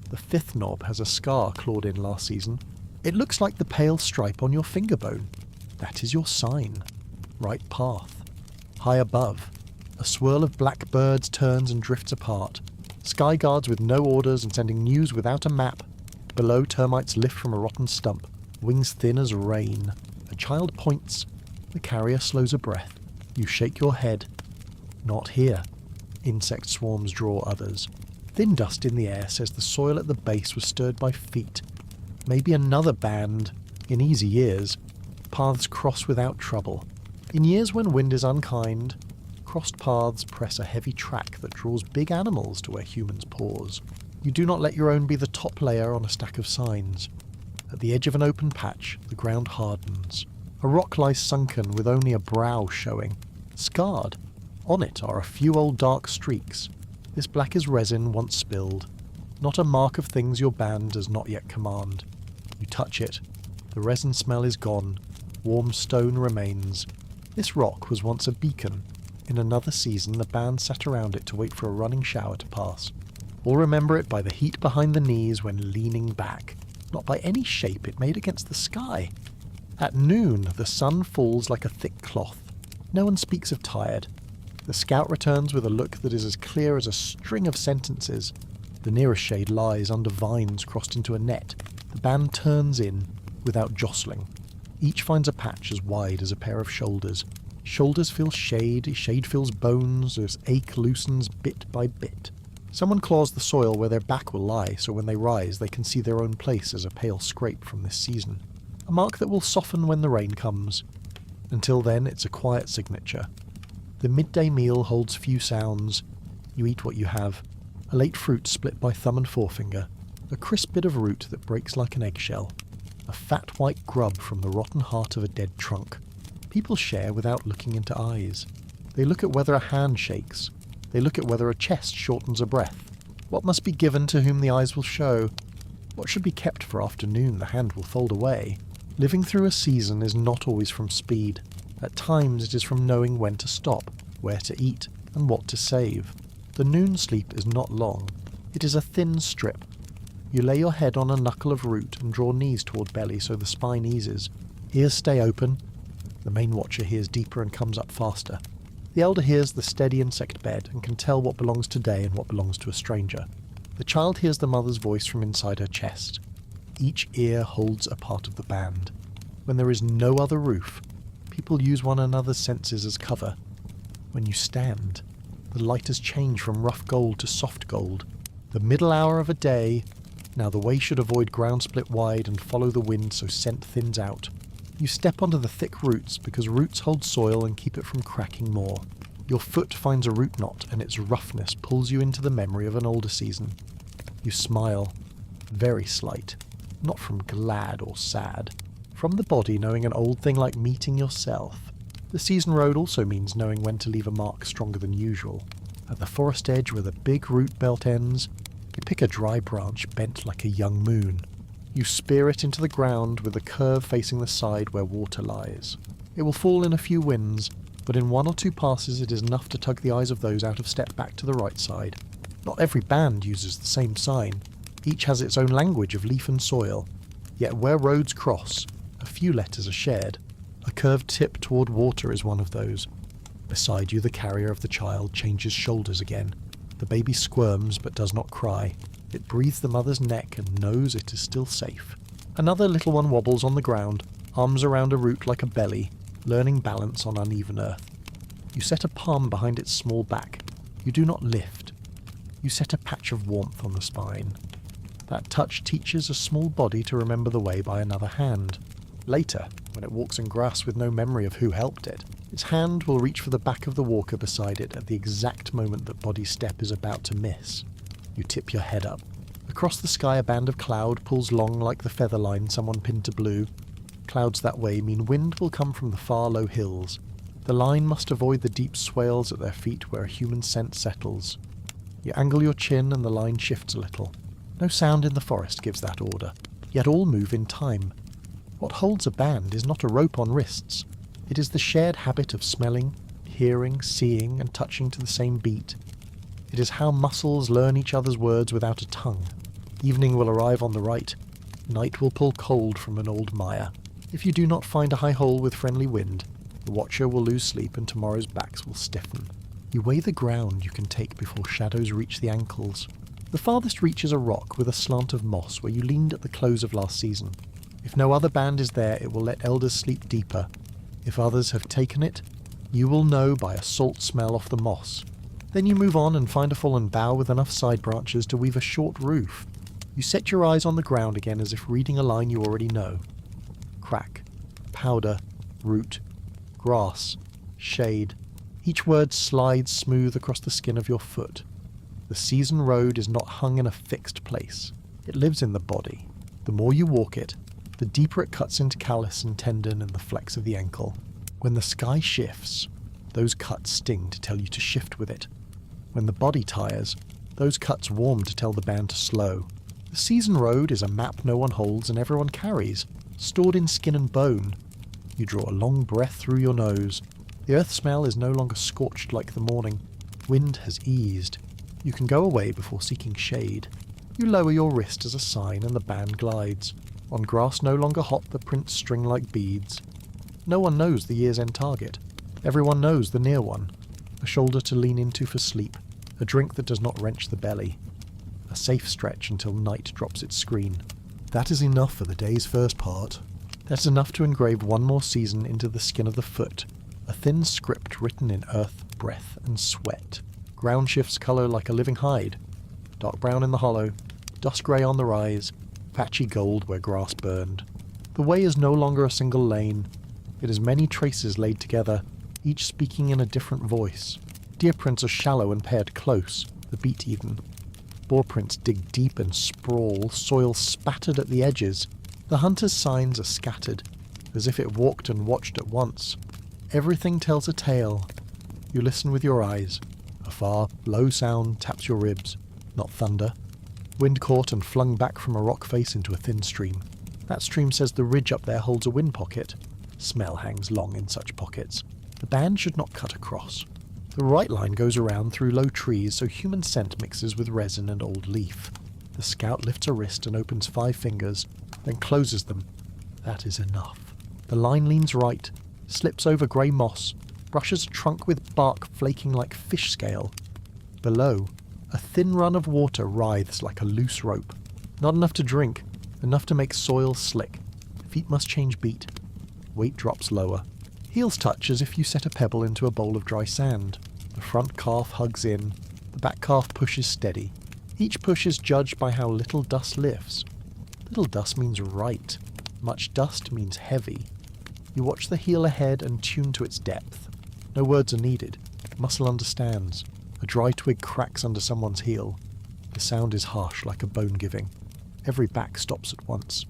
The 5th knob has a scar clawed in last season. It looks like the pale stripe on your finger bone. That is your sign. Right path. High above, a swirl of black birds turns and drifts apart. Sky guards with no orders and sending news without a map. Below, termites lift from a rotten stump, wings thin as rain. A child points. The carrier slows a breath. You shake your head. Not here. Insect swarms draw others. Thin dust in the air says the soil at the base was stirred by feet. Maybe another band. In easy years, paths cross without trouble. In years when wind is unkind, crossed paths press a heavy track that draws big animals to where humans pause. You do not let your own be the top layer on a stack of signs. At the edge of an open patch, the ground hardens. A rock lies sunken with only a brow showing. Scarred. On it are a few old dark streaks. This black is resin once spilled. Not a mark of things your band does not yet command. You touch it. The resin smell is gone. Warm stone remains. This rock was once a beacon. In another season, the band sat around it to wait for a running shower to pass. All remember it by the heat behind the knees when leaning back, not by any shape it made against the sky. At noon, the sun falls like a thick cloth. No one speaks of tired. The scout returns with a look that is as clear as a string of sentences. The nearest shade lies under vines crossed into a net. The band turns in, without jostling. Each finds a patch as wide as a pair of shoulders. Shoulders feel shade, shade feels bones, as ache loosens bit by bit. Someone claws the soil where their back will lie, so when they rise they can see their own place as a pale scrape from this season. A mark that will soften when the rain comes. Until then, it's a quiet signature. The midday meal holds few sounds. You eat what you have. A late fruit split by thumb and forefinger. A crisp bit of root that breaks like an eggshell. A fat white grub from the rotten heart of a dead trunk. People share without looking into eyes. They look at whether a hand shakes. They look at whether a chest shortens a breath. What must be given to whom the eyes will show? What should be kept for afternoon the hand will fold away? Living through a season is not always from speed. At times it is from knowing when to stop, where to eat, and what to save. The noon sleep is not long. It is a thin strip. You lay your head on a knuckle of root and draw knees toward belly so the spine eases. Ears stay open. The main watcher hears deeper and comes up faster. The elder hears the steady insect bed and can tell what belongs to day and what belongs to a stranger. The child hears the mother's voice from inside her chest. Each ear holds a part of the band. When there is no other roof, people use one another's senses as cover. When you stand, the light has changed from rough gold to soft gold. The middle hour of a day. Now the way should avoid ground split wide and follow the wind so scent thins out. You step onto the thick roots because roots hold soil and keep it from cracking more. Your foot finds a root knot and its roughness pulls you into the memory of an older season. You smile, very slight, not from glad or sad. From the body knowing an old thing like meeting yourself. The season road also means knowing when to leave a mark stronger than usual. At the forest edge where the big root belt ends, you pick a dry branch bent like a young moon. You spear it into the ground with a curve facing the side where water lies. It will fall in a few winds, but in one or two passes it is enough to tug the eyes of those out of step back to the right side. Not every band uses the same sign. Each has its own language of leaf and soil. Yet where roads cross, a few letters are shared. A curved tip toward water is one of those. Beside you, the carrier of the child changes shoulders again. The baby squirms but does not cry. It breathes the mother's neck and knows it is still safe. Another little one wobbles on the ground, arms around a root like a belly, learning balance on uneven earth. You set a palm behind its small back. You do not lift. You set a patch of warmth on the spine. That touch teaches a small body to remember the way by another hand. Later, when it walks in grass with no memory of who helped it, its hand will reach for the back of the walker beside it at the exact moment that body's step is about to miss. You tip your head up. Across the sky a band of cloud pulls long like the feather line someone pinned to blue. Clouds that way mean wind will come from the far low hills. The line must avoid the deep swales at their feet where a human scent settles. You angle your chin and the line shifts a little. No sound in the forest gives that order, yet all move in time. What holds a band is not a rope on wrists. It is the shared habit of smelling, hearing, seeing, and touching to the same beat. It is how muscles learn each other's words without a tongue. Evening will arrive on the right. Night will pull cold from an old mire. If you do not find a high hole with friendly wind, the watcher will lose sleep and tomorrow's backs will stiffen. You weigh the ground you can take before shadows reach the ankles. The farthest reach is a rock with a slant of moss where you leaned at the close of last season. If no other band is there, it will let elders sleep deeper. If others have taken it, you will know by a salt smell off the moss. Then you move on and find a fallen bough with enough side branches to weave a short roof. You set your eyes on the ground again as if reading a line you already know. Crack, powder, root, grass, shade. Each word slides smooth across the skin of your foot. The season road is not hung in a fixed place. It lives in the body. The more you walk it, the deeper it cuts into callus and tendon and the flex of the ankle. When the sky shifts, those cuts sting to tell you to shift with it. When the body tires, those cuts warm to tell the band to slow. The season road is a map no one holds and everyone carries, stored in skin and bone. You draw a long breath through your nose. The earth smell is no longer scorched like the morning. Wind has eased. You can go away before seeking shade. You lower your wrist as a sign and the band glides. On grass no longer hot, the prints string like beads. No one knows the year's end target. Everyone knows the near one. A shoulder to lean into for sleep. A drink that does not wrench the belly. A safe stretch until night drops its screen. That is enough for the day's first part. That is enough to engrave one more season into the skin of the foot. A thin script written in earth, breath, and sweat. Ground shifts colour like a living hide. Dark brown in the hollow, dust grey on the rise, patchy gold where grass burned. The way is no longer a single lane. It is many traces laid together, each speaking in a different voice. Deer prints are shallow and paired close, the beat even. Boar prints dig deep and sprawl, soil spattered at the edges. The hunter's signs are scattered, as if it walked and watched at once. Everything tells a tale. You listen with your eyes. A far, low sound taps your ribs, not thunder. Wind caught and flung back from a rock face into a thin stream. That stream says the ridge up there holds a wind pocket. Smell hangs long in such pockets. The band should not cut across. The right line goes around through low trees so human scent mixes with resin and old leaf. The scout lifts a wrist and opens 5 fingers, then closes them. That is enough. The line leans right, slips over grey moss, brushes a trunk with bark flaking like fish scale. Below, a thin run of water writhes like a loose rope. Not enough to drink, enough to make soil slick. Feet must change beat. Weight drops lower. Heels touch as if you set a pebble into a bowl of dry sand. The front calf hugs in. The back calf pushes steady. Each push is judged by how little dust lifts. Little dust means right. Much dust means heavy. You watch the heel ahead and tune to its depth. No words are needed. Muscle understands. A dry twig cracks under someone's heel. The sound is harsh like a bone giving. Every back stops at once.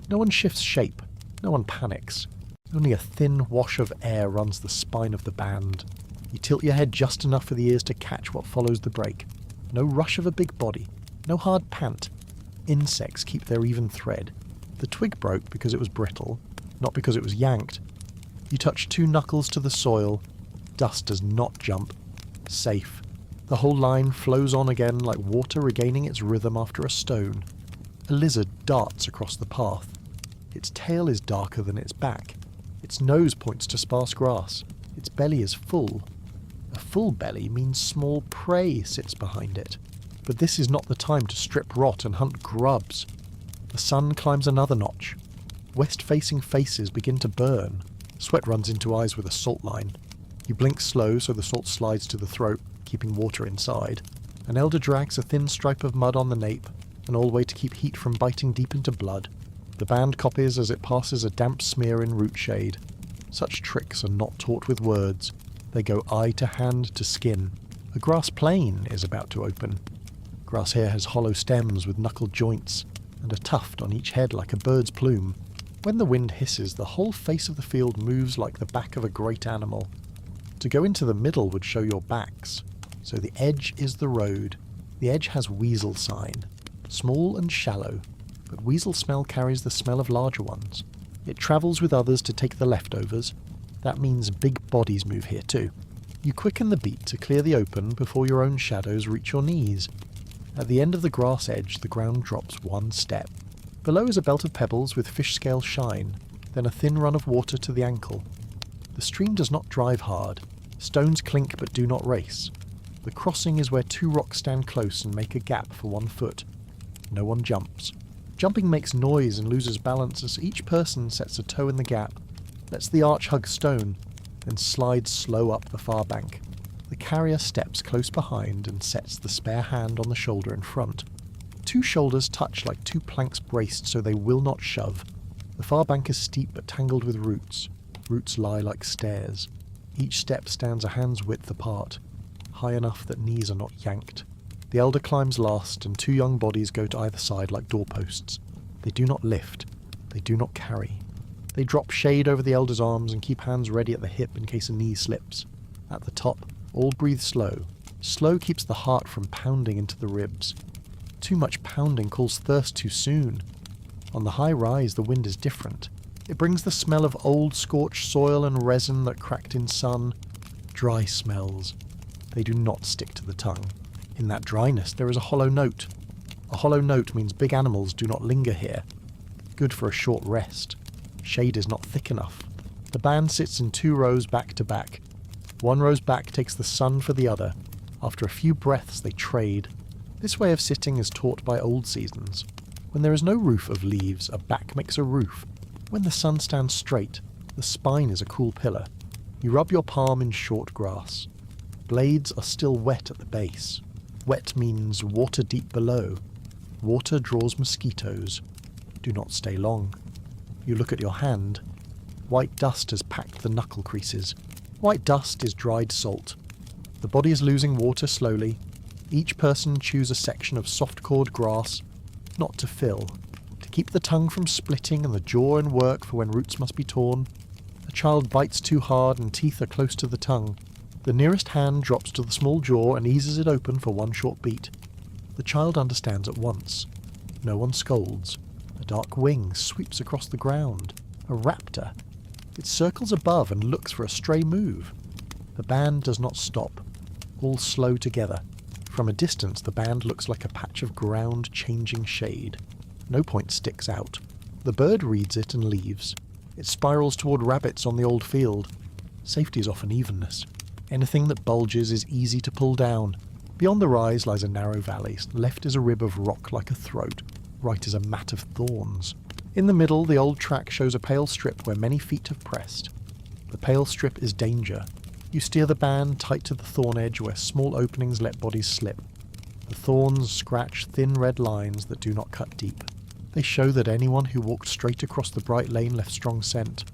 No one shifts shape. No one panics. Only a thin wash of air runs the spine of the band. You tilt your head just enough for the ears to catch what follows the break. No rush of a big body. No hard pant. Insects keep their even thread. The twig broke because it was brittle, not because it was yanked. You touch 2 knuckles to the soil. Dust does not jump. Safe. The whole line flows on again like water regaining its rhythm after a stone. A lizard darts across the path. Its tail is darker than its back. Its nose points to sparse grass. Its belly is full. A full belly means small prey sits behind it. But this is not the time to strip rot and hunt grubs. The sun climbs another notch. West-facing faces begin to burn. Sweat runs into eyes with a salt line. You blink slow so the salt slides to the throat, keeping water inside. An elder drags a thin stripe of mud on the nape, an old way to keep heat from biting deep into blood. The band copies as it passes a damp smear in root shade. Such tricks are not taught with words. They go eye to hand to skin. A grass plain is about to open. Grass here has hollow stems with knuckled joints, and a tuft on each head like a bird's plume. When the wind hisses, the whole face of the field moves like the back of a great animal. To go into the middle would show your backs. So the edge is the road. The edge has weasel sign. Small and shallow, but weasel smell carries the smell of larger ones. It travels with others to take the leftovers. That means big bodies move here too. You quicken the beat to clear the open before your own shadows reach your knees. At the end of the grass edge, the ground drops 1 step. Below is a belt of pebbles with fish scale shine, then a thin run of water to the ankle. The stream does not drive hard. Stones clink but do not race. The crossing is where two rocks stand close and make a gap for 1 foot. No one jumps. Jumping makes noise and loses balance as each person sets a toe in the gap, lets the arch hug stone, then slides slow up the far bank. The carrier steps close behind and sets the spare hand on the shoulder in front. 2 shoulders touch like 2 planks braced so they will not shove. The far bank is steep but tangled with roots. Roots lie like stairs. Each step stands a hand's width apart, high enough that knees are not yanked. The elder climbs last, and 2 young bodies go to either side like doorposts. They do not lift. They do not carry. They drop shade over the elder's arms and keep hands ready at the hip in case a knee slips. At the top, all breathe slow. Slow keeps the heart from pounding into the ribs. Too much pounding calls thirst too soon. On the high rise, the wind is different. It brings the smell of old scorched soil and resin that cracked in sun. Dry smells. They do not stick to the tongue. In that dryness, there is a hollow note. A hollow note means big animals do not linger here. Good for a short rest. Shade is not thick enough. The band sits in 2 rows back to back. 1 row's back takes the sun for the other. After a few breaths, they trade. This way of sitting is taught by old seasons. When there is no roof of leaves, a back makes a roof. When the sun stands straight, the spine is a cool pillar. You rub your palm in short grass. Blades are still wet at the base. Wet means water deep below. Water draws mosquitoes. Do not stay long. You look at your hand. White dust has packed the knuckle creases. White dust is dried salt. The body is losing water slowly. Each person chews a section of soft-cored grass, not to fill, to keep the tongue from splitting and the jaw in work for when roots must be torn. A child bites too hard and teeth are close to the tongue. The nearest hand drops to the small jaw and eases it open for 1 short beat. The child understands at once. No one scolds. A dark wing sweeps across the ground. A raptor. It circles above and looks for a stray move. The band does not stop. All slow together. From a distance, the band looks like a patch of ground changing shade. No point sticks out. The bird reads it and leaves. It spirals toward rabbits on the old field. Safety is often evenness. Anything that bulges is easy to pull down. Beyond the rise lies a narrow valley. Left is a rib of rock like a throat. Right is a mat of thorns. In the middle, the old track shows a pale strip where many feet have pressed. The pale strip is danger. You steer the band tight to the thorn edge where small openings let bodies slip. The thorns scratch thin red lines that do not cut deep. They show that anyone who walked straight across the bright lane left strong scent.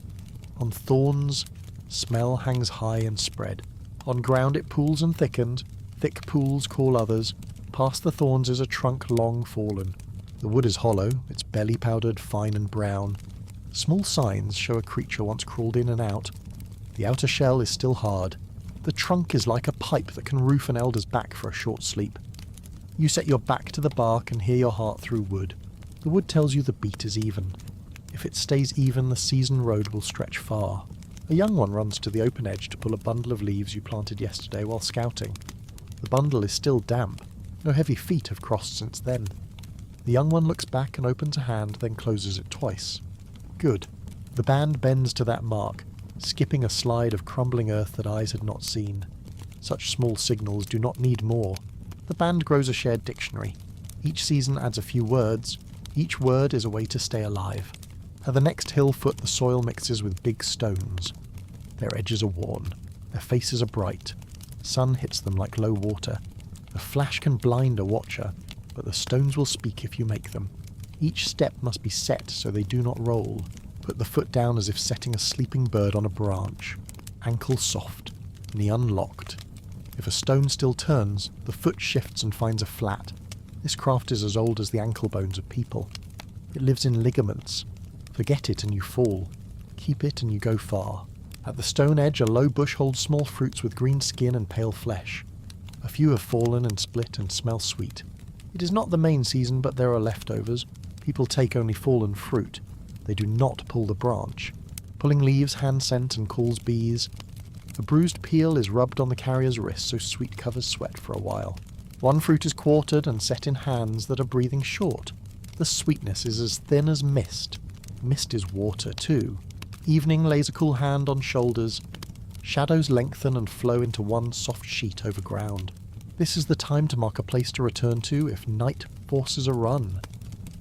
On thorns, smell hangs high and spread. On ground it pools and thickened. Thick pools call others. Past the thorns is a trunk long fallen. The wood is hollow, its belly powdered, fine and brown. Small signs show a creature once crawled in and out. The outer shell is still hard. The trunk is like a pipe that can roof an elder's back for a short sleep. You set your back to the bark and hear your heart through wood. The wood tells you the beat is even. If it stays even, the seasoned road will stretch far. A young one runs to the open edge to pull a bundle of leaves you planted yesterday while scouting. The bundle is still damp. No heavy feet have crossed since then. The young one looks back and opens a hand, then closes it twice. Good. The band bends to that mark, skipping a slide of crumbling earth that eyes had not seen. Such small signals do not need more. The band grows a shared dictionary. Each season adds a few words. Each word is a way to stay alive. At the next hill foot the soil mixes with big stones. Their edges are worn. Their faces are bright. Sun hits them like low water. The flash can blind a watcher, but the stones will speak if you make them. Each step must be set so they do not roll. Put the foot down as if setting a sleeping bird on a branch. Ankle soft, knee unlocked. If a stone still turns, the foot shifts and finds a flat. This craft is as old as the ankle bones of people. It lives in ligaments. Forget it and you fall. Keep it and you go far. At the stone edge, a low bush holds small fruits with green skin and pale flesh. A few have fallen and split and smell sweet. It is not the main season, but there are leftovers. People take only fallen fruit. They do not pull the branch. Pulling leaves hand scent and calls bees. A bruised peel is rubbed on the carrier's wrist so sweet covers sweat for a while. One fruit is quartered and set in hands that are breathing short. The sweetness is as thin as mist. Mist is water too. Evening lays a cool hand on shoulders. Shadows lengthen and flow into one soft sheet over ground. This is the time to mark a place to return to if night forces a run.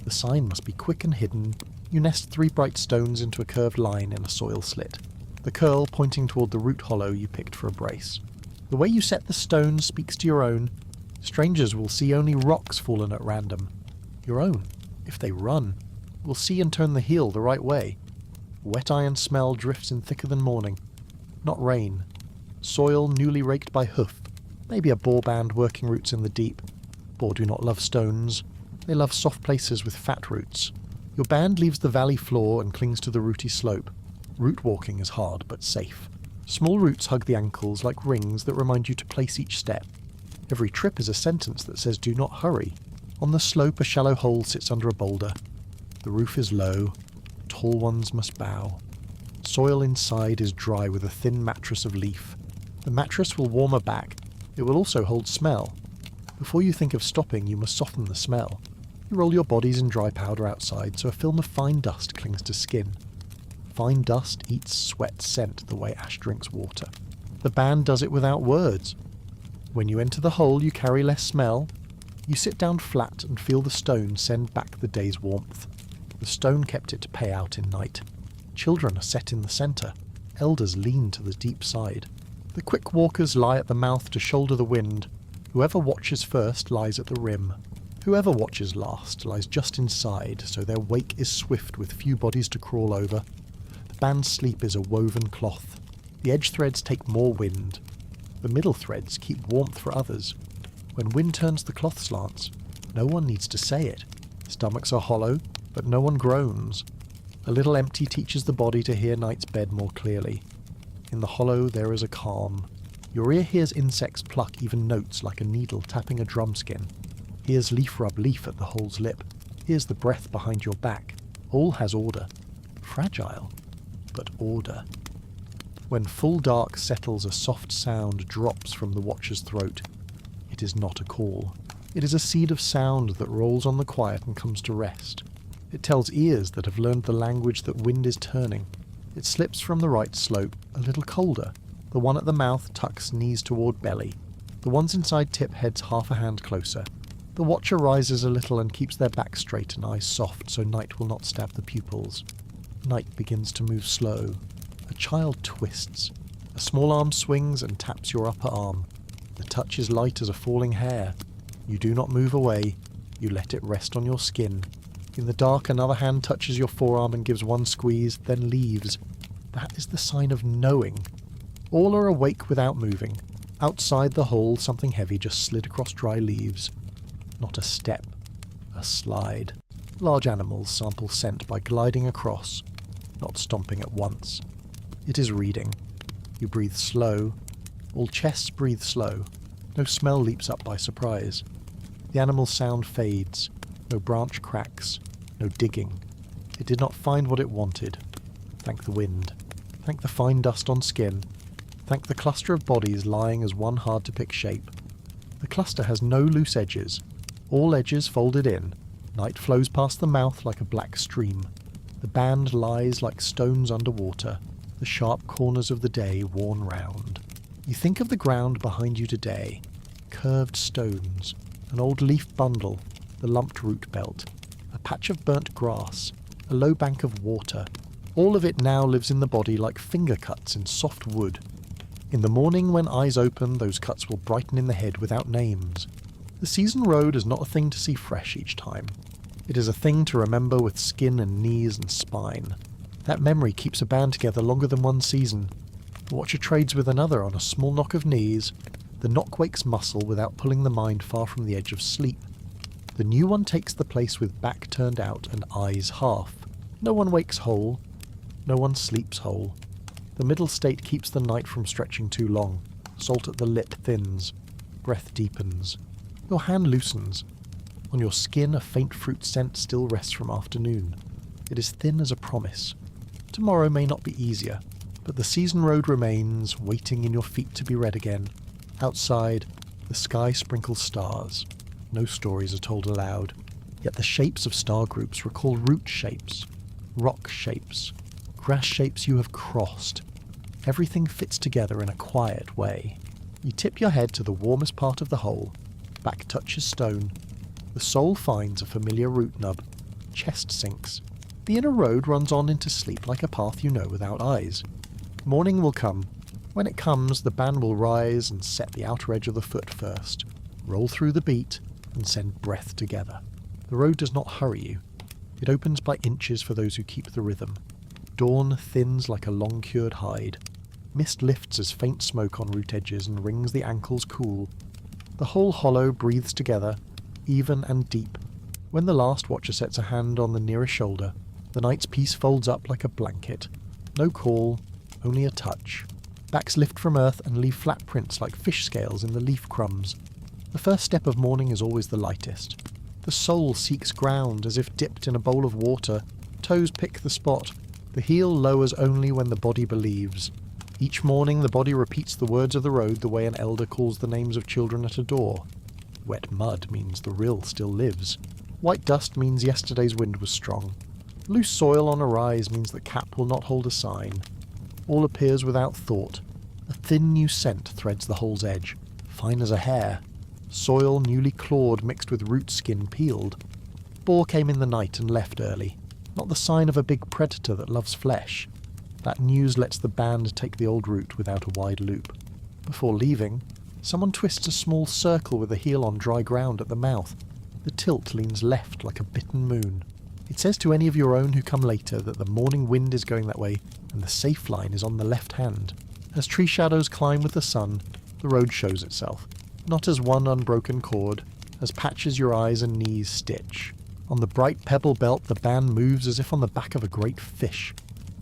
The sign must be quick and hidden. You nest 3 bright stones into a curved line in a soil slit, the curl pointing toward the root hollow you picked for a brace. The way you set the stones speaks to your own. Strangers will see only rocks fallen at random. Your own, if they run, will see and turn the heel the right way. Wet iron smell drifts in thicker than morning. Not rain. Soil newly raked by hoof. Maybe a boar band working roots in the deep. Boar do not love stones. They love soft places with fat roots. Your band leaves the valley floor and clings to the rooty slope. Root walking is hard but safe. Small roots hug the ankles like rings that remind you to place each step. Every trip is a sentence that says do not hurry. On the slope a shallow hole sits under a boulder. The roof is low. Tall ones must bow. Soil inside is dry with a thin mattress of leaf. The mattress will warm a back. It will also hold smell. Before you think of stopping, you must soften the smell. You roll your bodies in dry powder outside so a film of fine dust clings to skin. Fine dust eats sweat scent the way ash drinks water. The band does it without words. When you enter the hole, you carry less smell. You sit down flat and feel the stone send back the day's warmth. The stone kept it to pay out in night. Children are set in the centre. Elders lean to the deep side. The quick walkers lie at the mouth to shoulder the wind. Whoever watches first lies at the rim. Whoever watches last lies just inside, so their wake is swift with few bodies to crawl over. The band's sleep is a woven cloth. The edge threads take more wind. The middle threads keep warmth for others. When wind turns the cloth slants, no one needs to say it. Stomachs are hollow, but no one groans. A little empty teaches the body to hear night's bed more clearly. In the hollow there is a calm. Your ear hears insects pluck even notes like a needle tapping a drum skin. Hears leaf rub leaf at the hole's lip. Hears the breath behind your back. All has order. Fragile, but order. When full dark settles, a soft sound drops from the watcher's throat. It is not a call. It is a seed of sound that rolls on the quiet and comes to rest. It tells ears that have learned the language that wind is turning. It slips from the right slope, a little colder. The one at the mouth tucks knees toward belly. The ones inside tip heads half a hand closer. The watcher rises a little and keeps their back straight and eyes soft so night will not stab the pupils. Night begins to move slow. A child twists. A small arm swings and taps your upper arm. The touch is light as a falling hair. You do not move away. You let it rest on your skin. In the dark, another hand touches your forearm and gives one squeeze, then leaves. That is the sign of knowing. All are awake without moving. Outside the hole, something heavy just slid across dry leaves. Not a step. A slide. Large animals sample scent by gliding across, not stomping at once. It is reading. You breathe slow. All chests breathe slow. No smell leaps up by surprise. The animal's sound fades. No branch cracks. No digging. It did not find what it wanted. Thank the wind. Thank the fine dust on skin. Thank the cluster of bodies lying as one hard-to-pick shape. The cluster has no loose edges. All edges folded in. Night flows past the mouth like a black stream. The band lies like stones underwater, the sharp corners of the day worn round. You think of the ground behind you today. Curved stones, an old leaf bundle, the lumped root belt, a patch of burnt grass, a low bank of water. All of it now lives in the body like finger cuts in soft wood. In the morning when eyes open, those cuts will brighten in the head without names. The season road is not a thing to see fresh each time. It is a thing to remember with skin and knees and spine. That memory keeps a band together longer than one season. The watcher trades with another on a small knock of knees. The knock wakes muscle without pulling the mind far from the edge of sleep. The new one takes the place with back turned out and eyes half. No one wakes whole. No one sleeps whole. The middle state keeps the night from stretching too long. Salt at the lip thins. Breath deepens. Your hand loosens. On your skin a faint fruit scent still rests from afternoon. It is thin as a promise. Tomorrow may not be easier, but the season road remains, waiting in your feet to be read again. Outside, the sky sprinkles stars. No stories are told aloud, yet the shapes of star groups recall root shapes, rock shapes, grass shapes you have crossed. Everything fits together in a quiet way. You tip your head to the warmest part of the hole. Back touches stone. The sole finds a familiar root nub. Chest sinks. The inner road runs on into sleep like a path you know without eyes. Morning will come. When it comes, the band will rise and set the outer edge of the foot first, roll through the beat, and send breath together. The road does not hurry you. It opens by inches for those who keep the rhythm. Dawn thins like a long-cured hide. Mist lifts as faint smoke on root edges and wrings the ankles cool. The whole hollow breathes together, even and deep. When the last watcher sets a hand on the nearest shoulder, the night's peace folds up like a blanket. No call, only a touch. Backs lift from earth and leave flat prints like fish scales in the leaf crumbs. The first step of morning is always the lightest. The soul seeks ground as if dipped in a bowl of water. Toes pick the spot. The heel lowers only when the body believes. Each morning the body repeats the words of the road the way an elder calls the names of children at a door. Wet mud means the rill still lives. White dust means yesterday's wind was strong. Loose soil on a rise means the cap will not hold a sign. All appears without thought. A thin new scent threads the hole's edge, fine as a hair. Soil newly clawed mixed with root skin peeled. Boar came in the night and left early. Not the sign of a big predator that loves flesh. That news lets the band take the old route without a wide loop. Before leaving, someone twists a small circle with a heel on dry ground at the mouth. The tilt leans left like a bitten moon. It says to any of your own who come later that the morning wind is going that way and the safe line is on the left hand. As tree shadows climb with the sun, the road shows itself. Not as one unbroken chord, as patches your eyes and knees stitch. On the bright pebble belt the band moves as if on the back of a great fish.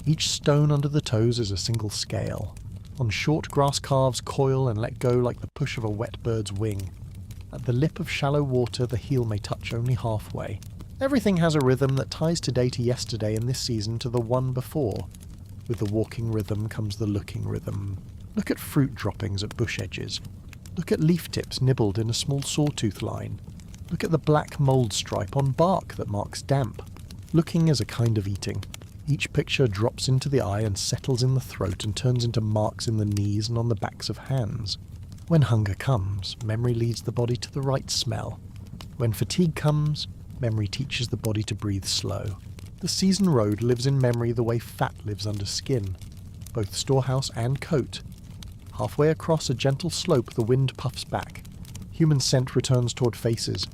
Each stone under the toes is a single scale. On short grass calves coil and let go like the push of a wet bird's wing. At the lip of shallow water the heel may touch only halfway. Everything has a rhythm that ties today to yesterday and this season to the one before. With the walking rhythm comes the looking rhythm. Look at fruit droppings at bush edges. Look at leaf tips nibbled in a small sawtooth line. Look at the black mould stripe on bark that marks damp. Looking is a kind of eating. Each picture drops into the eye and settles in the throat and turns into marks in the knees and on the backs of hands. When hunger comes, memory leads the body to the right smell. When fatigue comes, memory teaches the body to breathe slow. The season road lives in memory the way fat lives under skin, both storehouse and coat. Halfway across a gentle slope the wind puffs back. Human scent returns toward faces.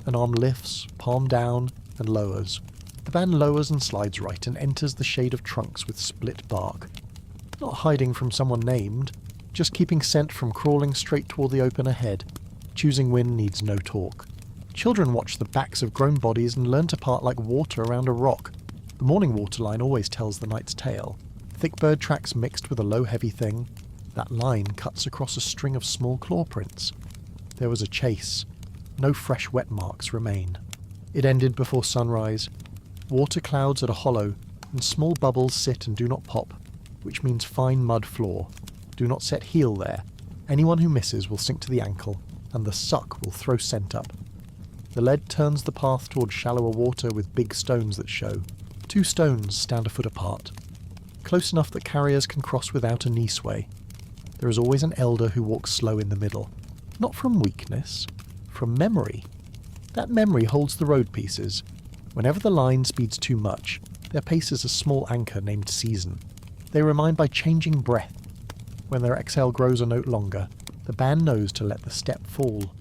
An arm lifts, palm down, and lowers. The band lowers and slides right and enters the shade of trunks with split bark. Not hiding from someone named, just keeping scent from crawling straight toward the open ahead. Choosing wind needs no talk. Children watch the backs of grown bodies and learn to part like water around a rock. The morning waterline always tells the night's tale. Thick bird tracks mixed with a low heavy thing. That line cuts across a string of small claw prints. There was a chase. No fresh wet marks remain. It ended before sunrise. Water clouds at a hollow, and small bubbles sit and do not pop, which means fine mud floor. Do not set heel there. Anyone who misses will sink to the ankle, and the suck will throw scent up. The lead turns the path toward shallower water with big stones that show. 2 stones stand a foot apart, close enough that carriers can cross without a knee sway. There is always an elder who walks slow in the middle. Not from weakness, from memory. That memory holds the road pieces. Whenever the line speeds too much, their pace is a small anchor named season. They remind by changing breath. When their exhale grows a note longer, the band knows to let the step fall.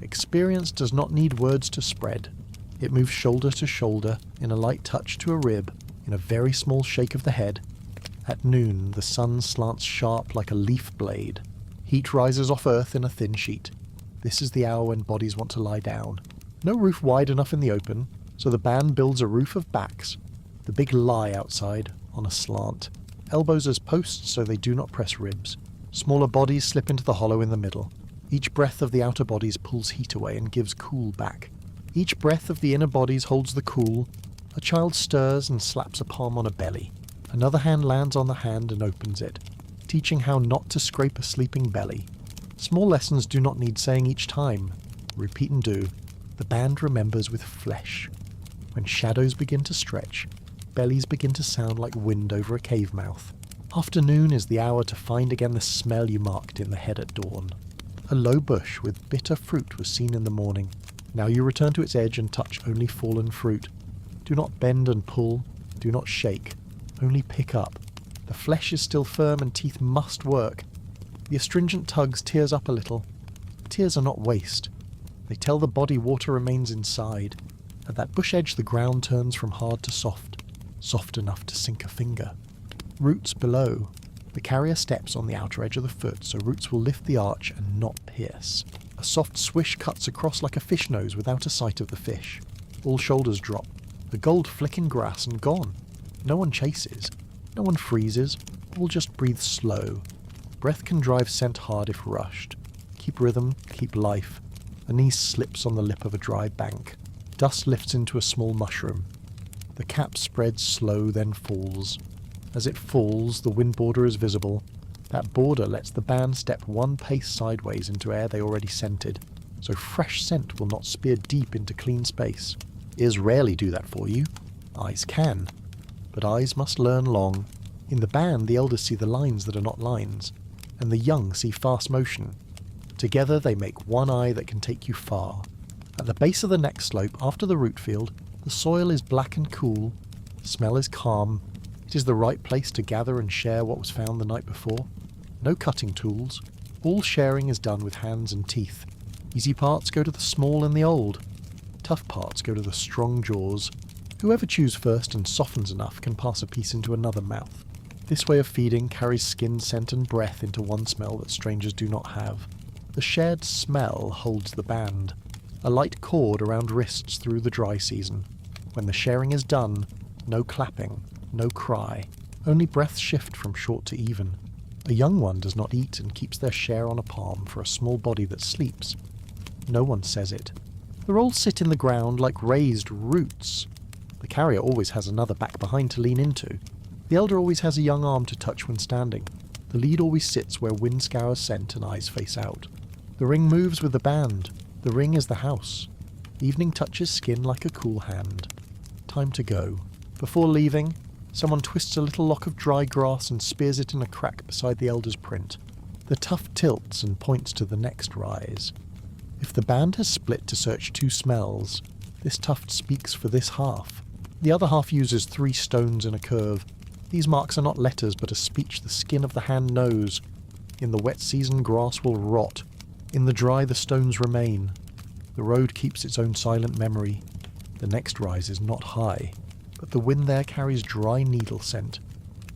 Experience does not need words to spread. It moves shoulder to shoulder, in a light touch to a rib, in a very small shake of the head. At noon, the sun slants sharp like a leaf blade. Heat rises off earth in a thin sheet. This is the hour when bodies want to lie down. No roof wide enough in the open, so the band builds a roof of backs. The big lie outside, on a slant. Elbows as posts so they do not press ribs. Smaller bodies slip into the hollow in the middle. Each breath of the outer bodies pulls heat away and gives cool back. Each breath of the inner bodies holds the cool. A child stirs and slaps a palm on a belly. Another hand lands on the hand and opens it, teaching how not to scrape a sleeping belly. Small lessons do not need saying each time. Repeat and do. The band remembers with flesh. When shadows begin to stretch, bellies begin to sound like wind over a cave mouth. Afternoon is the hour to find again the smell you marked in the head at dawn. A low bush with bitter fruit was seen in the morning. Now you return to its edge and touch only fallen fruit. Do not bend and pull, do not shake, only pick up. The flesh is still firm and teeth must work. The astringent tugs tears up a little. Tears are not waste. They tell the body water remains inside. At that bush edge the ground turns from hard to soft, soft enough to sink a finger. Roots below. The carrier steps on the outer edge of the foot, so roots will lift the arch and not pierce. A soft swish cuts across like a fish nose without a sight of the fish. All shoulders drop. The gold flick in grass and gone. No one chases. No one freezes. All just breathe slow. Breath can drive scent hard if rushed. Keep rhythm, keep life. A knee slips on the lip of a dry bank. Dust lifts into a small mushroom. The cap spreads slow, then falls. As it falls, the wind border is visible. That border lets the band step one pace sideways into air they already scented, so fresh scent will not spear deep into clean space. Ears rarely do that for you. Eyes can. But eyes must learn long. In the band, the elders see the lines that are not lines, and the young see fast motion. Together they make one eye that can take you far. At the base of the next slope, after the root field, the soil is black and cool. The smell is calm. It is the right place to gather and share what was found the night before. No cutting tools. All sharing is done with hands and teeth. Easy parts go to the small and the old. Tough parts go to the strong jaws. Whoever chews first and softens enough can pass a piece into another mouth. This way of feeding carries skin, scent and breath into one smell that strangers do not have. The shared smell holds the band. A light cord around wrists through the dry season. When the sharing is done, no clapping, no cry. Only breaths shift from short to even. A young one does not eat and keeps their share on a palm for a small body that sleeps. No one says it. The rolls sit in the ground like raised roots. The carrier always has another back behind to lean into. The elder always has a young arm to touch when standing. The lead always sits where wind scours scent and eyes face out. The ring moves with the band. The ring is the house. Evening touches skin like a cool hand. Time to go. Before leaving, someone twists a little lock of dry grass and spears it in a crack beside the elder's print. The tuft tilts and points to the next rise. If the band has split to search two smells, this tuft speaks for this half. The other half uses 3 stones in a curve. These marks are not letters, but a speech the skin of the hand knows. In the wet season, grass will rot. In the dry, the stones remain. The road keeps its own silent memory. The next rise is not high, but the wind there carries dry needle scent.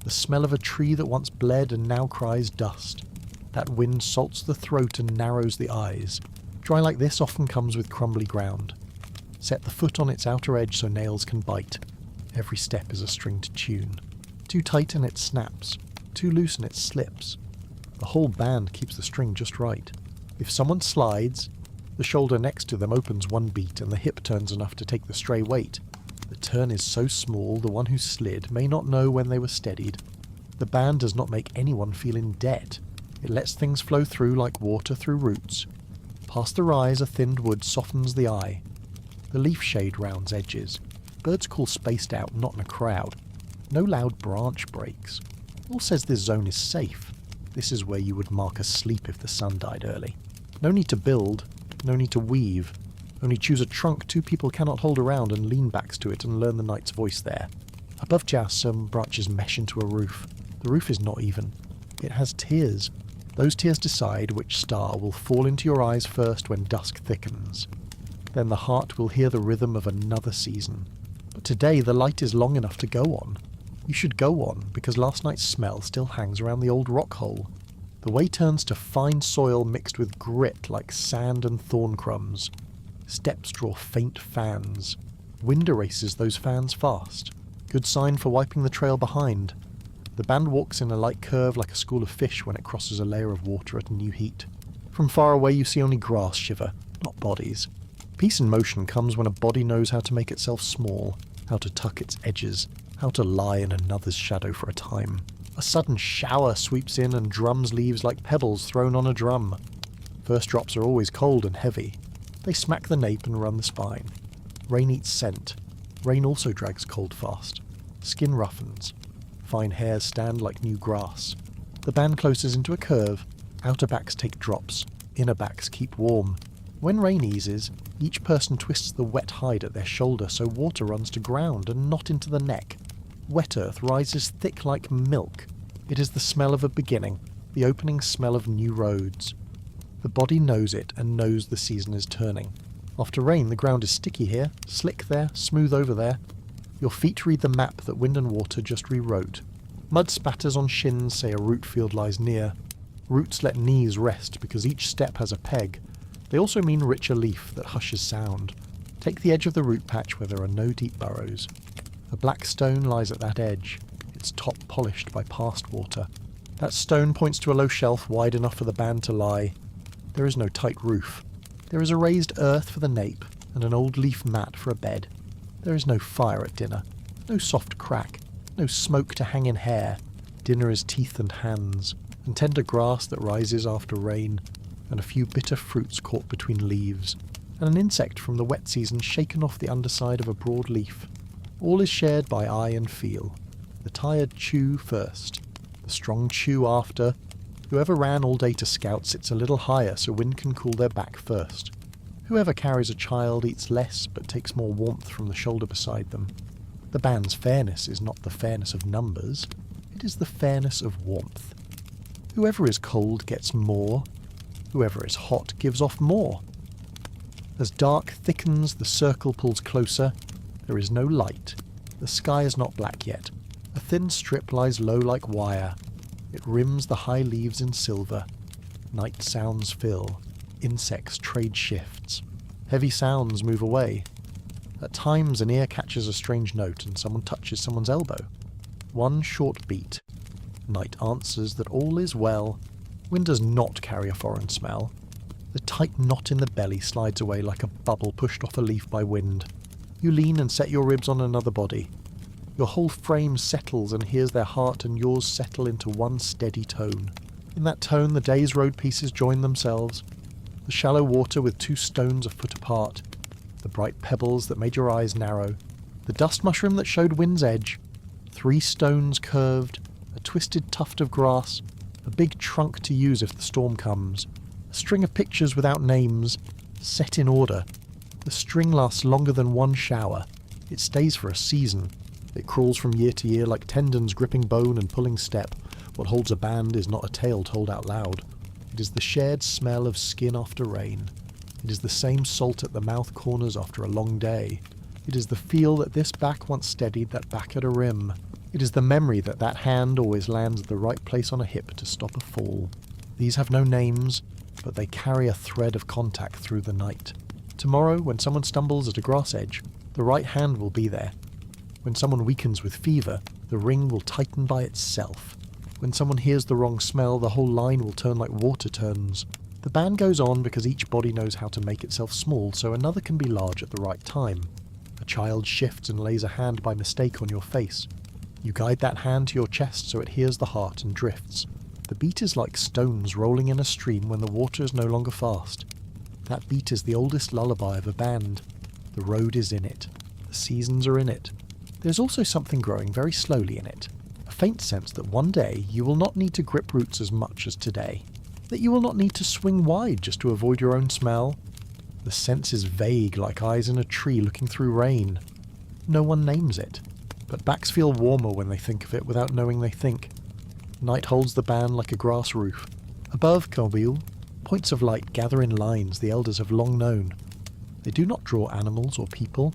The smell of a tree that once bled and now cries dust. That wind salts the throat and narrows the eyes. Dry like this often comes with crumbly ground. Set the foot on its outer edge so nails can bite. Every step is a stringed tune. Too tight and it snaps. Too loose and it slips. The whole band keeps the string just right. If someone slides, the shoulder next to them opens one beat and the hip turns enough to take the stray weight. The turn is so small the one who slid may not know when they were steadied. The band does not make anyone feel in debt. It lets things flow through like water through roots. Past the rise, a thinned wood softens the eye. The leaf shade rounds edges. Birds call spaced out, not in a crowd. No loud branch breaks. All says this zone is safe. This is where you would mark asleep if the sun died early. No need to build, no need to weave. Only choose a trunk 2 people cannot hold around and lean backs to it and learn the night's voice there. Above Joust, some branches mesh into a roof. The roof is not even. It has tiers. Those tiers decide which star will fall into your eyes first when dusk thickens. Then the heart will hear the rhythm of another season. But today the light is long enough to go on. You should go on, because last night's smell still hangs around the old rock hole. The way turns to fine soil mixed with grit like sand and thorn crumbs. Steps draw faint fans. Wind erases those fans fast. Good sign for wiping the trail behind. The band walks in a light curve like a school of fish when it crosses a layer of water at a new heat. From far away you see only grass shiver, not bodies. Peace in motion comes when a body knows how to make itself small, how to tuck its edges, how to lie in another's shadow for a time. A sudden shower sweeps in and drums leaves like pebbles thrown on a drum. First drops are always cold and heavy. They smack the nape and run the spine. Rain eats scent. Rain also drags cold fast. Skin roughens. Fine hairs stand like new grass. The band closes into a curve. Outer backs take drops. Inner backs keep warm. When rain eases, each person twists the wet hide at their shoulder so water runs to ground and not into the neck. Wet earth rises thick like milk. It is the smell of a beginning, the opening smell of new roads. The body knows it and knows the season is turning. After rain, the ground is sticky here, slick there, smooth over there. Your feet read the map that wind and water just rewrote. Mud spatters on shins say a root field lies near. Roots let knees rest because each step has a peg. They also mean richer leaf that hushes sound. Take the edge of the root patch where there are no deep burrows. A black stone lies at that edge, its top polished by past water. That stone points to a low shelf wide enough for the band to lie. There is no tight roof. There is a raised earth for the nape and an old leaf mat for a bed. There is no fire at dinner, no soft crack, no smoke to hang in hair. Dinner is teeth and hands, and tender grass that rises after rain, and a few bitter fruits caught between leaves, and an insect from the wet season shaken off the underside of a broad leaf. All is shared by eye and feel. The tired chew first, the strong chew after. Whoever ran all day to scout sits a little higher so wind can cool their back first. Whoever carries a child eats less but takes more warmth from the shoulder beside them. The band's fairness is not the fairness of numbers, it is the fairness of warmth. Whoever is cold gets more, whoever is hot gives off more. As dark thickens, the circle pulls closer. There is no light. The sky is not black yet. A thin strip lies low like wire. It rims the high leaves in silver. Night sounds fill. Insects trade shifts. Heavy sounds move away. At times an ear catches a strange note and someone touches someone's elbow. One short beat. Night answers that all is well. Wind does not carry a foreign smell. The tight knot in the belly slides away like a bubble pushed off a leaf by wind. You lean and set your ribs on another body. Your whole frame settles and hears their heart and yours settle into one steady tone. In that tone the day's road pieces join themselves. The shallow water with two stones a foot apart. The bright pebbles that made your eyes narrow. The dust mushroom that showed wind's edge. 3 stones curved. A twisted tuft of grass. A big trunk to use if the storm comes. A string of pictures without names. Set in order. The string lasts longer than one shower. It stays for a season. It crawls from year to year like tendons gripping bone and pulling step. What holds a band is not a tale told out loud. It is the shared smell of skin after rain. It is the same salt at the mouth corners after a long day. It is the feel that this back once steadied that back at a rim. It is the memory that that hand always lands at the right place on a hip to stop a fall. These have no names, but they carry a thread of contact through the night. Tomorrow, when someone stumbles at a grass edge, the right hand will be there. When someone weakens with fever, the ring will tighten by itself. When someone hears the wrong smell, the whole line will turn like water turns. The band goes on because each body knows how to make itself small so another can be large at the right time. A child shifts and lays a hand by mistake on your face. You guide that hand to your chest so it hears the heart and drifts. The beat is like stones rolling in a stream when the water is no longer fast. That beat is the oldest lullaby of a band. The road is in it. The seasons are in it. There's also something growing very slowly in it. A faint sense that one day you will not need to grip roots as much as today. That you will not need to swing wide just to avoid your own smell. The sense is vague like eyes in a tree looking through rain. No one names it. But backs feel warmer when they think of it without knowing they think. Night holds the band like a grass roof. Above Corbeil, points of light gather in lines the elders have long known. They do not draw animals or people.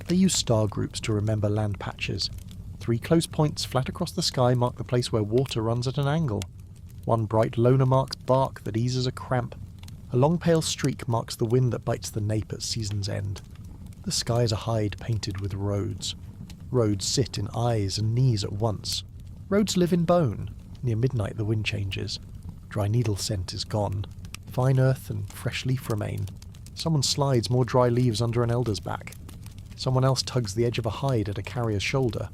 They use star groups to remember land patches. 3 close points flat across the sky mark the place where water runs at an angle. One bright loner marks bark that eases a cramp. A long pale streak marks the wind that bites the nape at season's end. The sky is a hide painted with roads. Roads sit in eyes and knees at once. Roads live in bone. Near midnight the wind changes. Dry needle scent is gone. Fine earth and fresh leaf remain. Someone slides more dry leaves under an elder's back. Someone else tugs the edge of a hide at a carrier's shoulder.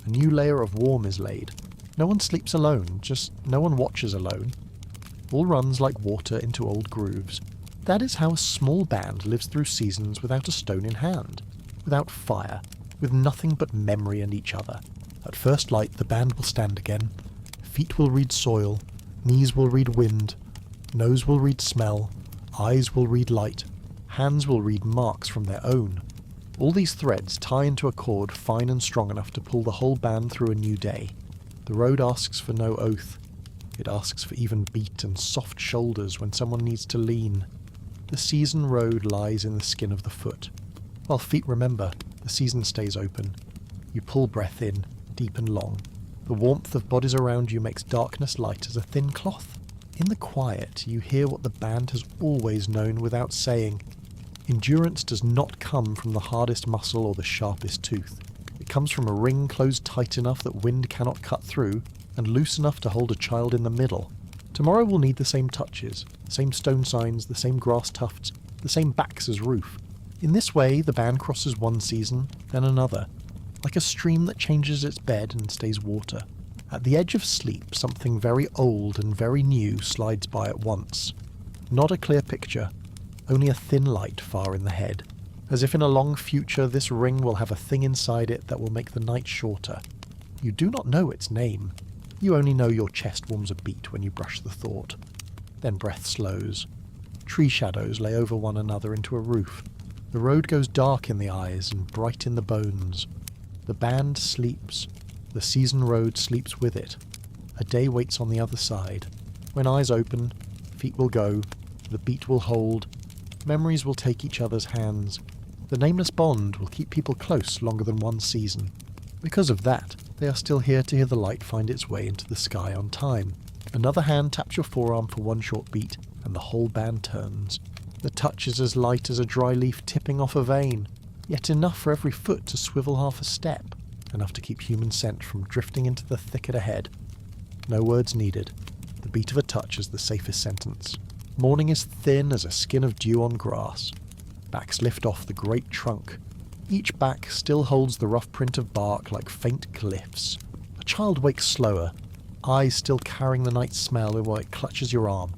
A new layer of warm is laid. No one sleeps alone, just no one watches alone. All runs like water into old grooves. That is how a small band lives through seasons without a stone in hand, without fire, with nothing but memory and each other. At first light, the band will stand again. Feet will read soil, knees will read wind, nose will read smell, eyes will read light, hands will read marks from their own. All these threads tie into a cord fine and strong enough to pull the whole band through a new day. The road asks for no oath. It asks for even beat and soft shoulders when someone needs to lean. The season road lies in the skin of the foot. While feet remember, the season stays open. You pull breath in, deep and long. The warmth of bodies around you makes darkness light as a thin cloth. In the quiet, you hear what the band has always known without saying. Endurance does not come from the hardest muscle or the sharpest tooth. It comes from a ring closed tight enough that wind cannot cut through, and loose enough to hold a child in the middle. Tomorrow will need the same touches, the same stone signs, the same grass tufts, the same backs as roof. In this way, the band crosses one season, then another, like a stream that changes its bed and stays water. At the edge of sleep, something very old and very new slides by at once. Not a clear picture, only a thin light far in the head. As if in a long future this ring will have a thing inside it that will make the night shorter. You do not know its name. You only know your chest warms a beat when you brush the thought. Then breath slows. Tree shadows lay over one another into a roof. The road goes dark in the eyes and bright in the bones. The band sleeps. The season road sleeps with it. A day waits on the other side. When eyes open, feet will go, the beat will hold, memories will take each other's hands. The nameless bond will keep people close longer than one season. Because of that, they are still here to hear the light find its way into the sky on time. Another hand taps your forearm for one short beat, and the whole band turns. The touch is as light as a dry leaf tipping off a vein, yet enough for every foot to swivel half a step, enough to keep human scent from drifting into the thicket ahead. No words needed. The beat of a touch is the safest sentence. Morning is thin as a skin of dew on grass. Backs lift off the great trunk. Each back still holds the rough print of bark like faint glyphs. A child wakes slower, eyes still carrying the night smell while it clutches your arm,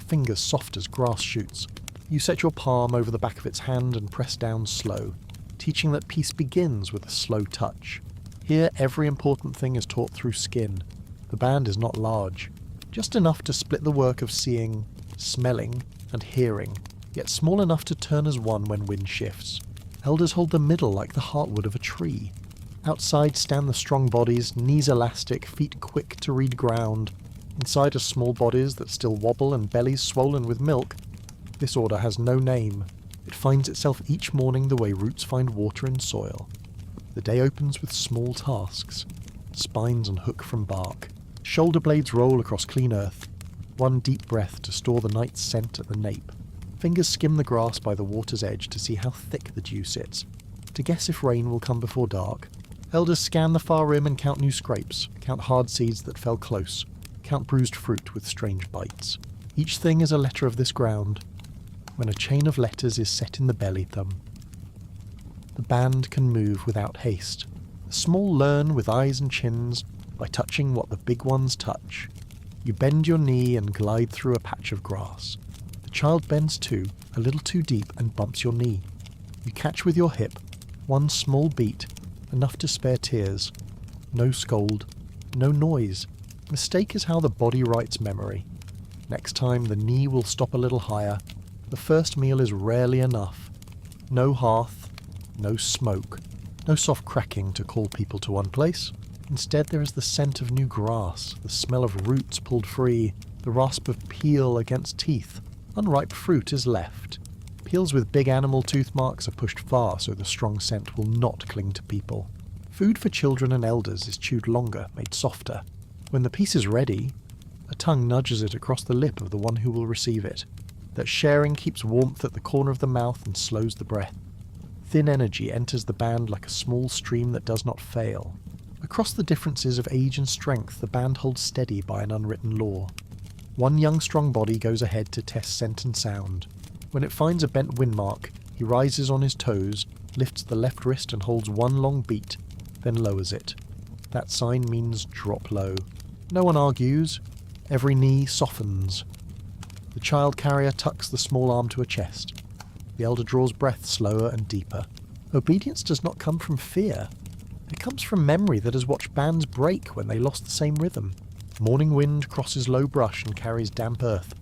fingers soft as grass shoots. You set your palm over the back of its hand and press down slow, teaching that peace begins with a slow touch. Here every important thing is taught through skin. The band is not large, just enough to split the work of seeing, smelling, and hearing, yet small enough to turn as one when wind shifts. Elders hold the middle like the heartwood of a tree. Outside stand the strong bodies, knees elastic, feet quick to read ground. Inside are small bodies that still wobble and bellies swollen with milk. This order has no name. It finds itself each morning the way roots find water in soil. The day opens with small tasks. Spines unhook from bark. Shoulder blades roll across clean earth. One deep breath to store the night's scent at the nape. Fingers skim the grass by the water's edge to see how thick the dew sits. To guess if rain will come before dark. Elders scan the far rim and count new scrapes. Count hard seeds that fell close. Count bruised fruit with strange bites. Each thing is a letter of this ground. When a chain of letters is set in the belly thumb. The band can move without haste. The small learn with eyes and chins by touching what the big ones touch. You bend your knee and glide through a patch of grass. The child bends too, a little too deep, and bumps your knee. You catch with your hip, one small beat, enough to spare tears. No scold, no noise. Mistake is how the body writes memory. Next time the knee will stop a little higher. The first meal is rarely enough. No hearth, no smoke, no soft cracking to call people to one place. Instead there is the scent of new grass, the smell of roots pulled free, the rasp of peel against teeth. Unripe fruit is left. Peels with big animal tooth marks are pushed far so the strong scent will not cling to people. Food for children and elders is chewed longer, made softer. When the piece is ready, a tongue nudges it across the lip of the one who will receive it. That sharing keeps warmth at the corner of the mouth and slows the breath. Thin energy enters the band like a small stream that does not fail. Across the differences of age and strength, the band holds steady by an unwritten law. One young strong body goes ahead to test scent and sound. When it finds a bent wind mark, he rises on his toes, lifts the left wrist and holds one long beat, then lowers it. That sign means drop low. No one argues. Every knee softens. The child carrier tucks the small arm to her chest. The elder draws breath slower and deeper. Obedience does not come from fear. It comes from memory that has watched bands break when they lost the same rhythm. Morning wind crosses low brush and carries damp earth.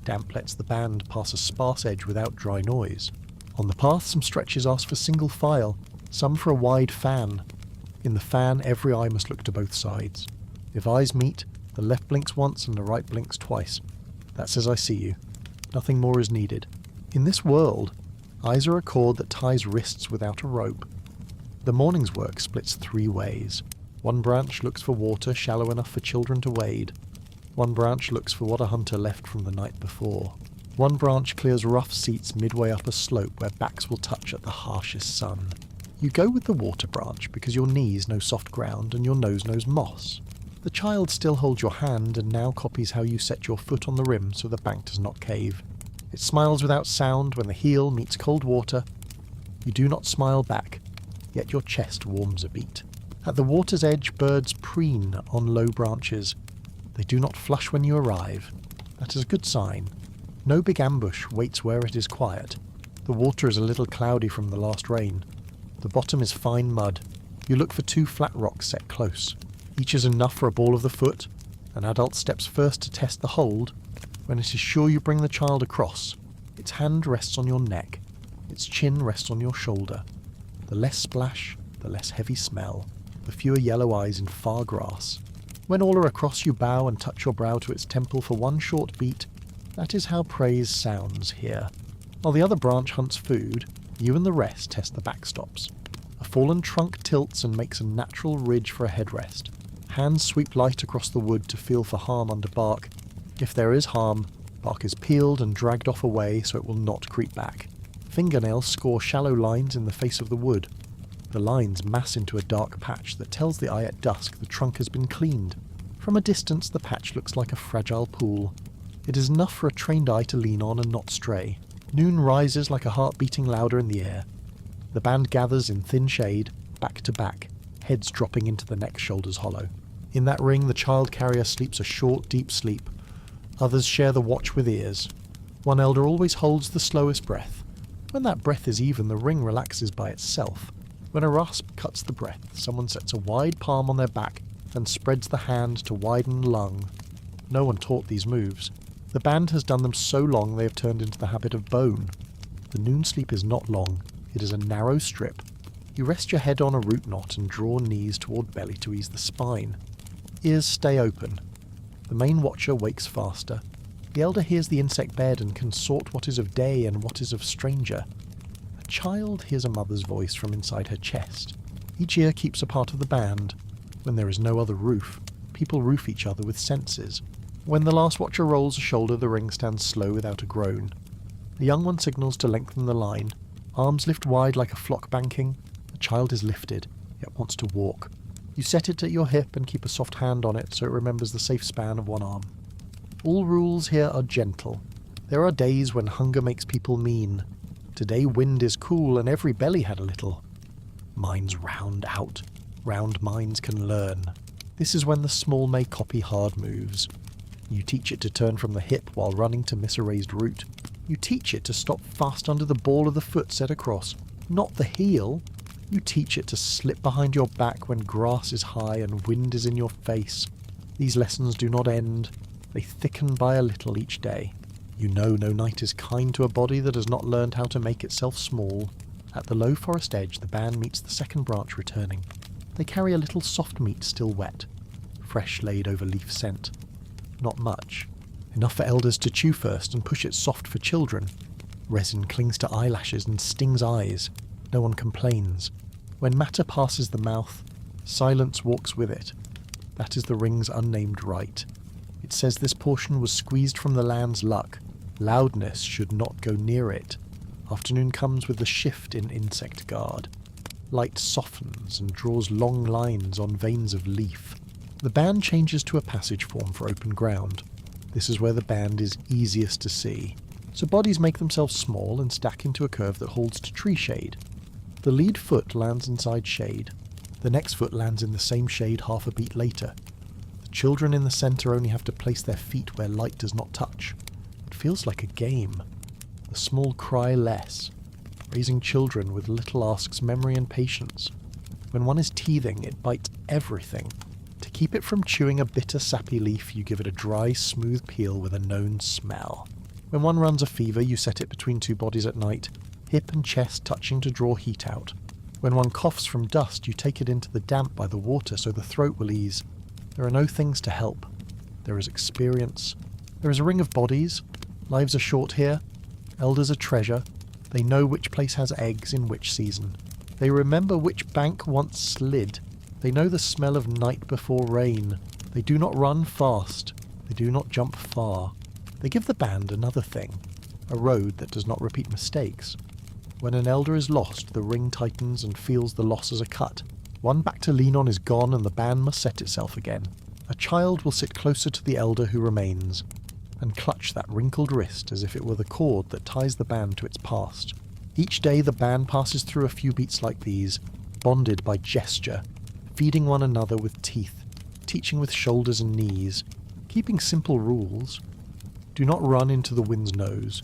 Damp lets the band pass a sparse edge without dry noise. On the path, some stretches ask for single file, some for a wide fan. In the fan, every eye must look to both sides. If eyes meet, the left blinks once and the right blinks twice. That says I see you. Nothing more is needed. In this world, eyes are a cord that ties wrists without a rope. The morning's work splits 3 ways. One branch looks for water shallow enough for children to wade. One branch looks for what a hunter left from the night before. One branch clears rough seats midway up a slope where backs will touch at the harshest sun. You go with the water branch because your knees know soft ground and your nose knows moss. The child still holds your hand and now copies how you set your foot on the rim so the bank does not cave. It smiles without sound when the heel meets cold water. You do not smile back, yet your chest warms a beat. At the water's edge, birds preen on low branches. They do not flush when you arrive. That is a good sign. No big ambush waits where it is quiet. The water is a little cloudy from the last rain. The bottom is fine mud. You look for 2 flat rocks set close. Each is enough for a ball of the foot. An adult steps first to test the hold. When it is sure you bring the child across, its hand rests on your neck. Its chin rests on your shoulder. The less splash, the less heavy smell. The fewer yellow eyes in far grass. When all are across, you bow and touch your brow to its temple for one short beat. That is how praise sounds here. While the other branch hunts food, you and the rest test the backstops. A fallen trunk tilts and makes a natural ridge for a headrest. Hands sweep light across the wood to feel for harm under bark. If there is harm, bark is peeled and dragged off away so it will not creep back. Fingernails score shallow lines in the face of the wood. The lines mass into a dark patch that tells the eye at dusk the trunk has been cleaned. From a distance, the patch looks like a fragile pool. It is enough for a trained eye to lean on and not stray. Noon rises like a heart beating louder in the air. The band gathers in thin shade, back to back, heads dropping into the neck shoulders hollow. In that ring, the child carrier sleeps a short, deep sleep. Others share the watch with ears. One elder always holds the slowest breath. When that breath is even, the ring relaxes by itself. When a rasp cuts the breath, someone sets a wide palm on their back and spreads the hand to widen lung. No one taught these moves. The band has done them so long they have turned into the habit of bone. The noon sleep is not long. It is a narrow strip. You rest your head on a root knot and draw knees toward belly to ease the spine. Ears stay open. The main watcher wakes faster. The elder hears the insect bed and can sort what is of day and what is of stranger. A child hears a mother's voice from inside her chest. Each ear keeps a part of the band. When there is no other roof, people roof each other with senses. When the last watcher rolls a shoulder, the ring stands slow without a groan. The young one signals to lengthen the line. Arms lift wide like a flock banking. The child is lifted, yet wants to walk. You set it at your hip and keep a soft hand on it so it remembers the safe span of one arm. All rules here are gentle. There are days when hunger makes people mean. Today wind is cool and every belly had a little. Minds round out. Round minds can learn. This is when the small may copy hard moves. You teach it to turn from the hip while running to miss a raised root. You teach it to stop fast under the ball of the foot set across, not the heel. You teach it to slip behind your back when grass is high and wind is in your face. These lessons do not end. They thicken by a little each day. You know no night is kind to a body that has not learned how to make itself small. At the low forest edge, the band meets the second branch returning. They carry a little soft meat still wet, fresh laid over leaf scent. Not much. Enough for elders to chew first and push it soft for children. Resin clings to eyelashes and stings eyes. No one complains. When matter passes the mouth, silence walks with it. That is the ring's unnamed right. It says this portion was squeezed from the land's luck. Loudness should not go near it. Afternoon comes with the shift in insect guard. Light softens and draws long lines on veins of leaf. The band changes to a passage form for open ground. This is where the band is easiest to see. So bodies make themselves small and stack into a curve that holds to tree shade. The lead foot lands inside shade. The next foot lands in the same shade half a beat later. The children in the centre only have to place their feet where light does not touch. It feels like a game. The small cry less. Raising children with little asks memory and patience. When one is teething, it bites everything. To keep it from chewing a bitter, sappy leaf, you give it a dry, smooth peel with a known smell. When one runs a fever, you set it between two bodies at night, hip and chest touching to draw heat out. When one coughs from dust, you take it into the damp by the water so the throat will ease. There are no things to help. There is experience. There is a ring of bodies. Lives are short here. Elders are treasure. They know which place has eggs in which season. They remember which bank once slid. They know the smell of night before rain. They do not run fast. They do not jump far. They give the band another thing, a road that does not repeat mistakes. When an elder is lost, the ring tightens and feels the loss as a cut. One back to lean on is gone and the band must set itself again. A child will sit closer to the elder who remains and clutch that wrinkled wrist as if it were the cord that ties the band to its past. Each day the band passes through a few beats like these, bonded by gesture, feeding one another with teeth, teaching with shoulders and knees, keeping simple rules. Do not run into the wind's nose.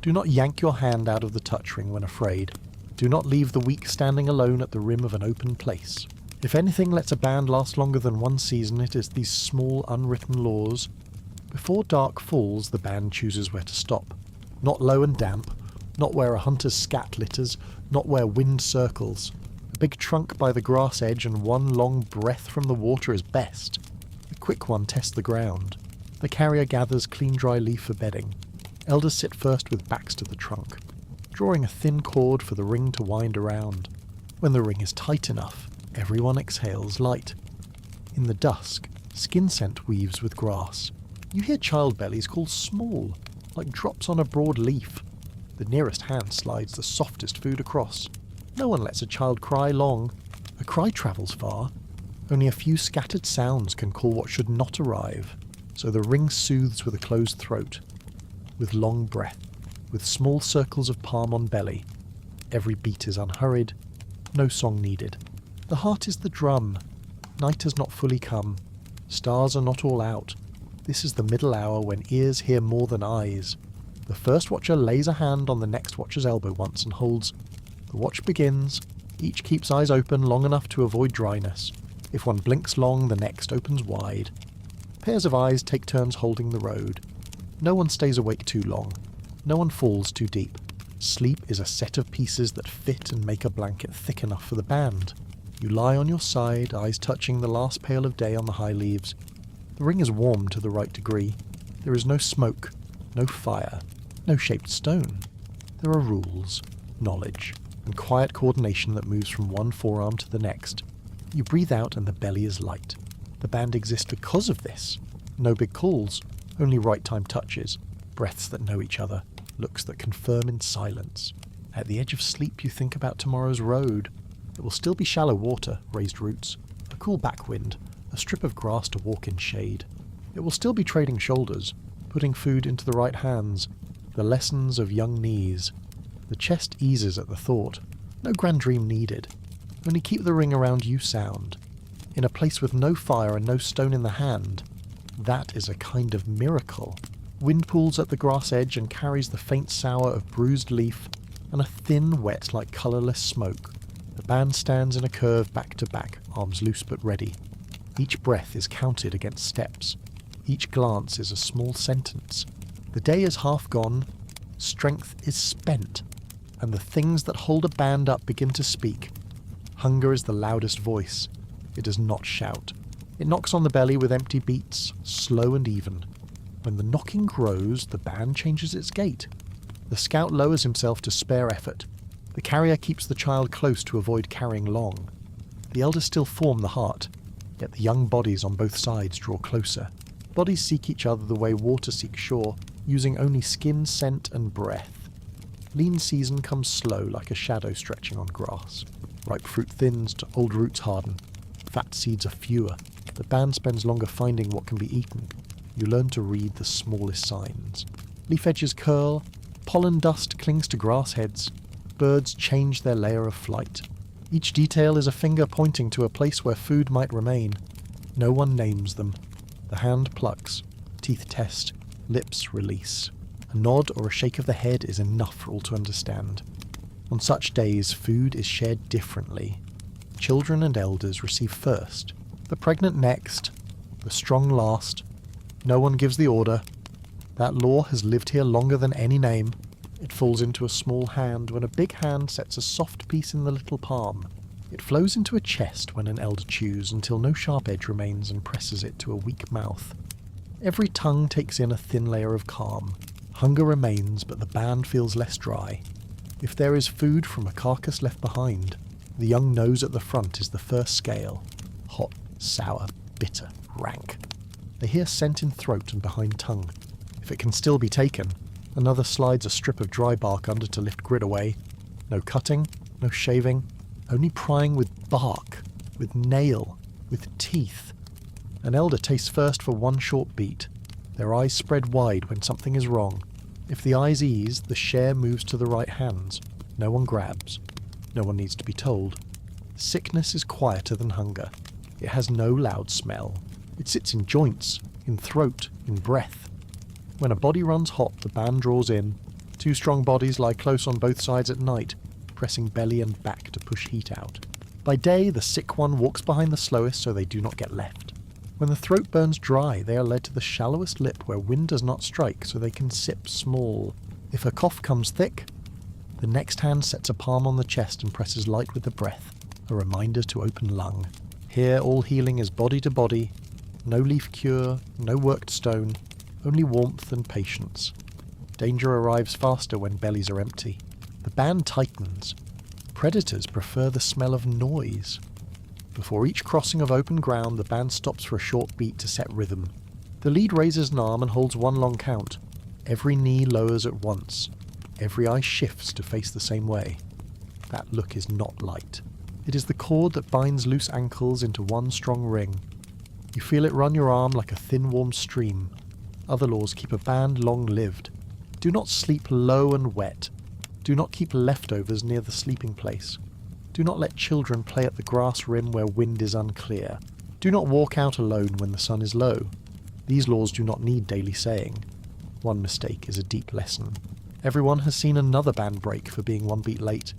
Do not yank your hand out of the touch ring when afraid. Do not leave the weak standing alone at the rim of an open place. If anything lets a band last longer than one season, it is these small unwritten laws. Before dark falls, the band chooses where to stop. Not low and damp, not where a hunter's scat litters, not where wind circles. A big trunk by the grass edge and one long breath from the water is best. The quick one tests the ground. The carrier gathers clean dry leaf for bedding. Elders sit first with backs to the trunk, drawing a thin cord for the ring to wind around. When the ring is tight enough, everyone exhales light. In the dusk, skin scent weaves with grass. You hear child bellies called small, like drops on a broad leaf. The nearest hand slides the softest food across. No one lets a child cry long. A cry travels far. Only a few scattered sounds can call what should not arrive. So the ring soothes with a closed throat, with long breath, with small circles of palm on belly. Every beat is unhurried, no song needed. The heart is the drum. Night has not fully come. Stars are not all out. This is the middle hour when ears hear more than eyes. The first watcher lays a hand on the next watcher's elbow once and holds. The watch begins. Each keeps eyes open long enough to avoid dryness. If one blinks long, the next opens wide. Pairs of eyes take turns holding the road. No one stays awake too long. No one falls too deep. Sleep is a set of pieces that fit and make a blanket thick enough for the band. You lie on your side, eyes touching the last pale of day on the high leaves. The ring is warm to the right degree. There is no smoke, no fire, no shaped stone. There are rules, knowledge, and quiet coordination that moves from one forearm to the next. You breathe out and the belly is light. The band exists because of this. No big calls, only right time touches, breaths that know each other, looks that confirm in silence. At the edge of sleep you think about tomorrow's road. It will still be shallow water, raised roots, a cool backwind, a strip of grass to walk in shade. It will still be trading shoulders, putting food into the right hands, the lessons of young knees. The chest eases at the thought. No grand dream needed. Only keep the ring around you sound. In a place with no fire and no stone in the hand, that is a kind of miracle. Wind pools at the grass edge and carries the faint sour of bruised leaf and a thin wet like colourless smoke. The band stands in a curve back to back, arms loose but ready. Each breath is counted against steps. Each glance is a small sentence. The day is half gone, strength is spent, and the things that hold a band up begin to speak. Hunger is the loudest voice. It does not shout. It knocks on the belly with empty beats, slow and even. When the knocking grows, the band changes its gait. The scout lowers himself to spare effort. The carrier keeps the child close to avoid carrying long. The elders still form the heart, yet the young bodies on both sides draw closer. Bodies seek each other the way water seeks shore, using only skin, scent, and breath. Lean season comes slow like a shadow stretching on grass. Ripe fruit thins, old roots harden. Fat seeds are fewer. The band spends longer finding what can be eaten. You learn to read the smallest signs. Leaf edges curl, pollen dust clings to grass heads. Birds change their layer of flight. Each detail is a finger pointing to a place where food might remain. No one names them. The hand plucks, teeth test, lips release. A nod or a shake of the head is enough for all to understand. On such days, food is shared differently. Children and elders receive first, the pregnant next, the strong last. No one gives the order. That law has lived here longer than any name. It falls into a small hand when a big hand sets a soft piece in the little palm. It flows into a chest when an elder chews until no sharp edge remains and presses it to a weak mouth. Every tongue takes in a thin layer of calm. Hunger remains, but the band feels less dry. If there is food from a carcass left behind, the young nose at the front is the first scale. Hot, sour, bitter, rank. They hear scent in throat and behind tongue. If it can still be taken, another slides a strip of dry bark under to lift grit away. No cutting, no shaving, only prying with bark, with nail, with teeth. An elder tastes first for one short beat. Their eyes spread wide when something is wrong. If the eyes ease, the share moves to the right hands. No one grabs. No one needs to be told. Sickness is quieter than hunger. It has no loud smell. It sits in joints, in throat, in breath. When a body runs hot, the band draws in. Two strong bodies lie close on both sides at night, pressing belly and back to push heat out. By day, the sick one walks behind the slowest so they do not get left. When the throat burns dry, they are led to the shallowest lip where wind does not strike so they can sip small. If a cough comes thick, the next hand sets a palm on the chest and presses light with the breath, a reminder to open lung. Here all healing is body to body, no leaf cure, no worked stone, only warmth and patience. Danger arrives faster when bellies are empty. The band tightens. Predators prefer the smell of noise. Before each crossing of open ground, the band stops for a short beat to set rhythm. The lead raises an arm and holds one long count. Every knee lowers at once. Every eye shifts to face the same way. That look is not light. It is the cord that binds loose ankles into one strong ring. You feel it run your arm like a thin warm stream. Other laws keep a band long-lived. Do not sleep low and wet. Do not keep leftovers near the sleeping place. Do not let children play at the grass rim where wind is unclear. Do not walk out alone when the sun is low. These laws do not need daily saying. One mistake is a deep lesson. Everyone has seen another band break for being one beat late.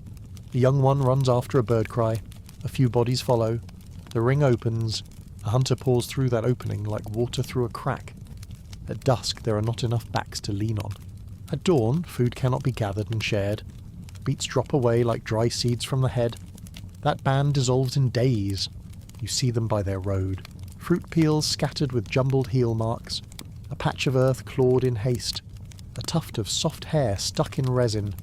A young one runs after a bird cry. A few bodies follow. The ring opens. A hunter pours through that opening like water through a crack. At dusk there are not enough backs to lean on. At dawn, food cannot be gathered and shared. Beats drop away like dry seeds from the head. That band dissolves in days. You see them by their road. Fruit peels scattered with jumbled heel marks. A patch of earth clawed in haste. A tuft of soft hair stuck in resin.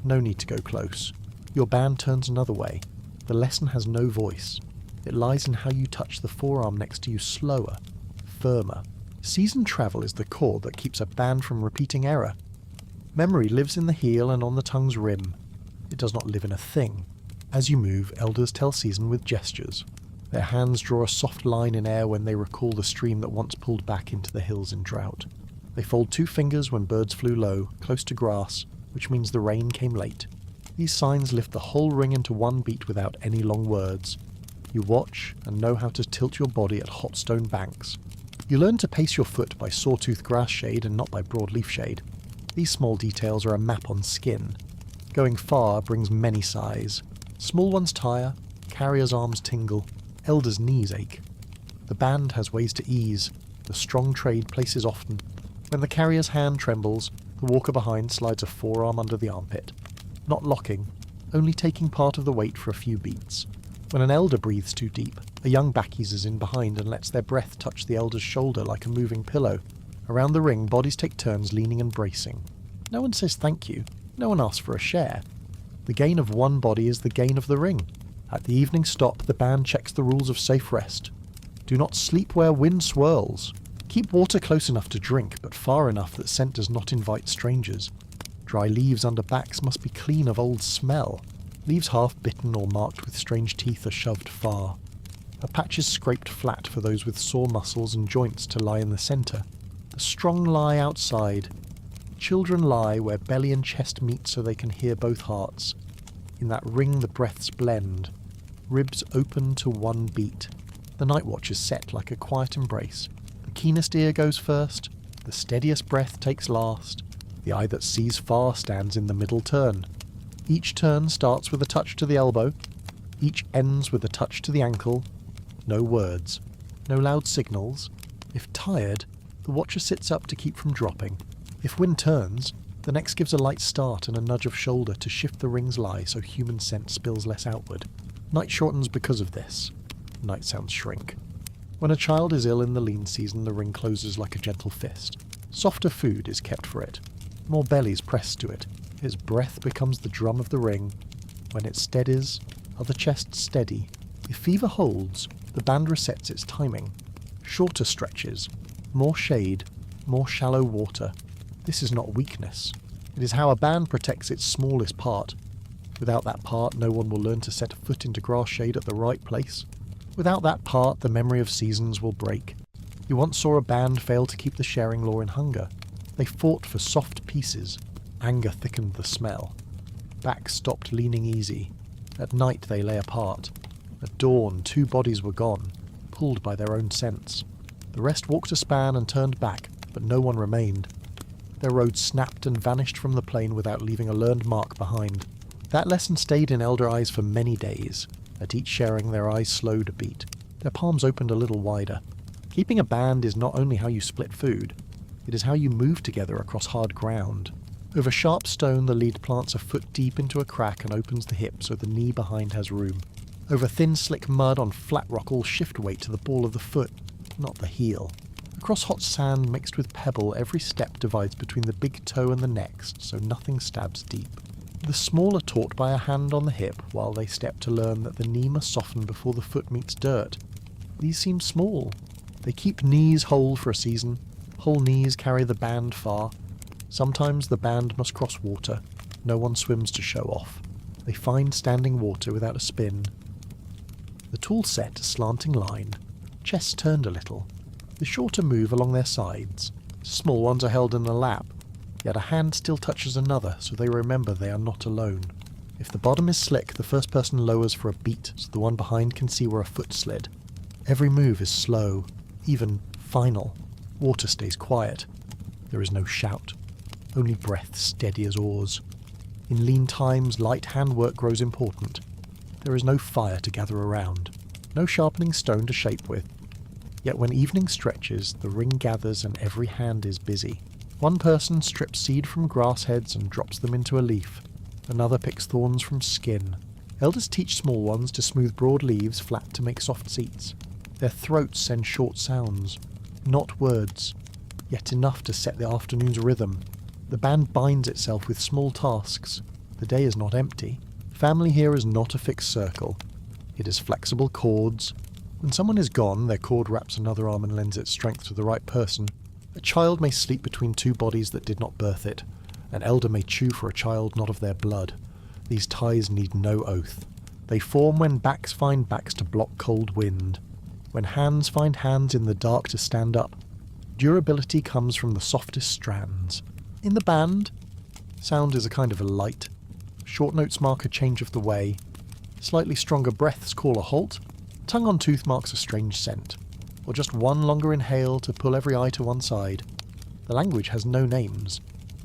No need to go close. Your band turns another way. The lesson has no voice. It lies in how you touch the forearm next to you slower, firmer. Seasoned travel is the cord that keeps a band from repeating error. Memory lives in the heel and on the tongue's rim. It does not live in a thing. As you move, elders tell season with gestures. Their hands draw a soft line in air when they recall the stream that once pulled back into the hills in drought. They fold two fingers when birds flew low, close to grass, which means the rain came late. These signs lift the whole ring into one beat without any long words. You watch and know how to tilt your body at hot stone banks. You learn to pace your foot by sawtooth grass shade and not by broadleaf shade. These small details are a map on skin. Going far brings many sighs. Small ones tire, carriers' arms tingle, elders' knees ache. The band has ways to ease, the strong trade places often. When the carrier's hand trembles, the walker behind slides a forearm under the armpit. Not locking, only taking part of the weight for a few beats. When an elder breathes too deep, a young back eases in behind and lets their breath touch the elder's shoulder like a moving pillow. Around the ring, bodies take turns leaning and bracing. No one says thank you. No one asks for a share. The gain of one body is the gain of the ring. At the evening stop, the band checks the rules of safe rest. Do not sleep where wind swirls. Keep water close enough to drink, but far enough that scent does not invite strangers. Dry leaves under backs must be clean of old smell. Leaves half bitten or marked with strange teeth are shoved far. A patch is scraped flat for those with sore muscles and joints to lie in the centre. The strong lie outside. Children lie where belly and chest meet so they can hear both hearts. In that ring the breaths blend. Ribs open to one beat. The night watch is set like a quiet embrace. The keenest ear goes first. The steadiest breath takes last. The eye that sees far stands in the middle turn. Each turn starts with a touch to the elbow. Each ends with a touch to the ankle. No words. No loud signals. If tired, the watcher sits up to keep from dropping. If wind turns, the next gives a light start and a nudge of shoulder to shift the ring's lie so human scent spills less outward. Night shortens because of this. Night sounds shrink. When a child is ill in the lean season, the ring closes like a gentle fist. Softer food is kept for it. More bellies pressed to it. Its breath becomes the drum of the ring. When it steadies, other chests steady. If fever holds, the band resets its timing. Shorter stretches, more shade, more shallow water. This is not weakness. It is how a band protects its smallest part. Without that part, no one will learn to set a foot into grass shade at the right place. Without that part, the memory of seasons will break. You once saw a band fail to keep the sharing law in hunger. They fought for soft pieces. Anger thickened the smell. Backs stopped leaning easy. At night they lay apart. At dawn, 2 bodies were gone, pulled by their own scents. The rest walked a span and turned back, but no one remained. Their road snapped and vanished from the plain without leaving a learned mark behind. That lesson stayed in elder eyes for many days. At each sharing, their eyes slowed a beat. Their palms opened a little wider. Keeping a band is not only how you split food, it is how you move together across hard ground. Over sharp stone, the lead plants a foot deep into a crack and opens the hip so the knee behind has room. Over thin, slick mud on flat rock, all shift weight to the ball of the foot, not the heel. Across hot sand mixed with pebble, every step divides between the big toe and the next, so nothing stabs deep. The small are taught by a hand on the hip, while they step to learn that the knee must soften before the foot meets dirt. These seem small. They keep knees whole for a season. Whole knees carry the band far. Sometimes the band must cross water. No one swims to show off. They find standing water without a spin. The tall set a slanting line. Chests turned a little. The shorter move along their sides. Small ones are held in a lap, yet a hand still touches another, so they remember they are not alone. If the bottom is slick, the first person lowers for a beat, so the one behind can see where a foot slid. Every move is slow, even final. Water stays quiet. There is no shout, only breath steady as oars. In lean times, light handwork grows important. There is no fire to gather around, no sharpening stone to shape with. Yet when evening stretches, the ring gathers and every hand is busy. One person strips seed from grass heads and drops them into a leaf. Another picks thorns from skin. Elders teach small ones to smooth broad leaves flat to make soft seats. Their throats send short sounds, not words, yet enough to set the afternoon's rhythm. The band binds itself with small tasks. The day is not empty. Family here is not a fixed circle. It is flexible cords. When someone is gone, their cord wraps another arm and lends its strength to the right person. A child may sleep between 2 bodies that did not birth it. An elder may chew for a child not of their blood. These ties need no oath. They form when backs find backs to block cold wind. When hands find hands in the dark to stand up. Durability comes from the softest strands. In the band, sound is a kind of a light. Short notes mark a change of the way. Slightly stronger breaths call a halt. Tongue on tooth marks a strange scent, or just one longer inhale to pull every eye to one side. The language has no names.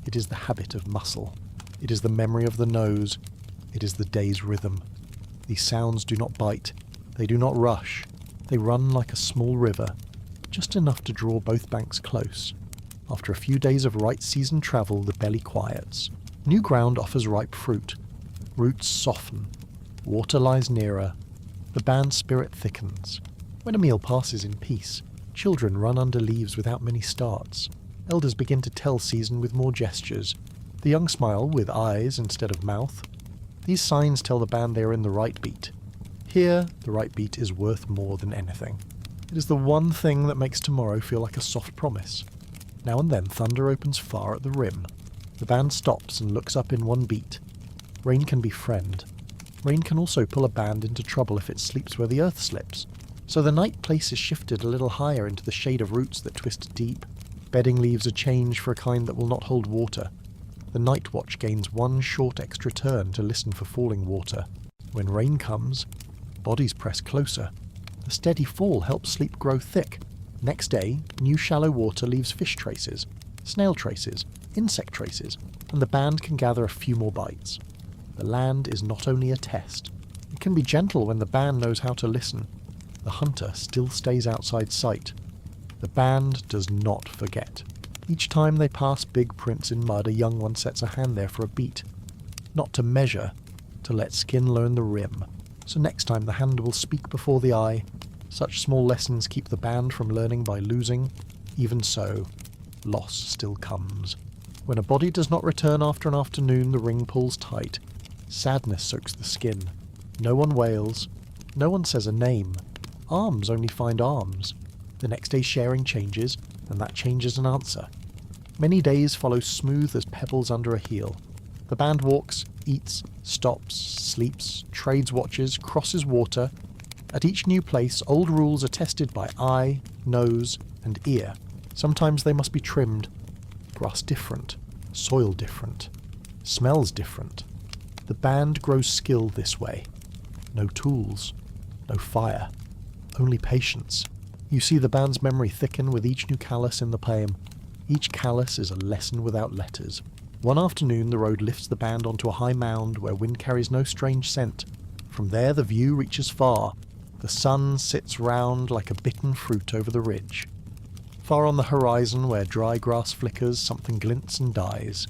It is the habit of muscle. It is the memory of the nose. It is the day's rhythm. These sounds do not bite. They do not rush. They run like a small river, just enough to draw both banks close. After a few days of right season travel, the belly quiets. New ground offers ripe fruit. Roots soften. Water lies nearer. The band's spirit thickens. When a meal passes in peace, children run under leaves without many starts. Elders begin to tell season with more gestures. The young smile with eyes instead of mouth. These signs tell the band they are in the right beat. Here, the right beat is worth more than anything. It is the one thing that makes tomorrow feel like a soft promise. Now and then thunder opens far at the rim. The band stops and looks up in one beat. Rain can be friend. Rain can also pull a band into trouble if it sleeps where the earth slips. So the night place is shifted a little higher into the shade of roots that twist deep. Bedding leaves a change for a kind that will not hold water. The night watch gains one short extra turn to listen for falling water. When rain comes, bodies press closer. The steady fall helps sleep grow thick. Next day, new shallow water leaves fish traces, snail traces, insect traces, and the band can gather a few more bites. The land is not only a test, It can be gentle when the band knows how to listen. The hunter still stays outside sight. The band does not forget. Each time they pass big prints in mud, a young one sets a hand there for a beat. Not to measure, to let skin learn the rim. So next time the hand will speak before the eye. Such small lessons keep the band from learning by losing. Even so, loss still comes. When a body does not return after an afternoon, the ring pulls tight. Sadness soaks the skin. No one wails. No one says a name. Arms only find arms. The next day sharing changes, and that changes an answer. Many days follow smooth as pebbles under a heel. The band walks, eats, stops, sleeps, trades watches, crosses water. At each new place, old rules are tested by eye, nose, and ear. Sometimes they must be trimmed. Grass different, soil different, smells different. The band grows skilled this way. No tools, no fire, only patience. You see the band's memory thicken with each new callus in the poem. Each callus is a lesson without letters. One afternoon the road lifts the band onto a high mound where wind carries no strange scent. From there the view reaches far. The sun sits round like a bitten fruit over the ridge. Far on the horizon where dry grass flickers, something glints and dies.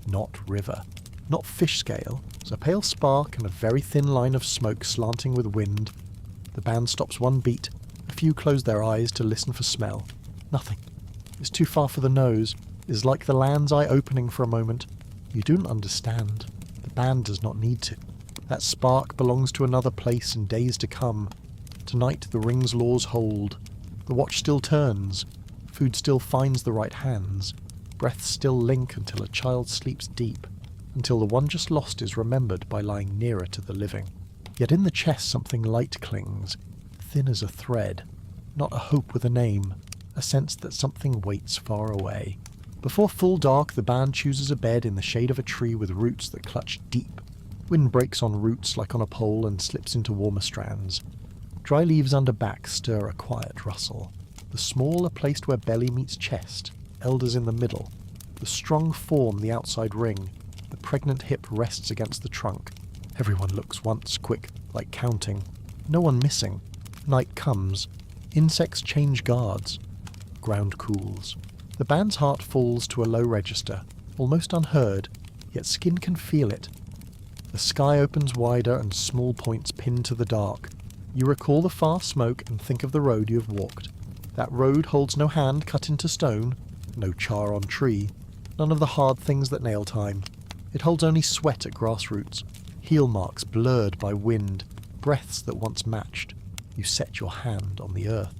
Not river. Not fish scale. It's a pale spark and a very thin line of smoke slanting with wind. The band stops one beat. A few close their eyes to listen for smell. Nothing. It's too far for the nose. It's like the land's eye opening for a moment. You don't understand. The band does not need to. That spark belongs to another place in days to come. Tonight the ring's laws hold. The watch still turns. Food still finds the right hands. Breaths still link until a child sleeps deep. Until the one just lost is remembered by lying nearer to the living. Yet in the chest something light clings, thin as a thread. Not a hope with a name. A sense that something waits far away. Before full dark, the band chooses a bed in the shade of a tree with roots that clutch deep. Wind breaks on roots like on a pole and slips into warmer strands. Dry leaves under back stir a quiet rustle. The small are placed where belly meets chest, elders in the middle. The strong form the outside ring. The pregnant hip rests against the trunk. Everyone looks once, quick, like counting. No one missing. Night comes. Insects change guards. Ground cools. The band's heart falls to a low register, almost unheard, yet skin can feel it. The sky opens wider and small points pin to the dark. You recall the far smoke and think of the road you have walked. That road holds no hand cut into stone, no char on tree, none of the hard things that nail time. It holds only sweat at grassroots, heel marks blurred by wind, breaths that once matched. You set your hand on the earth.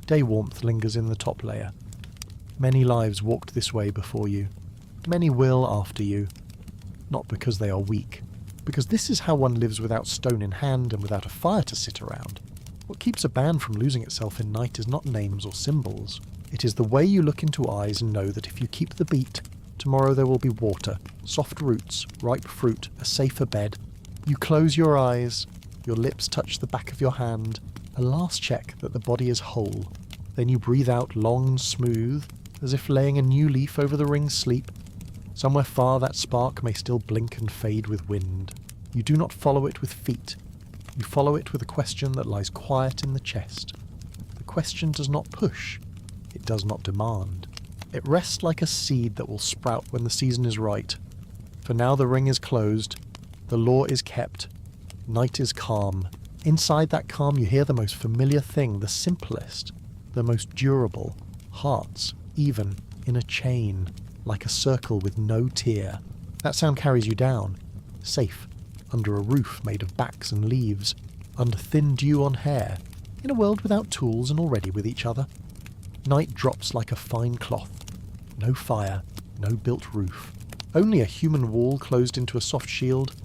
Day warmth lingers in the top layer. Many lives walked this way before you. Many will after you. Not because they are weak, because this is how one lives without stone in hand and without a fire to sit around. What keeps a band from losing itself in night is not names or symbols. It is the way you look into eyes and know that if you keep the beat, tomorrow there will be water, soft roots, ripe fruit, a safer bed. You close your eyes, your lips touch the back of your hand, a last check that the body is whole. Then you breathe out long and smooth, as if laying a new leaf over the ring's sleep. Somewhere far that spark may still blink and fade with wind. You do not follow it with feet. You follow it with a question that lies quiet in the chest. The question does not push. It does not demand. It rests like a seed that will sprout when the season is right. For now the ring is closed. The law is kept. Night is calm. Inside that calm you hear the most familiar thing, the simplest, the most durable. Hearts, even, in a chain, like a circle with no tear. That sound carries you down, safe, under a roof made of backs and leaves, under thin dew on hair, in a world without tools and already with each other. Night drops like a fine cloth. No fire, no built roof. Only a human wall closed into a soft shield.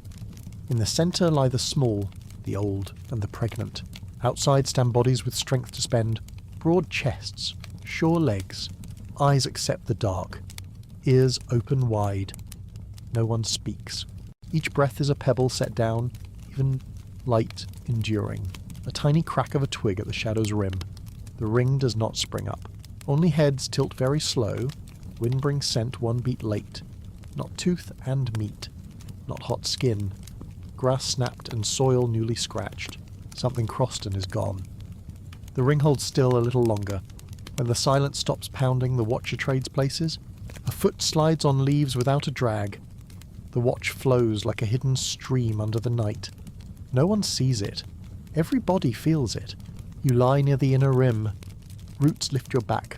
In the centre lie the small, the old, and the pregnant. Outside stand bodies with strength to spend, broad chests, sure legs. Eyes accept the dark. Ears open wide. No one speaks. Each breath is a pebble set down, even light, enduring. A tiny crack of a twig at the shadow's rim. The ring does not spring up. Only heads tilt very slow. Wind brings scent one beat late. Not tooth and meat. Not hot skin. grass snapped and soil newly scratched. Something crossed and is gone. The ring holds still a little longer. When the silence stops pounding, the watcher trades places. A foot slides on leaves without a drag. The watch flows like a hidden stream under the night. No one sees it. Every body feels it. You lie near the inner rim. Roots lift your back.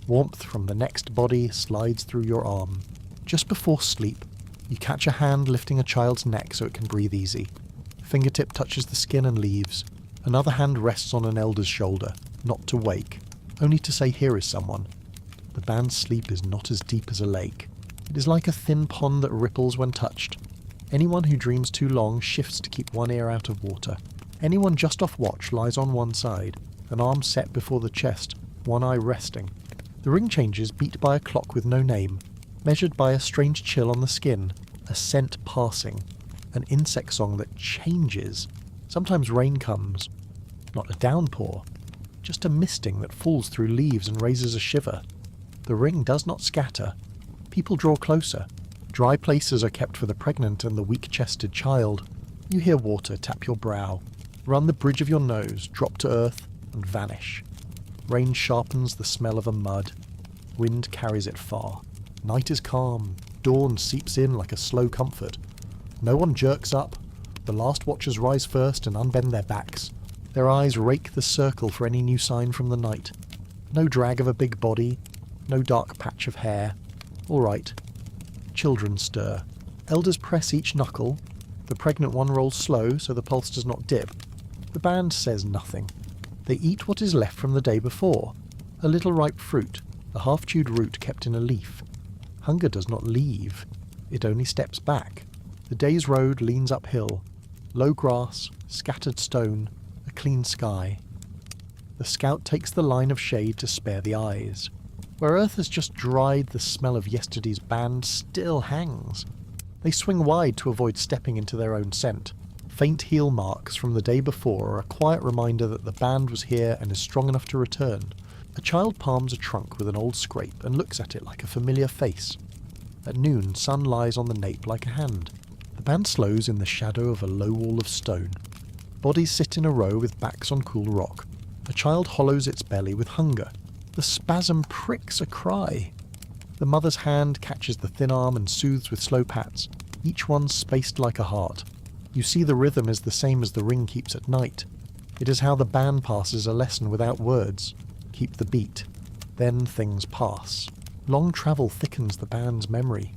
Warmth from the next body slides through your arm. Just before sleep, you catch a hand lifting a child's neck so it can breathe easy. Fingertip touches the skin and leaves. Another hand rests on an elder's shoulder, not to wake, only to say here is someone. The band's sleep is not as deep as a lake. It is like a thin pond that ripples when touched. Anyone who dreams too long shifts to keep one ear out of water. Anyone just off watch lies on one side, an arm set before the chest, one eye resting. The ring changes beat by a clock with no name, measured by a strange chill on the skin, a scent passing, an insect song that changes. Sometimes rain comes. Not a downpour, just a misting that falls through leaves and raises a shiver. The ring does not scatter. People draw closer. Dry places are kept for the pregnant and the weak-chested child. You hear water tap your brow, run the bridge of your nose, drop to earth, and vanish. Rain sharpens the smell of a mud. Wind carries it far. Night is calm. Dawn seeps in like a slow comfort. No one jerks up. The last watchers rise first and unbend their backs. Their eyes rake the circle for any new sign from the night. No drag of a big body. No dark patch of hair. All right. Children stir. Elders press each knuckle. The pregnant one rolls slow so the pulse does not dip. The band says nothing. They eat what is left from the day before. A little ripe fruit, a half-chewed root kept in a leaf. Hunger does not leave. It only steps back. The day's road leans uphill. Low grass, scattered stone, a clean sky. The scout takes the line of shade to spare the eyes. Where earth has just dried, the smell of yesterday's band still hangs. They swing wide to avoid stepping into their own scent. Faint heel marks from the day before are a quiet reminder that the band was here and is strong enough to return. A child palms a trunk with an old scrape and looks at it like a familiar face. At noon, sun lies on the nape like a hand. The band slows in the shadow of a low wall of stone. Bodies sit in a row with backs on cool rock. A child hollows its belly with hunger. The spasm pricks a cry. The mother's hand catches the thin arm and soothes with slow pats, each one spaced like a heart. You see the rhythm is the same as the ring keeps at night. It is how the band passes a lesson without words. Keep the beat. Then things pass. Long travel thickens the band's memory.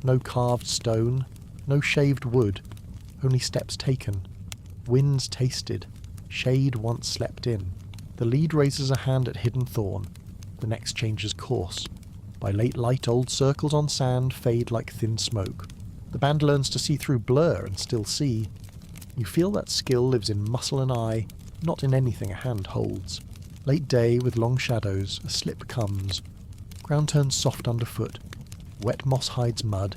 No carved stone, no shaved wood, only steps taken. Winds tasted, shade once slept in. The lead raises a hand at hidden thorn. The next changes course. By late light, old circles on sand fade like thin smoke. The band learns to see through blur and still see. You feel that skill lives in muscle and eye, not in anything a hand holds. Late day with long shadows, a slip comes. Ground turns soft underfoot. Wet moss hides mud.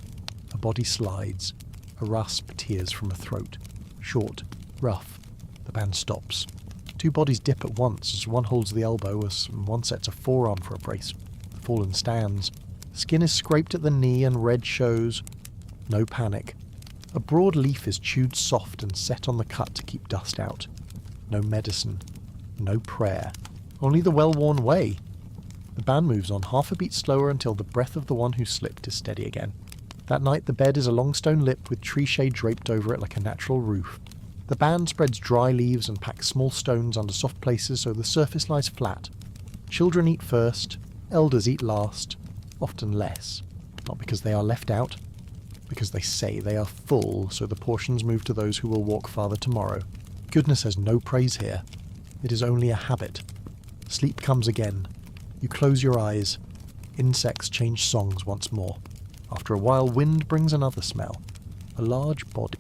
A body slides. A rasp tears from a throat. Short, rough. The band stops. Two bodies dip at once as one holds the elbow as one sets a forearm for a brace. The fallen stands. Skin is scraped at the knee and red shows. No panic. A broad leaf is chewed soft and set on the cut to keep dust out. No medicine. No prayer. Only the well-worn way. The band moves on half a beat slower until the breath of the one who slipped is steady again. That night the bed is a long stone lip with tree shade draped over it like a natural roof. The band spreads dry leaves and packs small stones under soft places so the surface lies flat. Children eat first, elders eat last, often less. Not because they are left out, because they say they are full, so the portions move to those who will walk farther tomorrow. Goodness has no praise here. It is only a habit. Sleep comes again. You close your eyes. Insects change songs once more. After a while, wind brings another smell. A large body.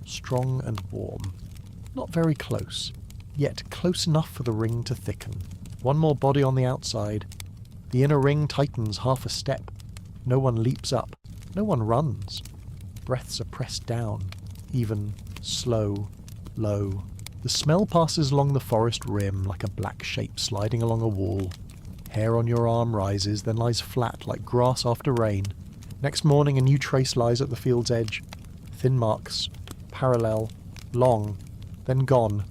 Strong and warm. Not very close, yet close enough for the ring to thicken. One more body on the outside. The inner ring tightens half a step. No one leaps up. No one runs. Breaths are pressed down, even, slow, low. The smell passes along the forest rim like a black shape sliding along a wall. Hair on your arm rises, then lies flat like grass after rain. Next morning a new trace lies at the field's edge. Thin marks, parallel, long, then gone.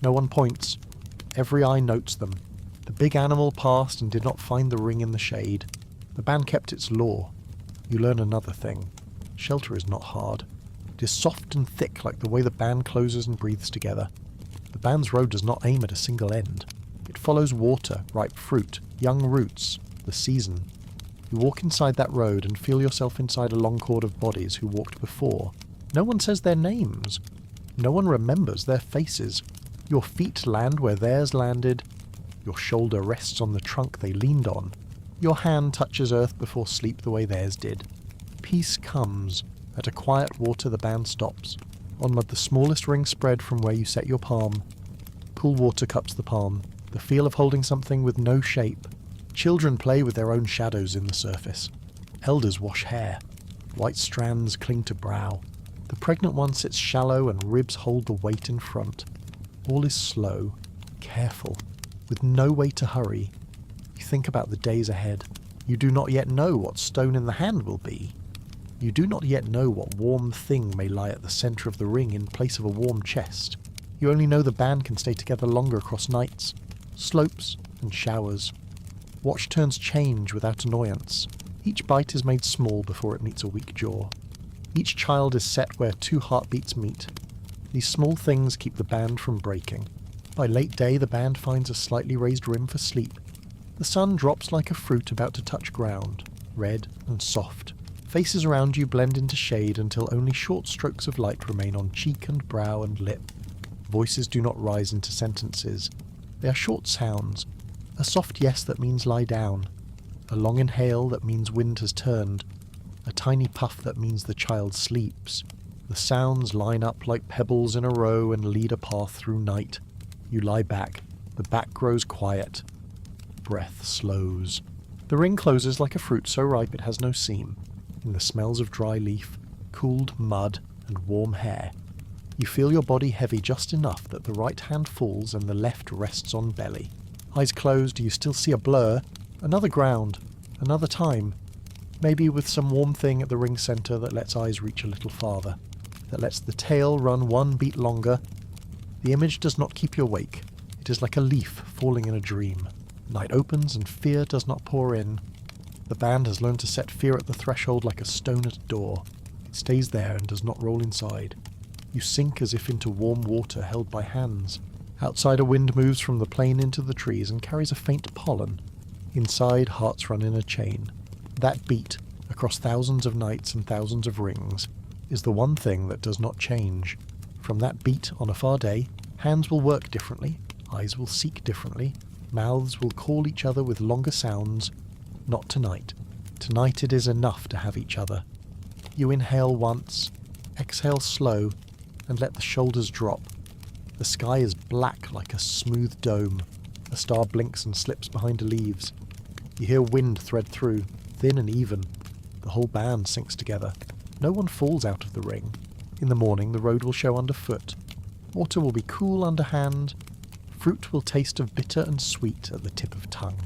No one points. Every eye notes them. The big animal passed and did not find the ring in the shade. The band kept its law. You learn another thing. Shelter is not hard. It is soft and thick like the way the band closes and breathes together. The band's road does not aim at a single end. It follows water, ripe fruit, young roots, the season. You walk inside that road and feel yourself inside a long cord of bodies who walked before. No one says their names. No one remembers their faces. Your feet land where theirs landed. Your shoulder rests on the trunk they leaned on. Your hand touches earth before sleep the way theirs did. Peace comes. At a quiet water the band stops. On mud the smallest ring spread from where you set your palm. Cool water cups the palm. The feel of holding something with no shape. Children play with their own shadows in the surface. Elders wash hair. White strands cling to brow. The pregnant one sits shallow and ribs hold the weight in front. All is slow, careful, with no way to hurry. You think about the days ahead. You do not yet know what stone in the hand will be. You do not yet know what warm thing may lie at the centre of the ring in place of a warm chest. You only know the band can stay together longer across nights, slopes and showers. Watch turns change without annoyance. Each bite is made small before it meets a weak jaw. Each child is set where two heartbeats meet. These small things keep the band from breaking. By late day the band finds a slightly raised rim for sleep. The sun drops like a fruit about to touch ground, red and soft. Faces around you blend into shade until only short strokes of light remain on cheek and brow and lip. Voices do not rise into sentences. They are short sounds. A soft yes that means lie down. A long inhale that means wind has turned. A tiny puff that means the child sleeps. The sounds line up like pebbles in a row and lead a path through night. You lie back. The back grows quiet. Breath slows. The ring closes like a fruit so ripe it has no seam. In the smells of dry leaf, cooled mud, and warm hair. You feel your body heavy just enough that the right hand falls and the left rests on belly. Eyes closed, you still see a blur. Another ground. Another time. Maybe with some warm thing at the ring centre that lets eyes reach a little farther. That lets the tail run one beat longer. The image does not keep you awake. It is like a leaf falling in a dream. Night opens and fear does not pour in. The band has learned to set fear at the threshold like a stone at a door. It stays there and does not roll inside. You sink as if into warm water held by hands. Outside a wind moves from the plain into the trees and carries a faint pollen. Inside hearts run in a chain. That beat, across thousands of nights and thousands of rings, is the one thing that does not change. From that beat on a far day, hands will work differently, eyes will seek differently, mouths will call each other with longer sounds. Not tonight. Tonight it is enough to have each other. You inhale once, exhale slow, and let the shoulders drop. The sky is black like a smooth dome. A star blinks and slips behind the leaves. You hear wind thread through, thin and even. The whole band sinks together. No one falls out of the ring. In the morning the road will show underfoot. Water will be cool underhand. Fruit will taste of bitter and sweet at the tip of tongue.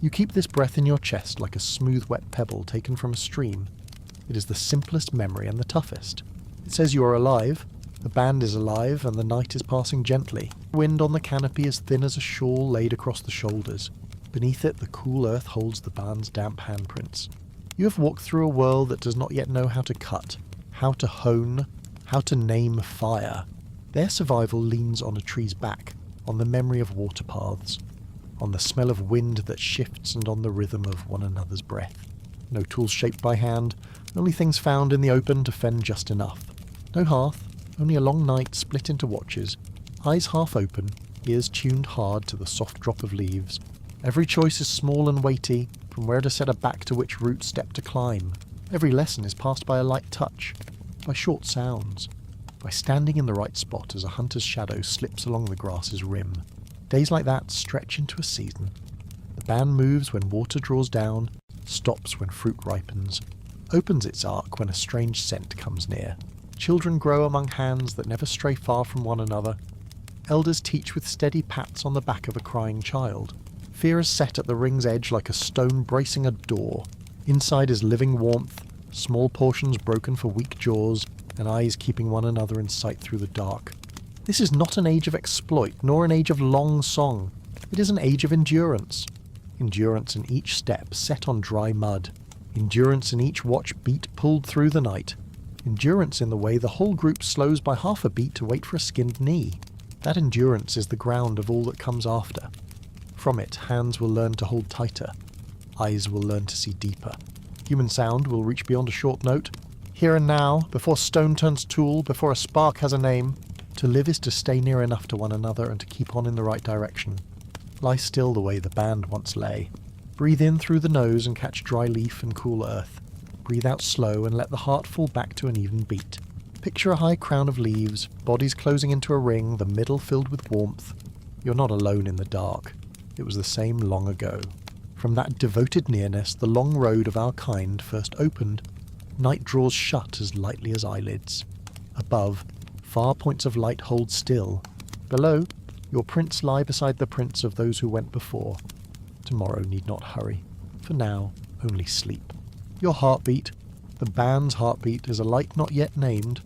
You keep this breath in your chest like a smooth wet pebble taken from a stream. It is the simplest memory and the toughest. It says you are alive. The band is alive, and the night is passing gently. Wind on the canopy is thin as a shawl laid across the shoulders. Beneath it, the cool earth holds the band's damp handprints. You have walked through a world that does not yet know how to cut, how to hone, how to name fire. Their survival leans on a tree's back, on the memory of water paths, on the smell of wind that shifts and on the rhythm of one another's breath. No tools shaped by hand, only things found in the open to fend just enough. No hearth, only a long night split into watches, eyes half open, ears tuned hard to the soft drop of leaves. Every choice is small and weighty, from where to set a back to which root step to climb. Every lesson is passed by a light touch, by short sounds, by standing in the right spot as a hunter's shadow slips along the grass's rim. Days like that stretch into a season. The band moves when water draws down, stops when fruit ripens, opens its arc when a strange scent comes near. Children grow among hands that never stray far from one another. Elders teach with steady pats on the back of a crying child. Fear is set at the ring's edge like a stone bracing a door. Inside is living warmth, small portions broken for weak jaws, and eyes keeping one another in sight through the dark. This is not an age of exploit, nor an age of long song. It is an age of endurance. Endurance in each step set on dry mud. Endurance in each watch beat pulled through the night. Endurance in the way the whole group slows by half a beat to wait for a skinned knee. That endurance is the ground of all that comes after. From it, hands will learn to hold tighter. Eyes will learn to see deeper. Human sound will reach beyond a short note. Here and now, before stone turns tool, before a spark has a name, to live is to stay near enough to one another and to keep on in the right direction. Lie still the way the band once lay. Breathe in through the nose and catch dry leaf and cool earth. Breathe out slow and let the heart fall back to an even beat. Picture a high crown of leaves, bodies closing into a ring, the middle filled with warmth. You're not alone in the dark. It was the same long ago. From that devoted nearness, the long road of our kind first opened. Night draws shut as lightly as eyelids. Above, far points of light hold still. Below, your prints lie beside the prints of those who went before. Tomorrow need not hurry. For now, only sleep. Your heartbeat, the band's heartbeat, is a light not yet named,